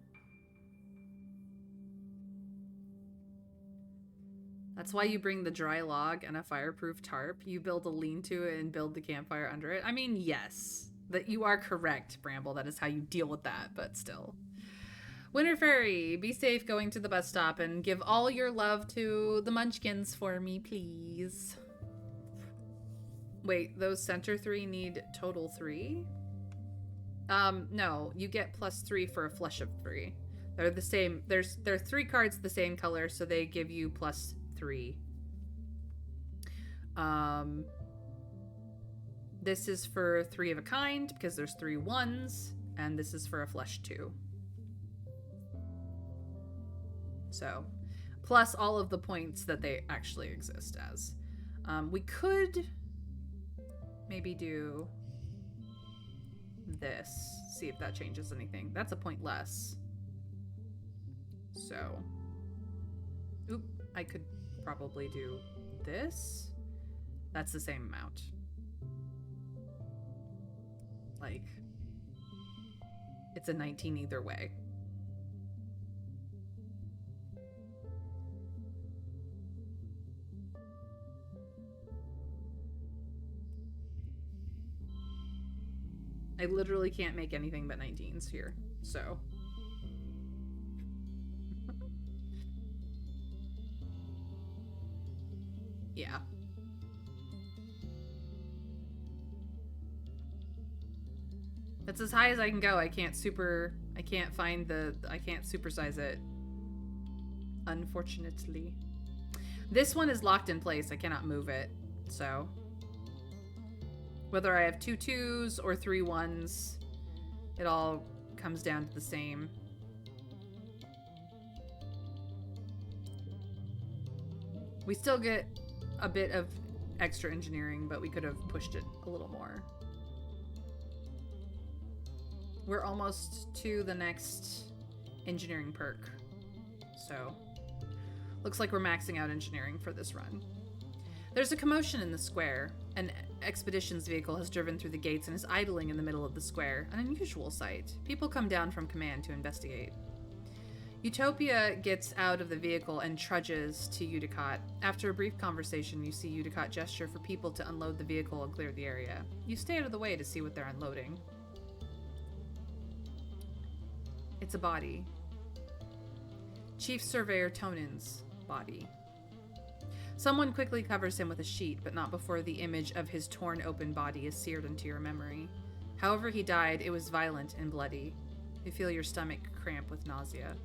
That's why you bring the dry log and a fireproof tarp. You build a lean-to and build the campfire under it. I mean, yes. That you are correct, Bramble. That is how you deal with that, but still. Winter Fairy, be safe going to the bus stop and give all your love to the Munchkins for me, please. Wait, those center 3 need total 3? No, you get +3 for a flush of 3. They're the same. They're 3 cards the same color, so they give you +3. This is for 3 of a kind because there's 3 ones, and this is for a flush 2. So, plus all of the points that they actually exist as. We could maybe do this, see if that changes anything. That's a point less. So, oop, I could probably do this. That's the same amount. Like, it's a 19 either way. I literally can't make anything but 19s here, so. Yeah. That's as high as I can go. I can't supersize it. Unfortunately. This one is locked in place. I cannot move it, so. Whether I have 2 2s or 3 1s, it all comes down to the same. We still get a bit of extra engineering, but we could have pushed it a little more. We're almost to the next engineering perk, so looks like we're maxing out engineering for this run. There's a commotion in the square. An expeditions vehicle has driven through the gates and is idling in the middle of the square, an unusual sight. People come down from command to investigate. Utopia gets out of the vehicle and trudges to Udicott. After a brief conversation, you see Udicott gesture for people to unload the vehicle and clear the area. You stay out of the way to see what they're unloading. It's a body. Chief Surveyor Tonin's body. Someone quickly covers him with a sheet, but not before the image of his torn open body is seared into your memory. However he died, it was violent and bloody. You feel your stomach cramp with nausea.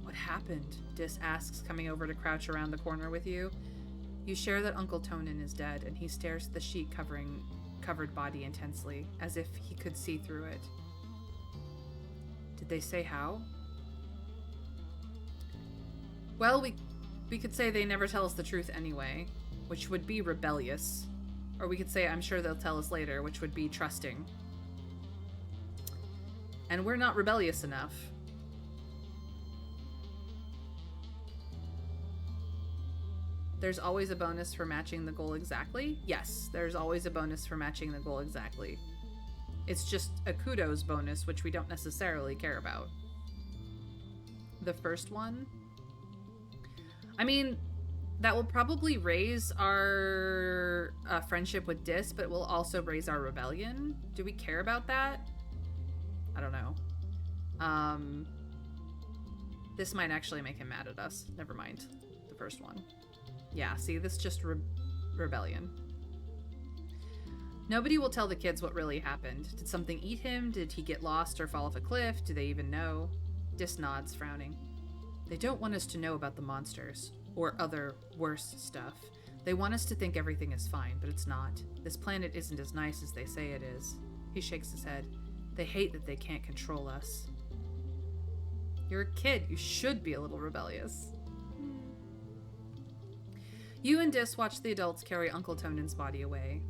What happened? Dis asks, coming over to crouch around the corner with you. You share that Uncle Tonin is dead, and he stares at the sheet covered body intensely, as if he could see through it. they say how? Well, we could say they never tell us the truth anyway, which would be rebellious. Or we could say, I'm sure they'll tell us later, which would be trusting. And we're not rebellious enough. There's always a bonus for matching the goal exactly? Yes, there's always a bonus for matching the goal exactly. It's just a kudos bonus, which we don't necessarily care about. The first one? I mean, that will probably raise our friendship with Dis, but it will also raise our rebellion. Do we care about that? I don't know. This might actually make him mad at us. Never mind. The first one. Yeah, see, this just rebellion. Nobody will tell the kids what really happened. Did something eat him? Did he get lost or fall off a cliff? Do they even know? Dis nods, frowning. They don't want us to know about the monsters. Or other, worse stuff. They want us to think everything is fine, but it's not. This planet isn't as nice as they say it is. He shakes his head. They hate that they can't control us. You're a kid. You should be a little rebellious. You and Dis watch the adults carry Uncle Tonan's body away.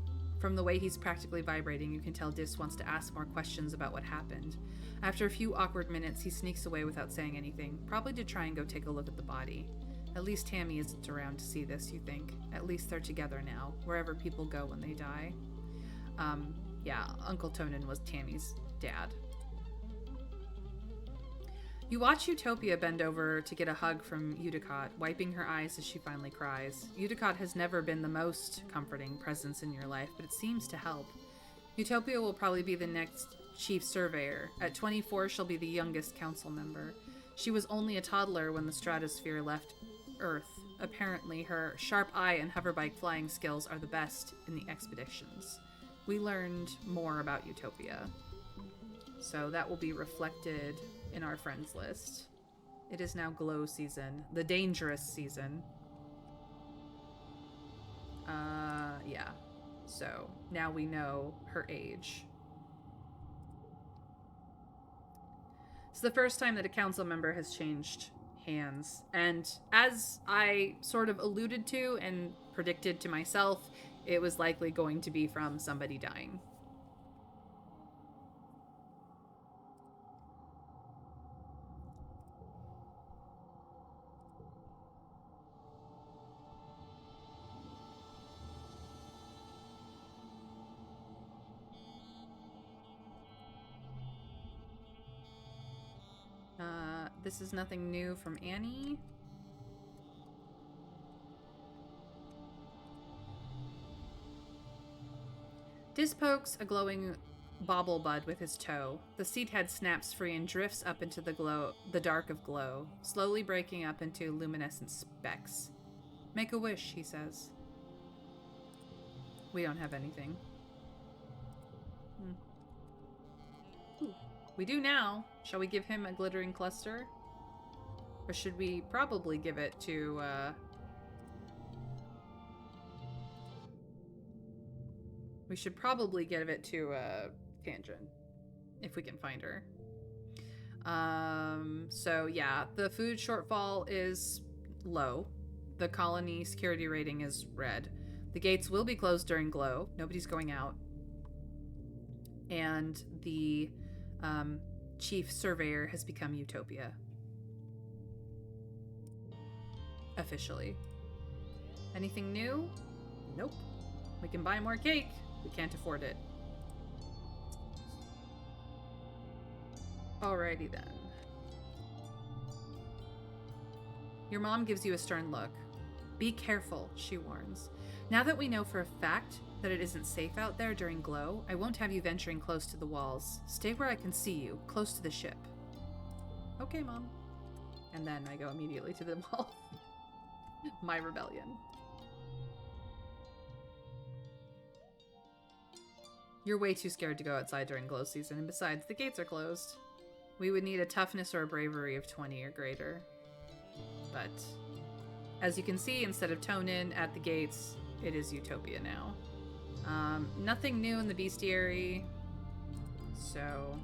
From the way he's practically vibrating, you can tell Dis wants to ask more questions about what happened. After a few awkward minutes, he sneaks away without saying anything, probably to try and go take a look at the body. At least Tammy isn't around to see this, you think. At least they're together now, wherever people go when they die. Yeah, Uncle Tonan was Tammy's dad. You watch Utopia bend over to get a hug from Udicott, wiping her eyes as she finally cries. Udicott has never been the most comforting presence in your life, but it seems to help. Utopia will probably be the next chief surveyor. At 24, she'll be the youngest council member. She was only a toddler when the stratosphere left Earth. Apparently, her sharp eye and hoverbike flying skills are the best in the expeditions. We learned more about Utopia. So that will be reflected in our friends list. It is now glow season, the dangerous season. Yeah. So now we know her age. It's the first time that a council member has changed hands. And as I sort of alluded to and predicted to myself, it was likely going to be from somebody dying. This is nothing new from Annie. Dis pokes a glowing bauble bud with his toe. The seed head snaps free and drifts up into the dark of glow, slowly breaking up into luminescent specks. Make a wish, he says. We don't have anything. We do now. Shall we give him a glittering cluster? Or should we probably give it to, we should probably give it to, Tangent. If we can find her. So yeah, the food shortfall is low. The colony security rating is red. The gates will be closed during glow. Nobody's going out. And the chief surveyor has become Utopia. Officially. Anything new? Nope. We can buy more cake. We can't afford it. Alrighty then. Your mom gives you a stern look. Be careful, she warns. Now that we know for a fact that it isn't safe out there during glow, I won't have you venturing close to the walls. Stay where I can see you, close to the ship. Okay, Mom. And then I go immediately to the wall. My rebellion. You're way too scared to go outside during glow season, and besides, the gates are closed. We would need a toughness or a bravery of 20 or greater. But, as you can see, instead of Tonin at the gates, it is Utopia now. Nothing new in the bestiary. So,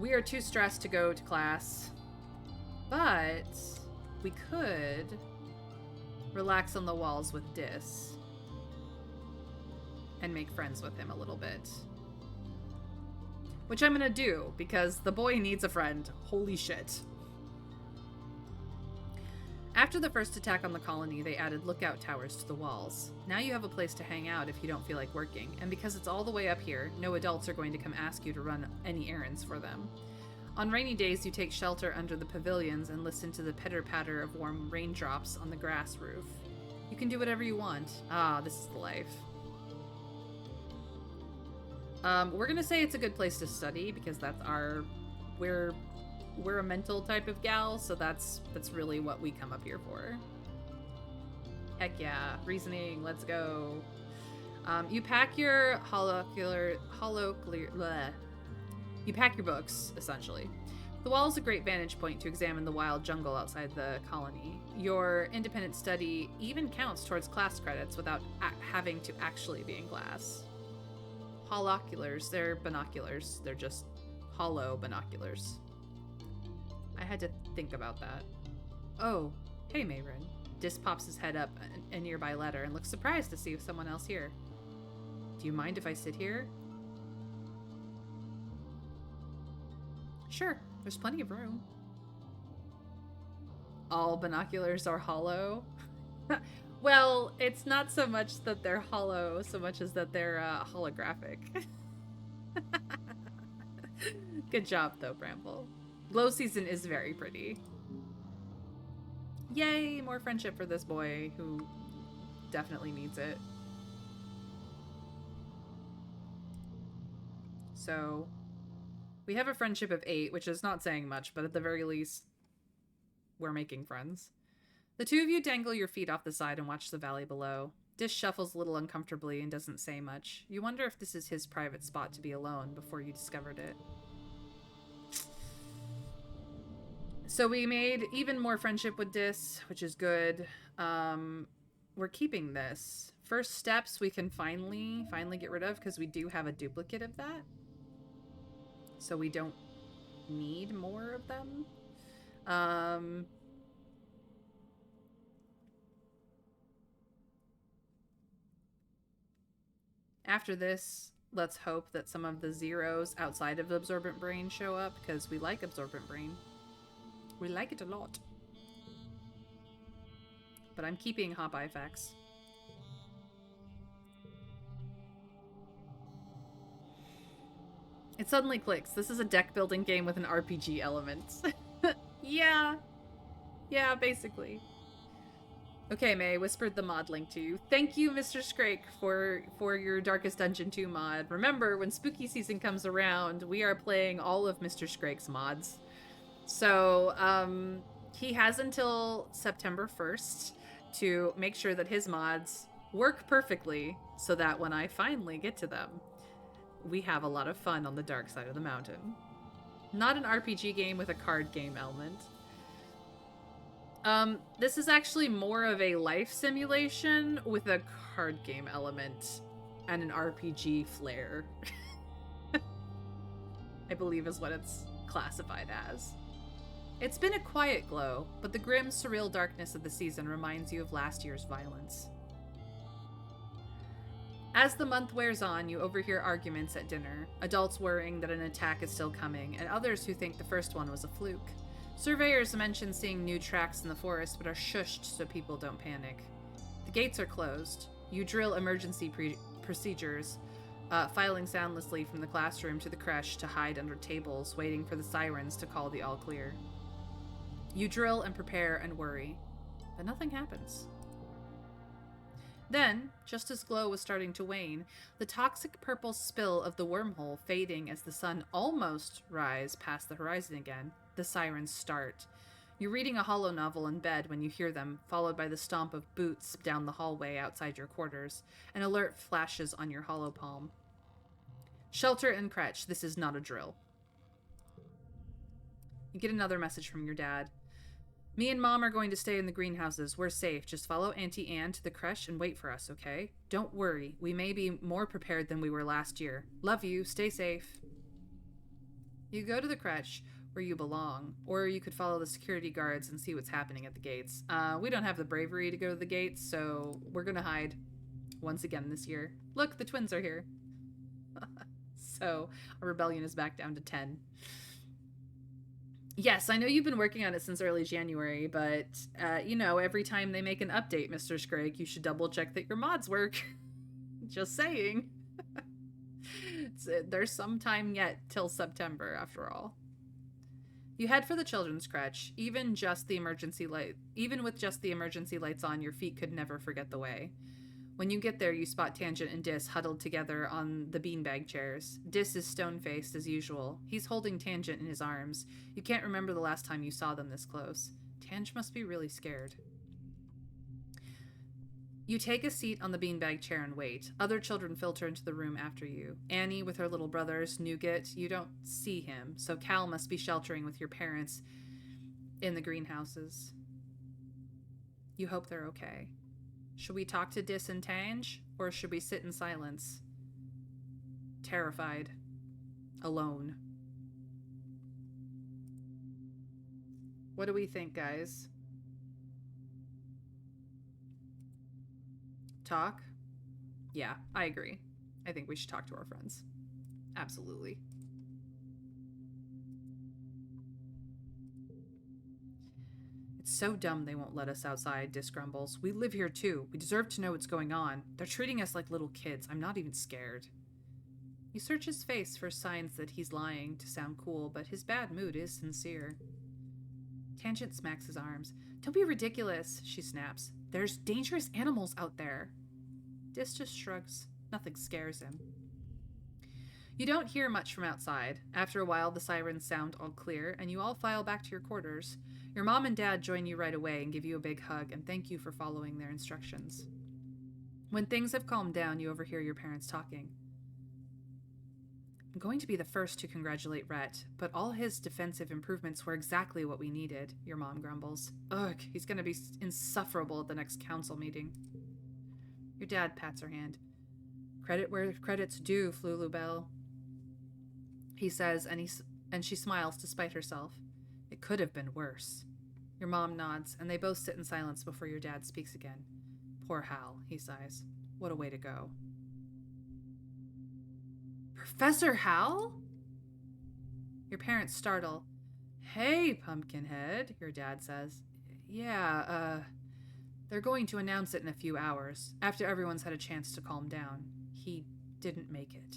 We are too stressed to go to class, but we could relax on the walls with Dis and make friends with him a little bit. Which I'm gonna do, because the boy needs a friend. Holy shit. After the first attack on the colony, they added lookout towers to the walls. Now you have a place to hang out if you don't feel like working, and because it's all the way up here, no adults are going to come ask you to run any errands for them. On rainy days, you take shelter under the pavilions and listen to the pitter-patter of warm raindrops on the grass roof. You can do whatever you want. Ah, this is the life. We're gonna say it's a good place to study, because that's our... We're a mental type of gal, so that's really what we come up here for. Heck yeah, reasoning, let's go. You pack your you pack your books, essentially. The wall is a great vantage point to examine the wild jungle outside the colony. Your independent study even counts towards class credits without having to actually be in class. Holoculars, they're binoculars. They're just hollow binoculars. I had to think about that. Oh, hey, Mayrin. Dis pops his head up a nearby letter and looks surprised to see someone else here. Do you mind if I sit here? Sure, there's plenty of room. All binoculars are hollow? Well, it's not so much that they're hollow, so much as that they're holographic. Good job, though, Bramble. Glow season is very pretty. Yay, more friendship for this boy who definitely needs it. So, we have a friendship of 8, which is not saying much, but at the very least, we're making friends. The two of you dangle your feet off the side and watch the valley below. Dish shuffles a little uncomfortably and doesn't say much. You wonder if this is his private spot to be alone before you discovered it. So we made even more friendship with Dis, which is good. We're keeping this. First steps we can finally get rid of, because we do have a duplicate of that. So we don't need more of them. After this, let's hope that some of the zeros outside of Absorbent Brain show up, because we like Absorbent Brain. We like it a lot. But I'm keeping Hop Ifex. It suddenly clicks. This is a deck building game with an RPG element. Yeah. Yeah, basically. Okay, May, whispered the mod link to you. Thank you, Mr. Scrake, for your Darkest Dungeon 2 mod. Remember, when spooky season comes around, we are playing all of Mr. Scrake's mods. So, he has until September 1st to make sure that his mods work perfectly so that when I finally get to them, we have a lot of fun on the dark side of the mountain. Not an RPG game with a card game element. This is actually more of a life simulation with a card game element and an RPG flair. I believe is what it's classified as. It's been a quiet glow, but the grim, surreal darkness of the season reminds you of last year's violence. As the month wears on, you overhear arguments at dinner, adults worrying that an attack is still coming, and others who think the first one was a fluke. Surveyors mention seeing new tracks in the forest, but are shushed so people don't panic. The gates are closed. You drill emergency procedures, filing soundlessly from the classroom to the creche to hide under tables, waiting for the sirens to call the all-clear. You drill and prepare and worry, but nothing happens. Then, just as glow was starting to wane, the toxic purple spill of the wormhole fading as the sun almost rise past the horizon again, the sirens start. You're reading a holo novel in bed when you hear them, followed by the stomp of boots down the hallway outside your quarters. An alert flashes on your hollow palm. Shelter and Cretch, this is not a drill. You get another message from your dad. Me and Mom are going to stay in the greenhouses. We're safe. Just follow Auntie Anne to the creche and wait for us, okay? Don't worry. We may be more prepared than we were last year. Love you. Stay safe. You go to the crèche where you belong, or you could follow the security guards and see what's happening at the gates. We don't have the bravery to go to the gates, so we're gonna hide once again this year. Look, the twins are here. So our rebellion is back down to 10. Yes, I know you've been working on it since early January, but, every time they make an update, Mr. Scragg, you should double check that your mods work. Just saying. There's some time yet till September, after all. You head for the children's crèche. Even with just the emergency lights on, your feet could never forget the way. When you get there, you spot Tangent and Dis huddled together on the beanbag chairs. Dis is stone-faced as usual. He's holding Tangent in his arms. You can't remember the last time you saw them this close. Tange must be really scared. You take a seat on the beanbag chair and wait. Other children filter into the room after you. Annie with her little brothers, Nougat, you don't see him, so Cal must be sheltering with your parents in the greenhouses. You hope they're okay. Should we talk to Dis and Tange, or should we sit in silence? Terrified. Alone. What do we think, guys? Talk? Yeah, I agree. I think we should talk to our friends. Absolutely. It's so dumb they won't let us outside, Dis grumbles. We live here too. We deserve to know what's going on. They're treating us like little kids. I'm not even scared. You search his face for signs that he's lying to sound cool, but his bad mood is sincere. Tangent smacks his arms. Don't be ridiculous, she snaps. There's dangerous animals out there. Dis just shrugs. Nothing scares him. You don't hear much from outside. After a while, the sirens sound all clear, and you all file back to your quarters. Your mom and dad join you right away and give you a big hug and thank you for following their instructions. When things have calmed down, you overhear your parents talking. I'm going to be the first to congratulate Rhett, but all his defensive improvements were exactly what we needed, your mom grumbles. Ugh, he's going to be insufferable at the next council meeting. Your dad pats her hand. Credit where credit's due, Flulubelle, he says, and she smiles despite herself. It could have been worse. Your mom nods, and they both sit in silence before your dad speaks again. Poor Hal, he sighs. What a way to go. Professor Hal? Your parents startle. Hey, Pumpkinhead, your dad says. Yeah, they're going to announce it in a few hours, after everyone's had a chance to calm down. He didn't make it.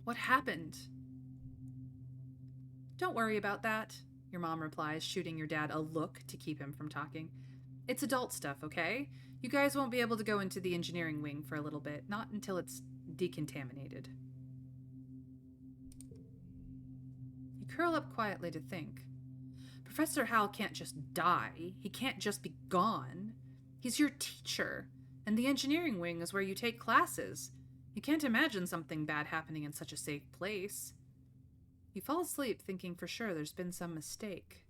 What happened? Don't worry about that, your mom replies, shooting your dad a look to keep him from talking. It's adult stuff, okay? You guys won't be able to go into the engineering wing for a little bit, not until it's decontaminated. You curl up quietly to think. Professor Hal can't just die. He can't just be gone. He's your teacher, and the engineering wing is where you take classes. You can't imagine something bad happening in such a safe place. You fall asleep thinking for sure there's been some mistake.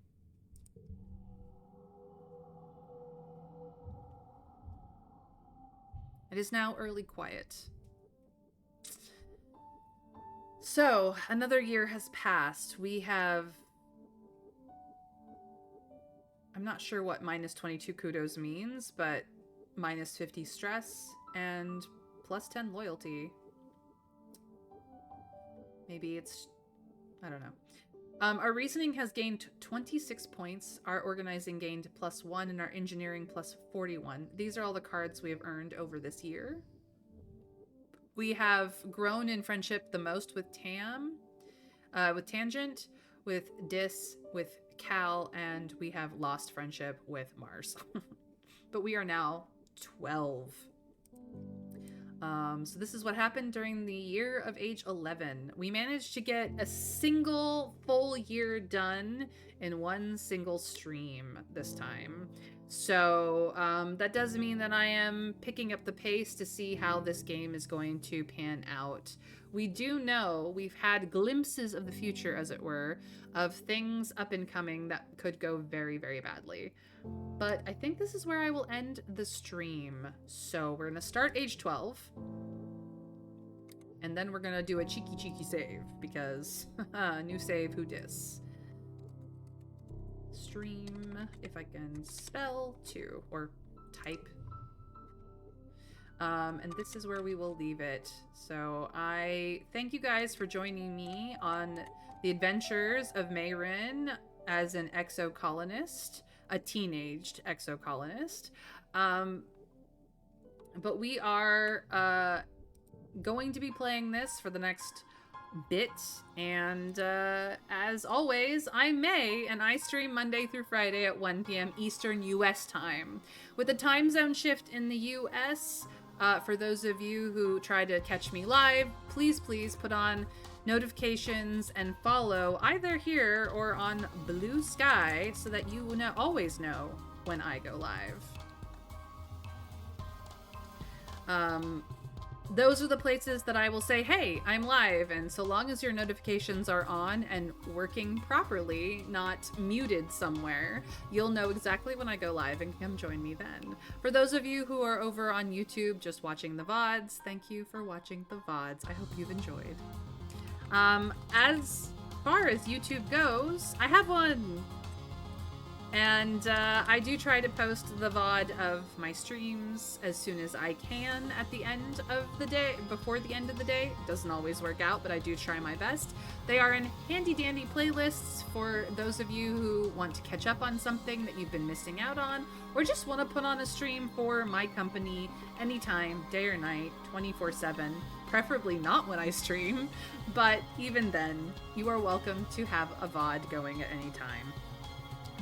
It is now early quiet. So, another year has passed. We have... I'm not sure what minus 22 kudos means, but minus 50 stress and plus 10 loyalty. Maybe it's... I don't know. Our reasoning has gained 26 points, our organizing gained +1, and our engineering +41. These are all the cards we have earned over this year. We have grown in friendship the most with with Tangent, with Dis, with Cal, and we have lost friendship with Mars. But we are now 12. So this is what happened during the year of age 11. We managed to get a single full year done in one single stream this time. So that does mean that I am picking up the pace to see how this game is going to pan out. We do know we've had glimpses of the future, as it were, of things up and coming that could go very, very badly. But I think this is where I will end the stream. So we're going to start age 12. And then we're gonna do a cheeky save, because new save, who dis? Stream, if I can spell to, or type. And this is where we will leave it. So I thank you guys for joining me on the adventures of Mayrin as an exocolonist, a teenaged exocolonist. But we are going to be playing this for the next bit, and as always, I'm May, and I stream Monday through Friday at 1 p.m. Eastern US time. With the time zone shift in the US, for those of you who try to catch me live, please put on notifications and follow either here or on Blue Sky so that you always know when I go live. Those are the places that I will say, hey, I'm live, and so long as your notifications are on and working properly, not muted somewhere, you'll know exactly when I go live and come join me then. For those of you who are over on YouTube just watching the VODs, thank you for watching the VODs. I hope you've enjoyed. As far as YouTube goes, I have one. And I do try to post the VOD of my streams as soon as I can at the end of the day, before the end of the day. It doesn't always work out, but I do try my best. They are in handy-dandy playlists for those of you who want to catch up on something that you've been missing out on, or just want to put on a stream for my company anytime, day or night, 24/7. Preferably not when I stream, but even then, you are welcome to have a VOD going at any time.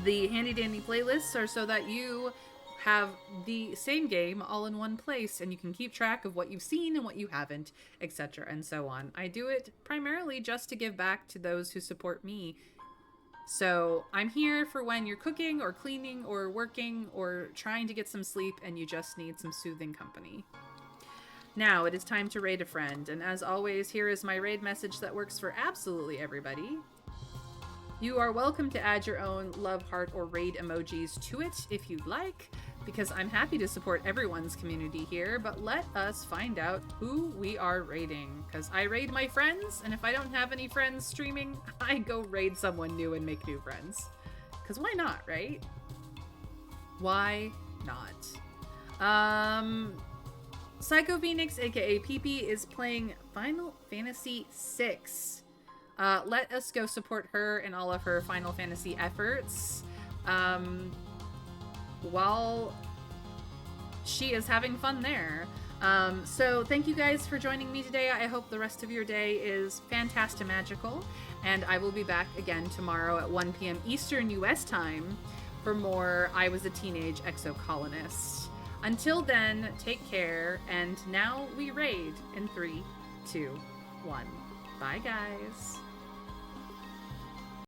The handy-dandy playlists are so that you have the same game all in one place, and you can keep track of what you've seen and what you haven't, etc. and so on. I do it primarily just to give back to those who support me. So I'm here for when you're cooking or cleaning or working or trying to get some sleep and you just need some soothing company. Now it is time to raid a friend, and as always, here is my raid message that works for absolutely everybody. You are welcome to add your own love heart or raid emojis to it if you'd like, because I'm happy to support everyone's community here, but let us find out who we are raiding, because I raid my friends, and if I don't have any friends streaming, I go raid someone new and make new friends. Because why not, right? Why not? Psycho Phoenix, aka PP, is playing Final Fantasy VI. Let us go support her in all of her Final Fantasy efforts while she is having fun there. So thank you guys for joining me today. I hope the rest of your day is fantastimagical, and I will be back again tomorrow at 1 p.m. Eastern US time for more I Was a Teenage Exocolonist. Until then, take care, and now we raid in 3, 2, 1. Bye, guys.